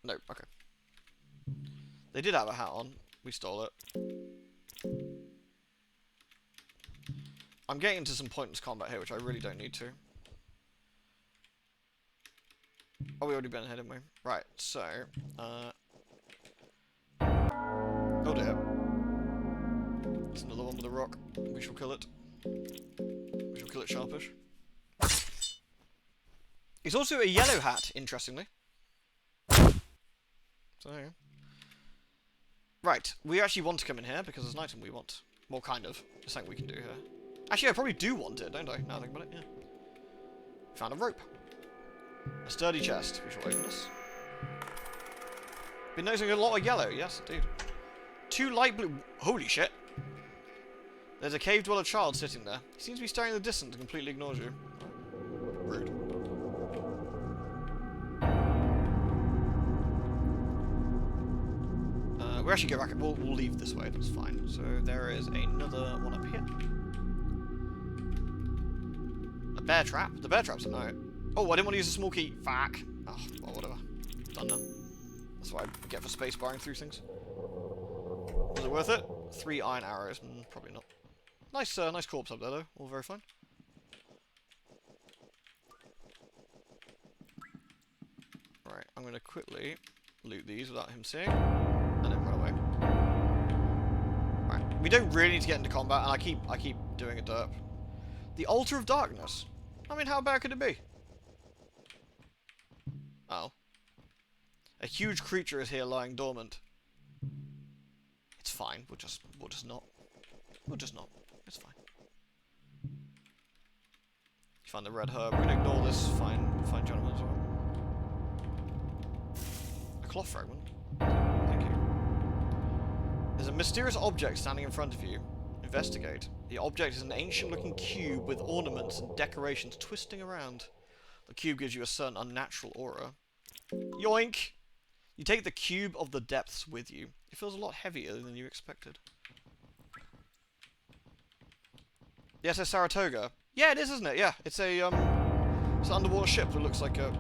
No, okay. They did have a hat on. We stole it. I'm getting into some pointless combat here, which I really don't need to. Oh, we already been ahead, didn't we? Right, so... oh dear. It's another one with a rock. We shall kill it. We shall kill it sharpish. It's also a yellow hat, interestingly. So, yeah. Right, we actually want to come in here because there's an item we want. Well, kind of. There's something we can do here. Actually, I probably do want it, don't I? Now I think about it, yeah. Found a rope. A sturdy chest. We shall open this. Been noticing a lot of yellow. Yes, indeed. 2 light blue... Holy shit! There's a cave dweller child sitting there. He seems to be staring in the distance and completely ignores you. Rude. We'll actually go back. We'll leave this way. That's fine. So there is another one up here. A bear trap. The bear trap's a note. Oh, I didn't want to use a small key. Fuck. Oh, well, whatever. Done now. That's what I get for space barring through things. Was it worth it? 3 iron arrows. Probably not. Nice, nice corpse up there though. All very fine. Right, I'm gonna quickly loot these without him seeing. And then run away. Right, we don't really need to get into combat, and I keep doing a derp. The Altar of Darkness. I mean, how bad could it be? Oh, a huge creature is here, lying dormant. It's fine. We'll just not. We'll just not. It's fine. You find the red herb. We're gonna ignore this fine gentleman as well. A cloth fragment. Thank you. There's a mysterious object standing in front of you. Investigate. The object is an ancient-looking cube with ornaments and decorations twisting around. The cube gives you a certain unnatural aura. Yoink! You take the cube of the depths with you. It feels a lot heavier than you expected. The SS Saratoga. Yeah, it is, isn't it? Yeah, it's a it's an underwater ship that looks like a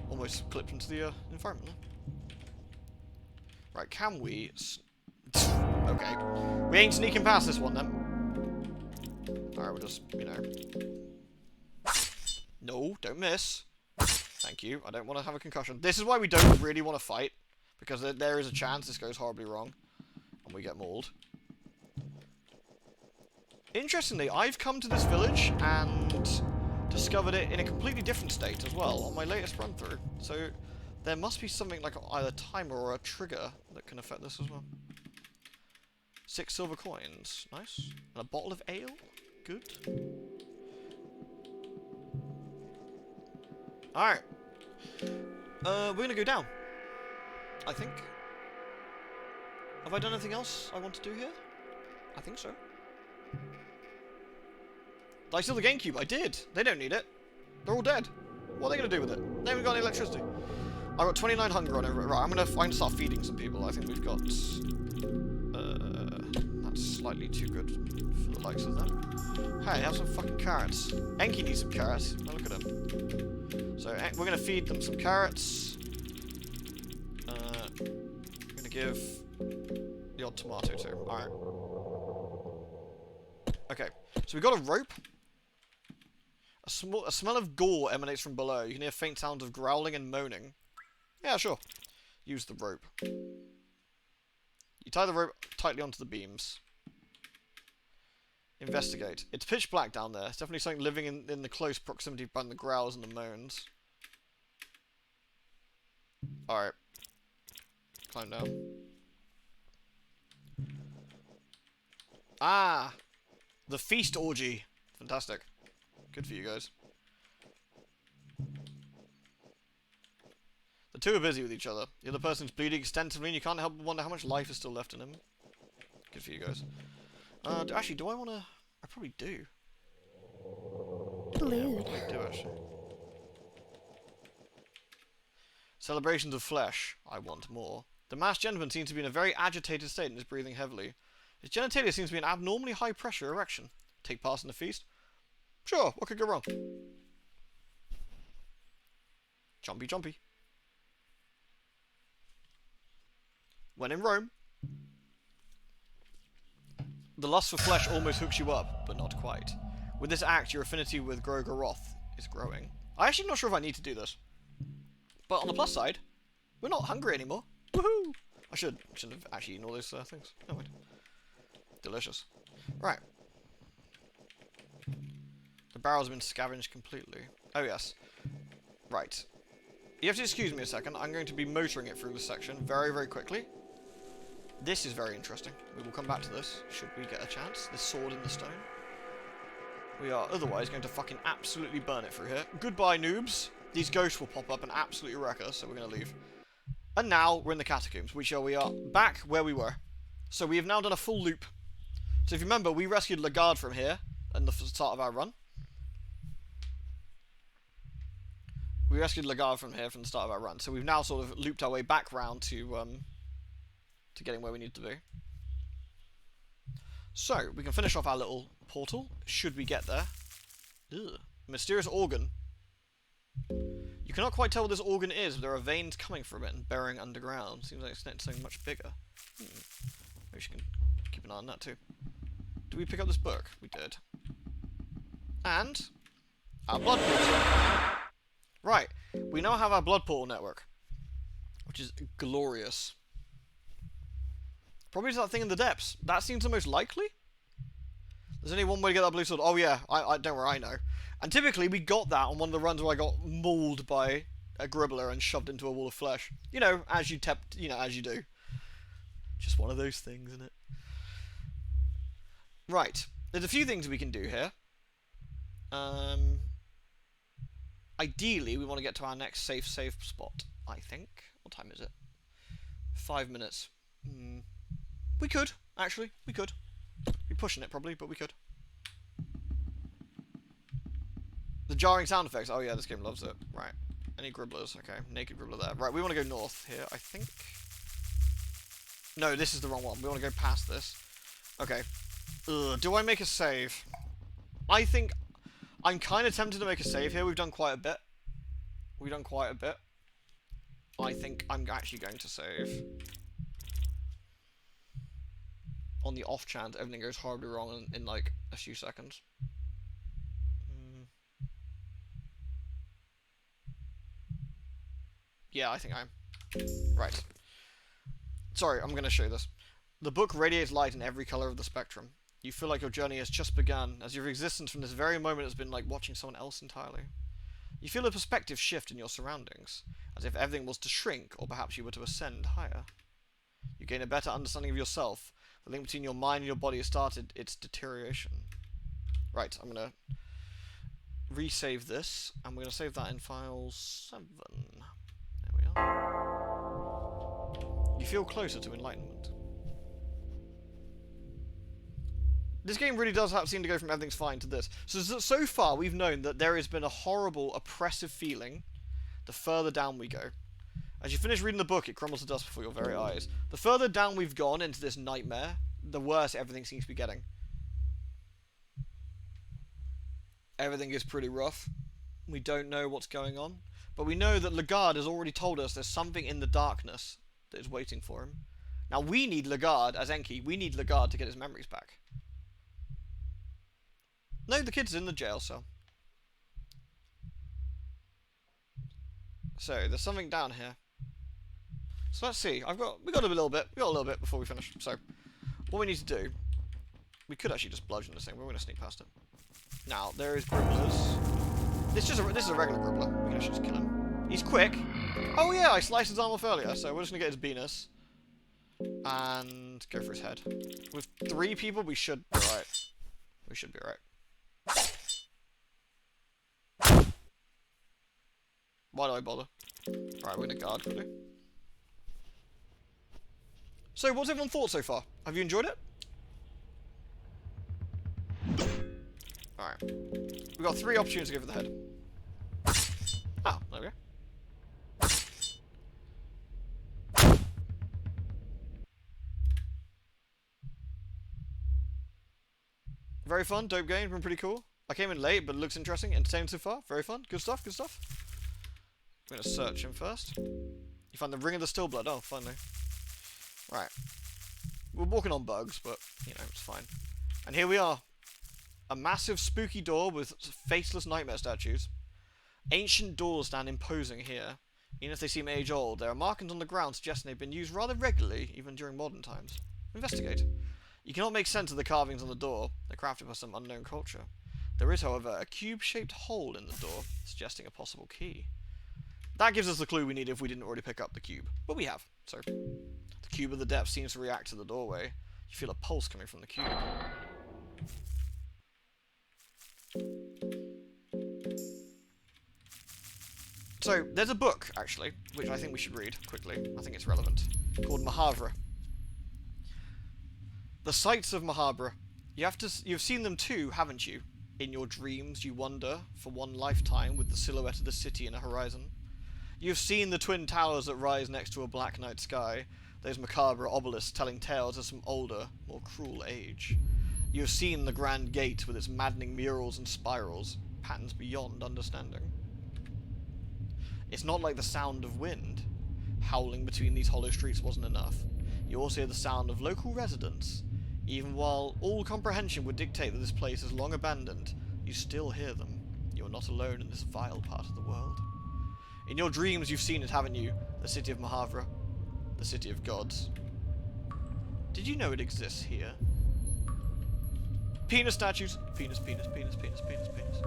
almost clipped into the environment. Right, can we? Okay, we ain't sneaking past this one then. All right, we'll just No, don't miss. Thank you. I don't want to have a concussion. This is why we don't really want to fight, because there is a chance this goes horribly wrong, and we get mauled. Interestingly, I've come to this village and discovered it in a completely different state as well on my latest run through. So there must be something like either a timer or a trigger that can affect this as well. 6 silver coins. Nice. And a bottle of ale. Good. Alright. We're gonna go down. I think. Have I done anything else I want to do here? I think so. Did I steal the GameCube? I did. They don't need it. They're all dead. What are they going to do with it? They haven't got any electricity. I've got 29 hunger on it. Right, I'm going to start feeding some people. I think we've got... that's slightly too good for the likes of them. Hey, have some fucking carrots. Enki needs some carrots. Oh, look at him. So, we're going to feed them some carrots. I'm going to give the odd tomato too. Alright. Okay, so we've got a rope. A smell of gore emanates from below. You can hear faint sounds of growling and moaning. Yeah, sure. Use the rope. You tie the rope tightly onto the beams. Investigate. It's pitch black down there. It's definitely something living in the close proximity by the growls and the moans. Alright. Climb down. Ah! The feast orgy. Fantastic. Good for you guys. The two are busy with each other. The other person's bleeding extensively and you can't help but wonder how much life is still left in him. Good for you guys. Actually, do I want to... I probably do. Lewd. Yeah, I do, actually. Celebrations of flesh. I want more. The masked gentleman seems to be in a very agitated state and is breathing heavily. His genitalia seems to be an abnormally high pressure erection. Take part in the feast? Sure, what could go wrong? Jumpy, jumpy. When in Rome. The lust for flesh almost hooks you up, but not quite. With this act, your affinity with Grogaroth is growing. I'm actually not sure if I need to do this. But on the plus side, we're not hungry anymore. Woohoo! I shouldn't have actually eaten all those things. No, wait. Delicious. Right. The barrels have been scavenged completely. Oh, yes. Right. You have to excuse me a second. I'm going to be motoring it through this section very, very quickly. This is very interesting. We will come back to this, should we get a chance. This sword in the stone. We are otherwise going to fucking absolutely burn it through here. Goodbye, noobs. These ghosts will pop up and absolutely wreck us, so we're going to leave. And now, we're in the catacombs, we are back where we were. So we have now done a full loop. So if you remember, we rescued Lagarde from here at the start of our run. We rescued Lagarde from here from the start of our run, so we've now sort of looped our way back round to getting where we need to be. So, we can finish off our little portal, should we get there. Ugh. Mysterious organ. You cannot quite tell what this organ is, but there are veins coming from it and burying underground. Seems like it's something much bigger. Maybe we can keep an eye on that too. Did we pick up this book? We did. And our blood portal. Right, we now have our blood portal network, which is glorious. Probably to that thing in the depths. That seems the most likely. There's only one way to get that blue sword. Oh yeah, I don't worry, I know. And typically we got that on one of the runs where I got mauled by a gribbler and shoved into a wall of flesh. You know, as you do. Just one of those things, isn't it? Right. There's a few things we can do here. Ideally, we want to get to our next safe spot, I think. What time is it? 5 minutes. We could, actually. We could. Be pushing it, probably, but we could. The jarring sound effects. Oh, yeah, this game loves it. Right. Any gribblers? Okay, naked gribbler there. Right, we want to go north here, I think. No, this is the wrong one. We want to go past this. Okay. Ugh, do I make a save? I think... I'm kind of tempted to make a save here. We've done quite a bit. I think I'm actually going to save. On the off chance everything goes horribly wrong in like a few seconds. Yeah, I think I am. Right. Sorry, I'm going to show you this. The book radiates light in every colour of the spectrum. You feel like your journey has just begun, as your existence from this very moment has been like watching someone else entirely. You feel a perspective shift in your surroundings, as if everything was to shrink, or perhaps you were to ascend higher. You gain a better understanding of yourself. The link between your mind and your body has started its deterioration. Right, I'm going to resave this, and we're going to save that in file 7. There we are. You feel closer to enlightenment. This game really does seem to go from everything's fine to this. So far, we've known that there has been a horrible, oppressive feeling the further down we go. As you finish reading the book, it crumbles to dust before your very eyes. The further down we've gone into this nightmare, the worse everything seems to be getting. Everything is pretty rough. We don't know what's going on. But we know that Lagarde has already told us there's something in the darkness that is waiting for him. Now we need Lagarde, as Enki, we need Lagarde to get his memories back. No, the kid's in the jail cell. So, there's something down here. So let's see. We got a little bit before we finish. So, what we need to do, we could actually just bludgeon this thing. We're going to sneak past it. Now, there is gribblers. This is a regular gribbler. We can actually just kill him. He's quick. Oh yeah, I sliced his arm off earlier. So we're just going to get his penis and go for his head. With 3 people, we should be right. We should be right. Why do I bother? Right, we're gonna guard quickly. So, what's everyone thought so far? Have you enjoyed it? Alright. We've got 3 opportunities to go for the head. Ah, there we go. Very fun, dope game, been pretty cool. I came in late, but it looks interesting, entertaining so far. Very fun, good stuff, good stuff. I'm gonna search him first. You find the Ring of the Stillblood, oh, finally. Right. We're walking on bugs, but, you know, it's fine. And here we are. A massive spooky door with faceless nightmare statues. Ancient doors stand imposing here. Even if they seem age-old, there are markings on the ground suggesting they've been used rather regularly, even during modern times. Investigate. You cannot make sense of the carvings on the door. They're crafted by some unknown culture. There is, however, a cube-shaped hole in the door, suggesting a possible key. That gives us the clue we need if we didn't already pick up the cube. But we have, so... The cube of the depths seems to react to the doorway. You feel a pulse coming from the cube. So, there's a book, actually, which I think we should read quickly. I think it's relevant. Called Mahavra. The sights of Mahabra. You've seen them too, haven't you? In your dreams, you wander for one lifetime with the silhouette of the city in a horizon. You've seen the twin towers that rise next to a black night sky, those macabre obelisks telling tales of some older, more cruel age. You have seen the grand gate with its maddening murals and spirals, patterns beyond understanding. It's not like the sound of wind. Howling between these hollow streets wasn't enough. You also hear the sound of local residents. Even while all comprehension would dictate that this place is long abandoned, you still hear them. You are not alone in this vile part of the world. In your dreams you've seen it, haven't you? The city of Mahavra. The city of gods. Did you know it exists here? Penis statues. Penis, penis, penis, penis, penis, penis.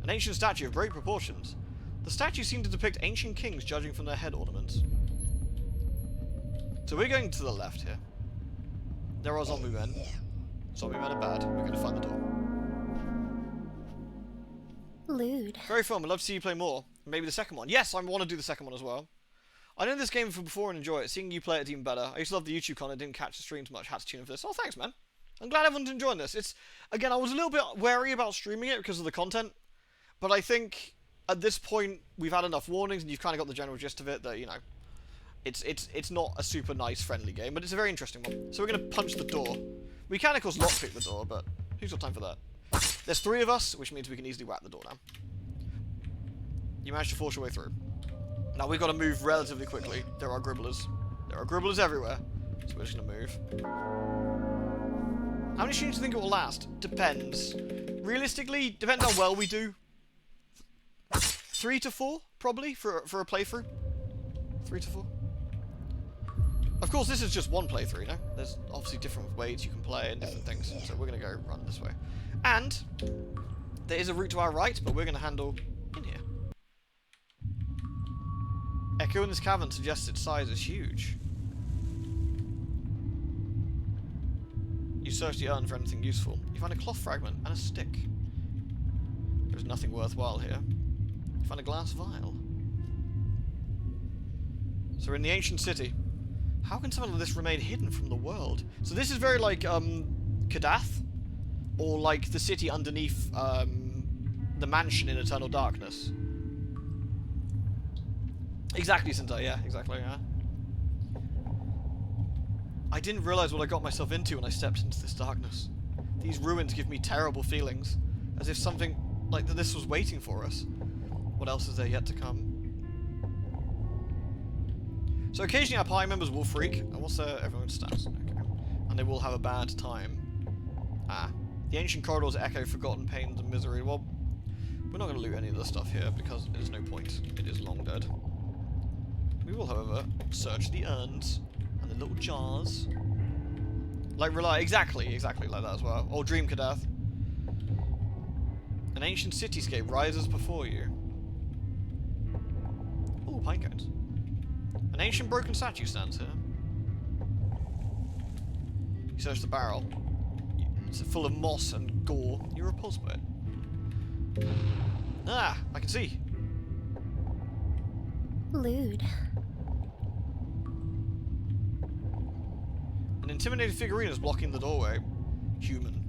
An ancient statue of great proportions. The statues seem to depict ancient kings judging from their head ornaments. So we're going to the left here. There are zombie men. Zombie men are bad. We're going to find the door. Lewd. Very fun. We'd love to see you play more. Maybe the second one. Yes, I want to do the second one as well. I know this game from before and enjoy it. Seeing you play it's even better. I used to love the YouTube content. Didn't catch the streams much. Had to tune in for this. Oh, thanks, man. I'm glad everyone's enjoying this. It's, again, I was a little bit wary about streaming it because of the content. But I think at this point we've had enough warnings and you've kind of got the general gist of it that, you know, it's not a super nice, friendly game, but it's a very interesting one. So we're going to punch the door. We can, of course, lockpick the door, but who's got time for that? There's 3 of us, which means we can easily whack the door now. You managed to force your way through. Now we've got to move relatively quickly. There are gribblers. There are gribblers everywhere. So we're just going to move. How many streams do you think it will last? Depends. Realistically, depends how well we do. 3 to 4, probably, for a playthrough. 3 to 4. Of course, this is just one playthrough, you know? There's obviously different ways you can play and different things. So we're going to go run this way. And there is a route to our right, but we're going to handle in here. Echo in this cavern suggests its size is huge. You search the urn for anything useful. You find a cloth fragment and a stick. There's nothing worthwhile here. You find a glass vial. So we're in the ancient city. How can something like this remain hidden from the world? So this is very like Kadath, or like the city underneath the mansion in Eternal Darkness. Exactly, Sintai, yeah, exactly, yeah. I didn't realise what I got myself into when I stepped into this darkness. These ruins give me terrible feelings, as if something like this was waiting for us. What else is there yet to come? So occasionally our party members will freak. And what's everyone's stats? Okay. And they will have a bad time. Ah. The ancient corridors echo forgotten pains and misery. Well, we're not going to loot any of the stuff here because there's no point. It is long dead. We will, however, search the urns and the little jars. Like exactly like that as well. Or Dream Kadath. An ancient cityscape rises before you. Ooh, pine cones. An ancient broken statue stands here. You search the barrel. It's full of moss and gore. You're repulsed by it. Ah, I can see. Lewd. An intimidating figurine is blocking the doorway. Human,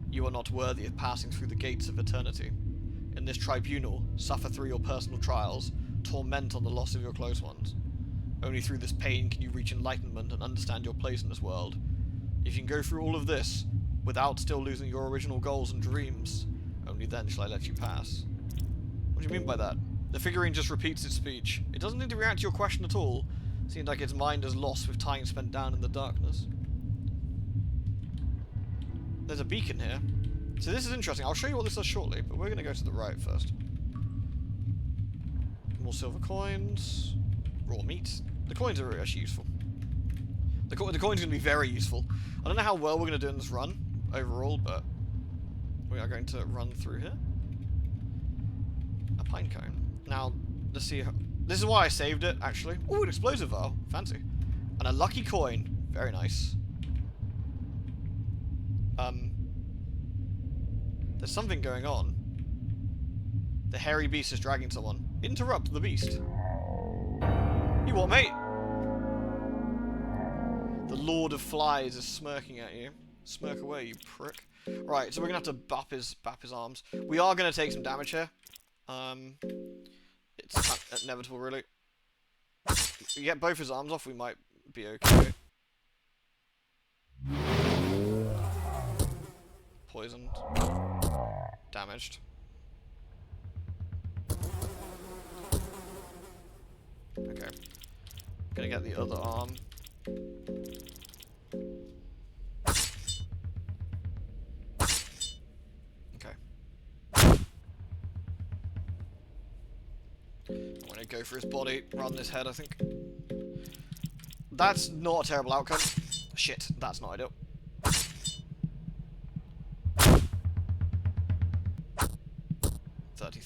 you are not worthy of passing through the gates of eternity. In this tribunal, suffer through your personal trials, torment on the loss of your close ones. Only through this pain can you reach enlightenment and understand your place in this world. If you can go through all of this without still losing your original goals and dreams, only then shall I let you pass. What do you mean by that? The figurine just repeats its speech. It doesn't need to react to your question at all. Seems like its mind is lost with time spent down in the darkness. There's a beacon here. So this is interesting. I'll show you what this does shortly, but we're going to go to the right first. More silver coins. Raw meat. The coins are actually useful. The coin's going to be very useful. I don't know how well we're going to do in this run overall, but we are going to run through here. A pine cone. Now, let's see. This is why I saved it, actually. Ooh, an explosive vial. Fancy. And a lucky coin. Very nice. There's something going on. The hairy beast is dragging someone. Interrupt the beast. You what, mate? The Lord of Flies is smirking at you. Smirk away, you prick. Right, so we're gonna have to bap his arms. We are gonna take some damage here. It's inevitable, really. If we get both his arms off, we might be okay. Poisoned. Damaged. Okay. Gonna get the other arm. Okay. I'm gonna go for his body rather than his head, I think. That's not a terrible outcome. Shit, that's not ideal.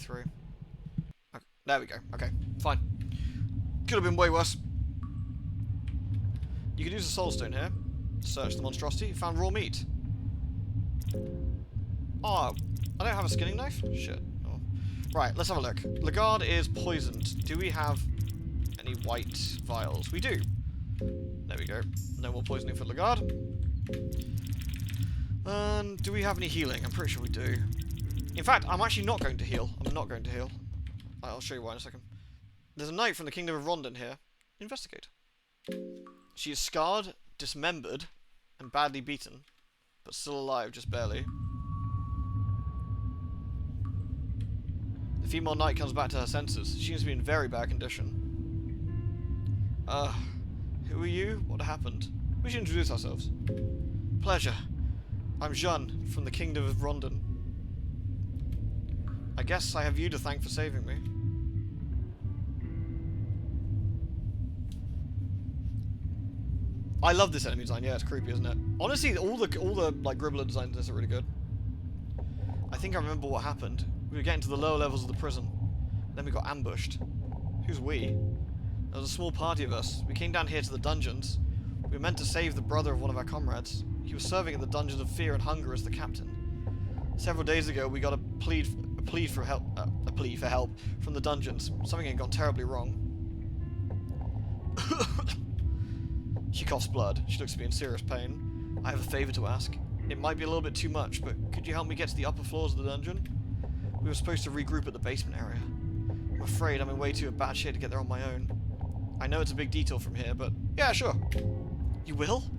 Okay, there we go. Okay, fine. Could have been way worse. You could use a soul stone here. Search the monstrosity. Found raw meat. Oh, I don't have a skinning knife? Shit. Oh. Right, let's have a look. Lagarde is poisoned. Do we have any white vials? We do. There we go. No more poisoning for Lagarde. And do we have any healing? I'm pretty sure we do. In fact, I'm actually not going to heal. I'm not going to heal. I'll show you why in a second. There's a knight from the Kingdom of Rondon here. Investigate. She is scarred, dismembered, and badly beaten, but still alive, just barely. The female knight comes back to her senses. She seems to be in very bad condition. Who are you? What happened? We should introduce ourselves. Pleasure. I'm Jeanne, from the Kingdom of Rondon. I guess I have you to thank for saving me. I love this enemy design. Yeah, it's creepy, isn't it? Honestly, all the like Gribbler designs in this are really good. I think I remember what happened. We were getting to the lower levels of the prison. Then we got ambushed. Who's we? There was a small party of us. We came down here to the dungeons. We were meant to save the brother of one of our comrades. He was serving at the Dungeons of Fear and Hunger as the captain. Several days ago, we got a plea for help from the dungeons. Something had gone terribly wrong. She coughs blood. She looks to be in serious pain. I have a favour to ask. It might be a little bit too much, but could you help me get to the upper floors of the dungeon? We were supposed to regroup at the basement area. I'm afraid I'm in way too bad shape to get there on my own. I know it's a big detour from here, but yeah, sure. You will?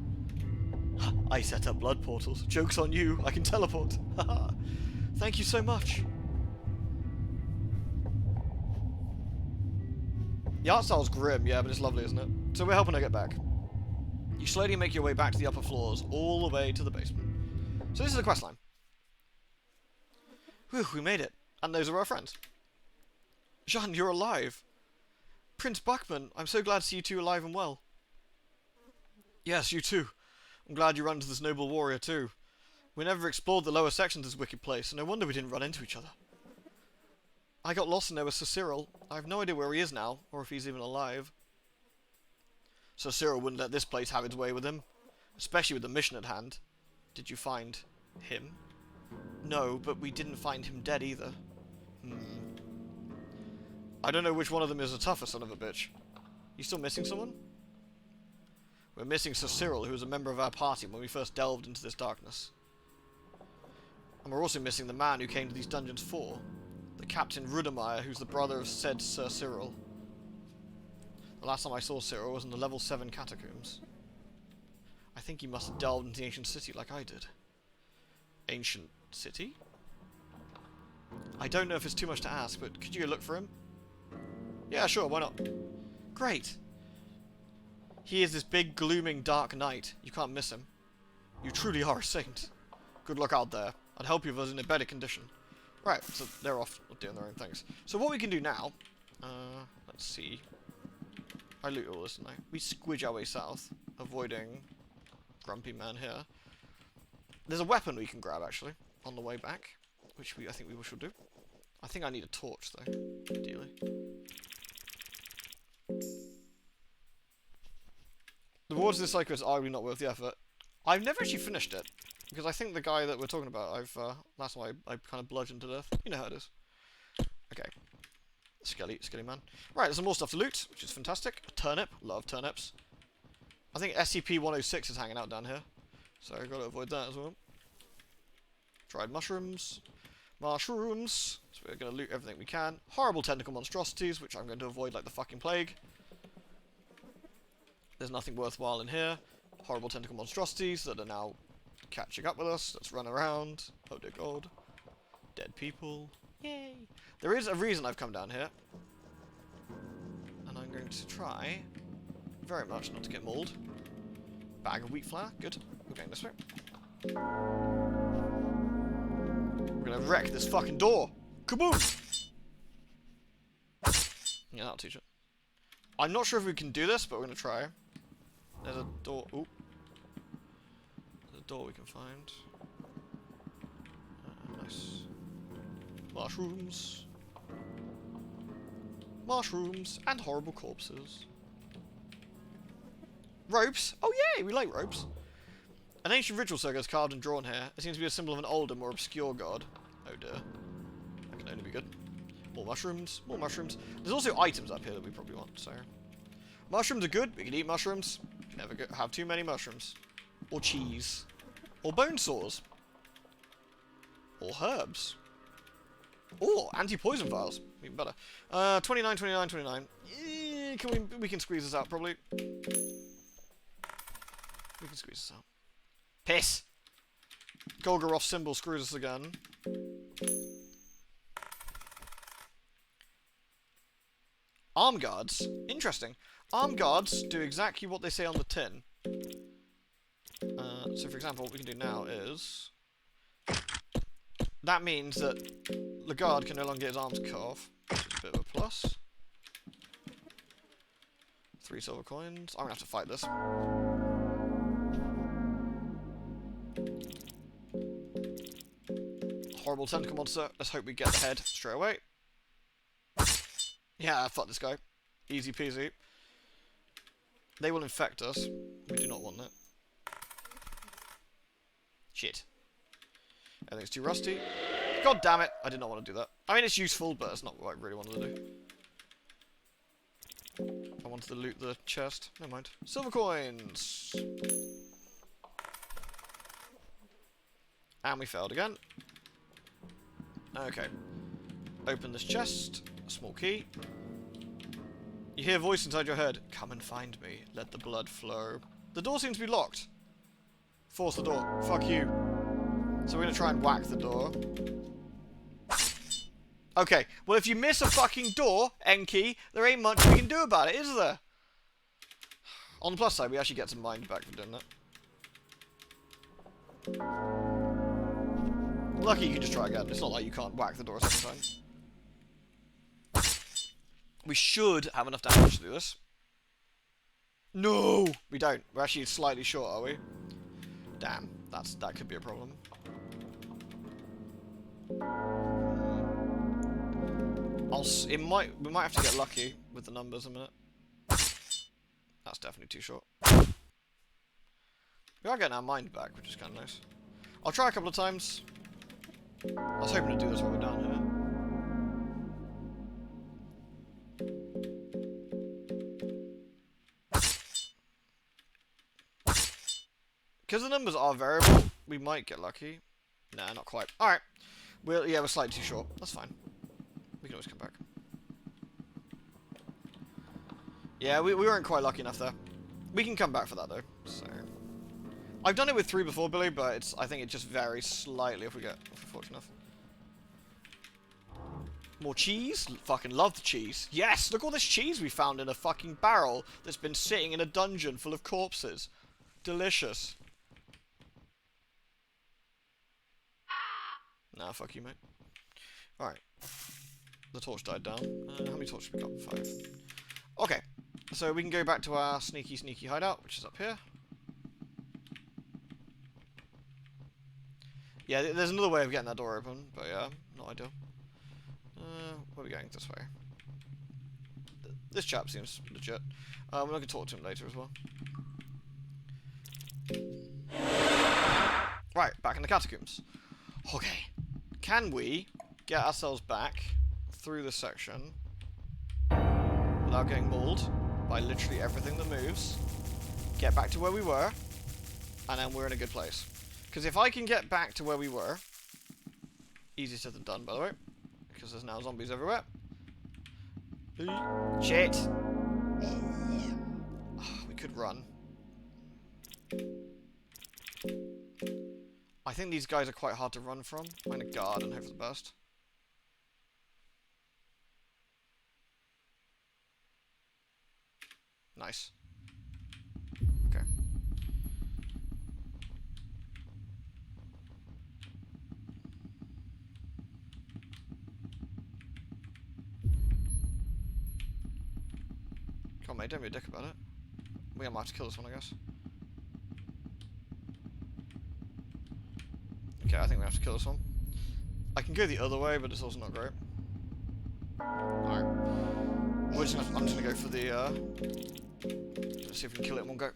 I set up blood portals. Joke's on you. I can teleport. Thank you so much. The art style's grim, yeah, but it's lovely, isn't it? So we're helping her get back. You slowly make your way back to the upper floors, all the way to the basement. So this is the questline. Whew, we made it. And those are our friends. Jeanne, you're alive. Prince Buckman, I'm so glad to see you two alive and well. Yes, you too. I'm glad you ran into this noble warrior too. We never explored the lower sections of this wicked place, and no wonder we didn't run into each other. I got lost in there with Sir Cyril. I have no idea where he is now, or if he's even alive. Sir Cyril wouldn't let this place have its way with him, especially with the mission at hand. Did you find him? No, but we didn't find him dead either. I don't know which one of them is the tougher son of a bitch. You still missing someone? We're missing Sir Cyril, who was a member of our party when we first delved into this darkness. And we're also missing the man who came to these dungeons for. The Captain Rudemeyer, who's the brother of said Sir Cyril. The last time I saw Cyril was in the level 7 catacombs. I think he must have delved into the ancient city like I did. Ancient city? I don't know if it's too much to ask, but could you go look for him? Yeah, sure, why not? Great! He is this big, glooming, dark knight. You can't miss him. You truly are a saint. Good luck out there. I'd help you if I was in a better condition. Right, so they're off doing their own things. So what we can do now... let's see... I loot all this, didn't I? We squidge our way south, avoiding Grumpy Man here. There's a weapon we can grab, actually, on the way back, which I think we should do. I think I need a torch, though, ideally. The rewards of this cycle is arguably not worth the effort. I've never actually finished it, because I think the guy that we're talking about, last time I kind of bludgeoned to death. You know how it is. Okay. Skelly man. Right, there's some more stuff to loot, which is fantastic. A turnip. Love turnips. I think SCP-106 is hanging out down here. So I've got to avoid that as well. Dried mushrooms. Mushrooms. So we're going to loot everything we can. Horrible tentacle monstrosities, which I'm going to avoid like the fucking plague. There's nothing worthwhile in here. Horrible tentacle monstrosities that are now catching up with us. Let's run around. Oh dear god. Dead people. Yay! There is a reason I've come down here. And I'm going to try very much not to get mauled. Bag of wheat flour. Good. We're going this way. We're going to wreck this fucking door. Kaboom! Yeah, that'll teach it. I'm not sure if we can do this, but we're going to try. There's a door. Ooh. There's a door we can find. Nice. Mushrooms. Mushrooms. And horrible corpses. Ropes. Oh yay, we like ropes. An ancient ritual circle is carved and drawn here. It seems to be a symbol of an older, more obscure god. Oh dear. That can only be good. More mushrooms. More mushrooms. There's also items up here that we probably want, so... Mushrooms are good. We can eat mushrooms. Never have too many mushrooms. Or cheese. Or bone saws. Or herbs. Or anti-poison vials. Even better. 29, 29, 29. We can squeeze this out, probably. We can squeeze this out. Piss! Golgoroth symbol screws us again. Arm guards. Interesting. Arm guards do exactly what they say on the tin. So, for example, what we can do now is... That means that the guard can no longer get his arms cut off, which is a bit of a plus. 3 silver coins. I'm going to have to fight this. Horrible tentacle monster. Let's hope we get the head straight away. Yeah, fuck this guy. Easy peasy. They will infect us. We do not want that. Shit. Everything's too rusty. God damn it. I did not want to do that. I mean, it's useful, but it's not what I really wanted to do. I wanted to loot the chest. Never mind. Silver coins! And we failed again. Okay. Open this chest. A small key. You hear a voice inside your head. Come and find me. Let the blood flow. The door seems to be locked. Force the door. Fuck you. So we're going to try and whack the door. Okay. Well, if you miss a fucking door, Enki, there ain't much we can do about it, is there? On the plus side, we actually get some mind back for doing that. Lucky you can just try again. It's not like you can't whack the door a second time. We should have enough damage to do this. No! We don't. We're actually slightly short, are we? Damn. That could be a problem. We might have to get lucky with the numbers a minute. That's definitely too short. We are getting our mind back, which is kind of nice. I'll try a couple of times. I was hoping to do this while we're down here. Because the numbers are variable, we might get lucky. Nah, not quite. Alright. We're slightly too short. That's fine. We can always come back. Yeah, we weren't quite lucky enough there. We can come back for that, though. So, I've done it with 3 before, Billy, but I think it just varies slightly if we're fortunate enough. More cheese? Fucking love the cheese. Yes! Look all this cheese we found in a fucking barrel that's been sitting in a dungeon full of corpses. Delicious. Nah, fuck you, mate. Alright. The torch died down. How many torches we got? 5. Okay. So we can go back to our sneaky hideout, which is up here. Yeah, there's another way of getting that door open, but yeah, not ideal. Where are we going? This way. This chap seems legit. We're not going to talk to him later as well. Right, back in the catacombs. Okay. Can we get ourselves back through this section without getting mauled by literally everything that moves? Get back to where we were, and then we're in a good place. Because if I can get back to where we were, easier said than done, by the way, because there's now zombies everywhere. Shit! Oh, we could run. I think these guys are quite hard to run from. I'm going to guard and hope for the best. Nice. Okay. Come on, mate, don't be a dick about it. We might have to kill this one, I guess. Okay, I think we have to kill this one. I can go the other way, but it's also not great. Alright. I'm just gonna go for the, let's see if we can kill it in one go.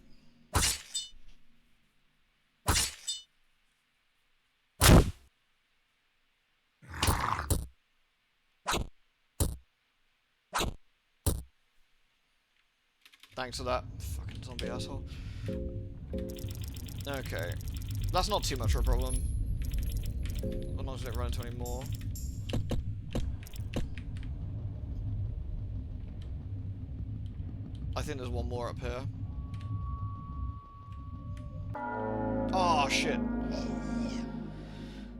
Thanks for that, fucking zombie asshole. Okay. That's not too much of a problem. As long as I don't run into any more. I think there's one more up here. Oh shit.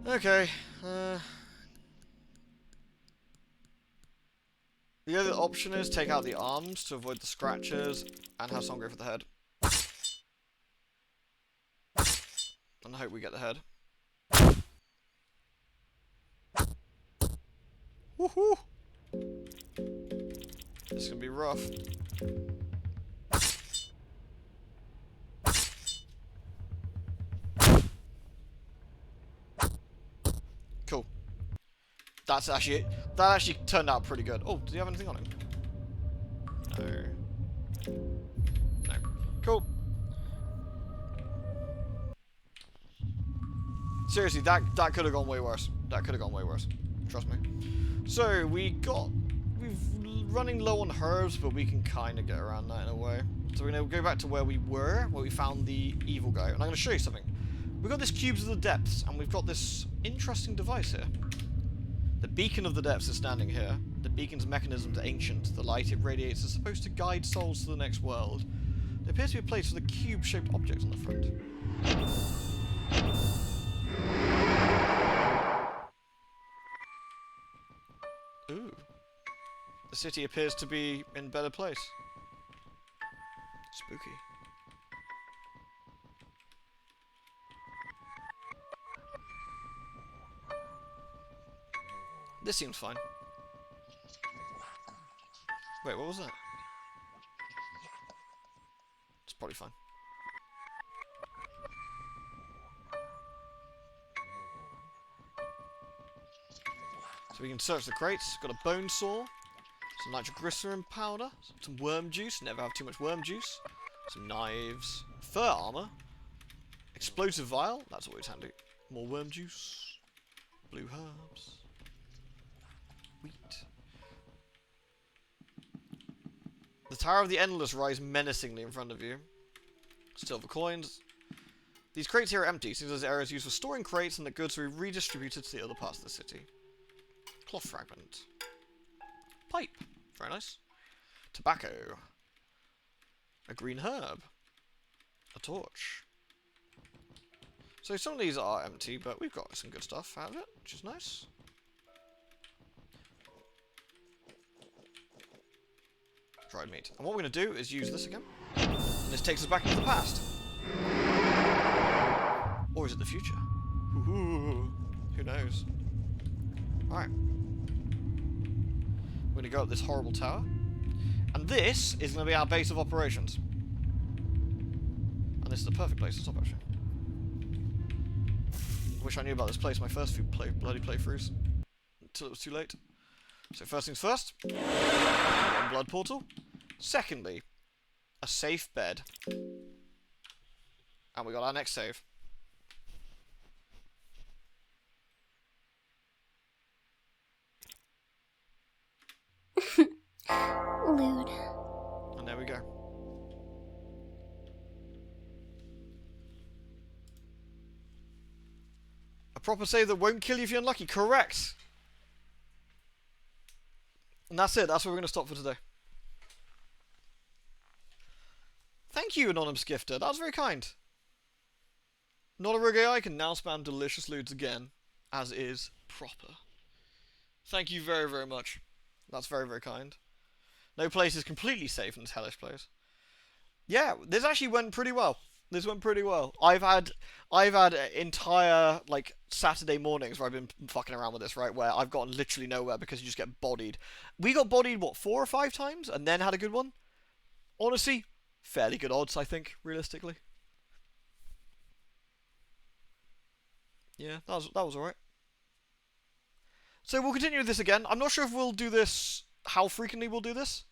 Okay. The other option is take out the arms to avoid the scratches and have someone go for the head. And I hope we get the head. Woohoo! This is gonna be rough. Cool. That actually turned out pretty good. Oh, do you have anything on him? No. No. Cool. Seriously, that could have gone way worse. That could have gone way worse. Trust me. So we've running low on herbs, but we can kind of get around that in a way. So we're gonna go back to where we were, where we found the evil guy, and I'm gonna show you something. We've got this Cubes of the Depths, and we've got this interesting device here. The Beacon of the Depths is standing here. The beacon's mechanism is ancient. The light it radiates is supposed to guide souls to the next world. There appears to be a place with a cube-shaped object on the front. Ooh. The city appears to be in a better place. Spooky. This seems fine. Wait, what was that? It's probably fine. So we can search the crates. Got a bone saw, some nitroglycerin powder, some worm juice. Never have too much worm juice. Some knives, fur armor, explosive vial. That's always handy. More worm juice, blue herbs, wheat. The Tower of the Endless rise menacingly in front of you. Silver coins. These crates here are empty, since those areas used for storing crates and the goods will be redistributed to the other parts of the city. Cloth fragment. Pipe. Very nice. Tobacco. A green herb. A torch. So some of these are empty, but we've got some good stuff out of it, which is nice. Dried meat. And what we're going to do is use this again. And this takes us back into the past. Or is it the future? Ooh, who knows? Alright. We're going to go up this horrible tower. And this is going to be our base of operations. And this is the perfect place to stop, actually. I wish I knew about this place my first few bloody playthroughs. Until it was too late. So first things first. One blood portal. Secondly, a safe bed. And we got our next save. Lewd. And there we go. A proper save that won't kill you if you're unlucky. Correct! And that's it. That's where we're going to stop for today. Thank you, Anonymous Gifter. That was very kind. Not a rogue AI can now spam delicious lewds again, as is proper. Thank you very, very much. That's very, very kind. No place is completely safe in this hellish place. Yeah, this actually went pretty well. This went pretty well. I've had entire like Saturday mornings where I've been fucking around with this, right? Where I've gotten literally nowhere because you just get bodied. We got bodied what 4 or 5 times, and then had a good one. Honestly, fairly good odds, I think, realistically. Yeah, that was alright. So we'll continue with this again. I'm not sure if we'll do this, how frequently we'll do this.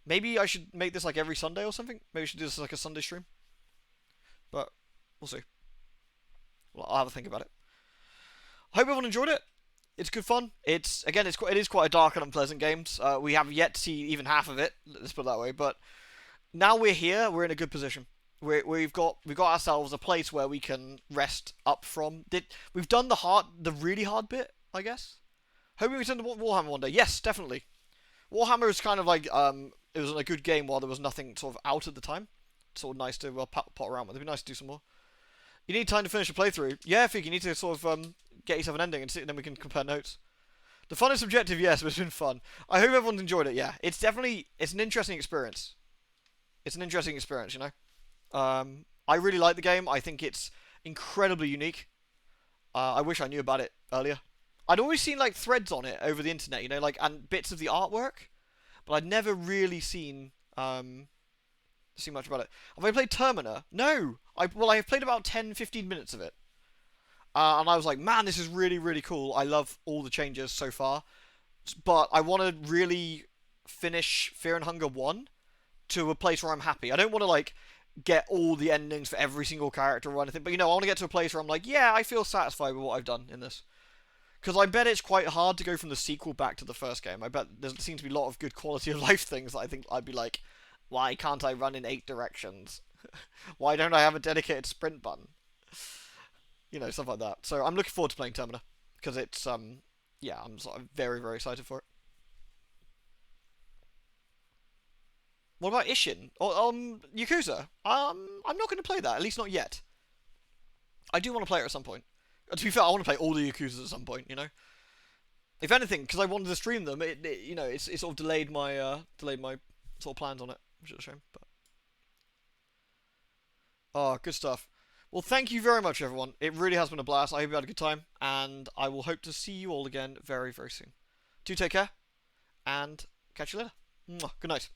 Maybe I should make this like every Sunday or something. Maybe we should do this like a Sunday stream. But we'll see. Well, I'll have a think about it. I hope everyone enjoyed it. It's good fun. It is quite a dark and unpleasant game. We have yet to see even half of it. Let's put it that way. But now we're here. We're in a good position. We've got ourselves a place where we can rest up from. We've done the really hard bit, I guess. Hoping we return to Warhammer one day. Yes, definitely. Warhammer is kind of like it was a good game while there was nothing sort of out at the time. It's sort of nice to pot around with. It'd be nice to do some more. You need time to finish a playthrough. Yeah, I think you need to sort of get yourself an ending and then we can compare notes. The fun is subjective, yes, but it's been fun. I hope everyone's enjoyed it. Yeah, it's an interesting experience. It's an interesting experience, you know. I really like the game. I think it's incredibly unique. I wish I knew about it earlier. I'd always seen like threads on it over the internet, you know, like and bits of the artwork, but I'd never really seen much about it. Have I played Termina? No. I've played about 10-15 minutes of it, and I was like, man, this is really, really cool. I love all the changes so far, but I want to really finish Fear and Hunger 1 to a place where I'm happy. I don't want to like get all the endings for every single character or anything, but you know, I want to get to a place where I'm like, yeah, I feel satisfied with what I've done in this. Because I bet it's quite hard to go from the sequel back to the first game. I bet there seems to be a lot of good quality of life things that I think I'd be like, why can't I run in 8 directions? Why don't I have a dedicated sprint button? You know, stuff like that. So I'm looking forward to playing Termina. Because it's, yeah, I'm sort of very, very excited for it. What about Ishin? Or, Yakuza? I'm not going to play that, at least not yet. I do want to play it at some point. To be fair, I want to play all the Yakuzas at some point, you know? If anything, because I wanted to stream them, you know, it sort of delayed my sort of plans on it, which is a shame, but... Oh, good stuff. Well, thank you very much, everyone. It really has been a blast. I hope you had a good time, and I will hope to see you all again very, very soon. Do take care, and catch you later. Mwah. Good night.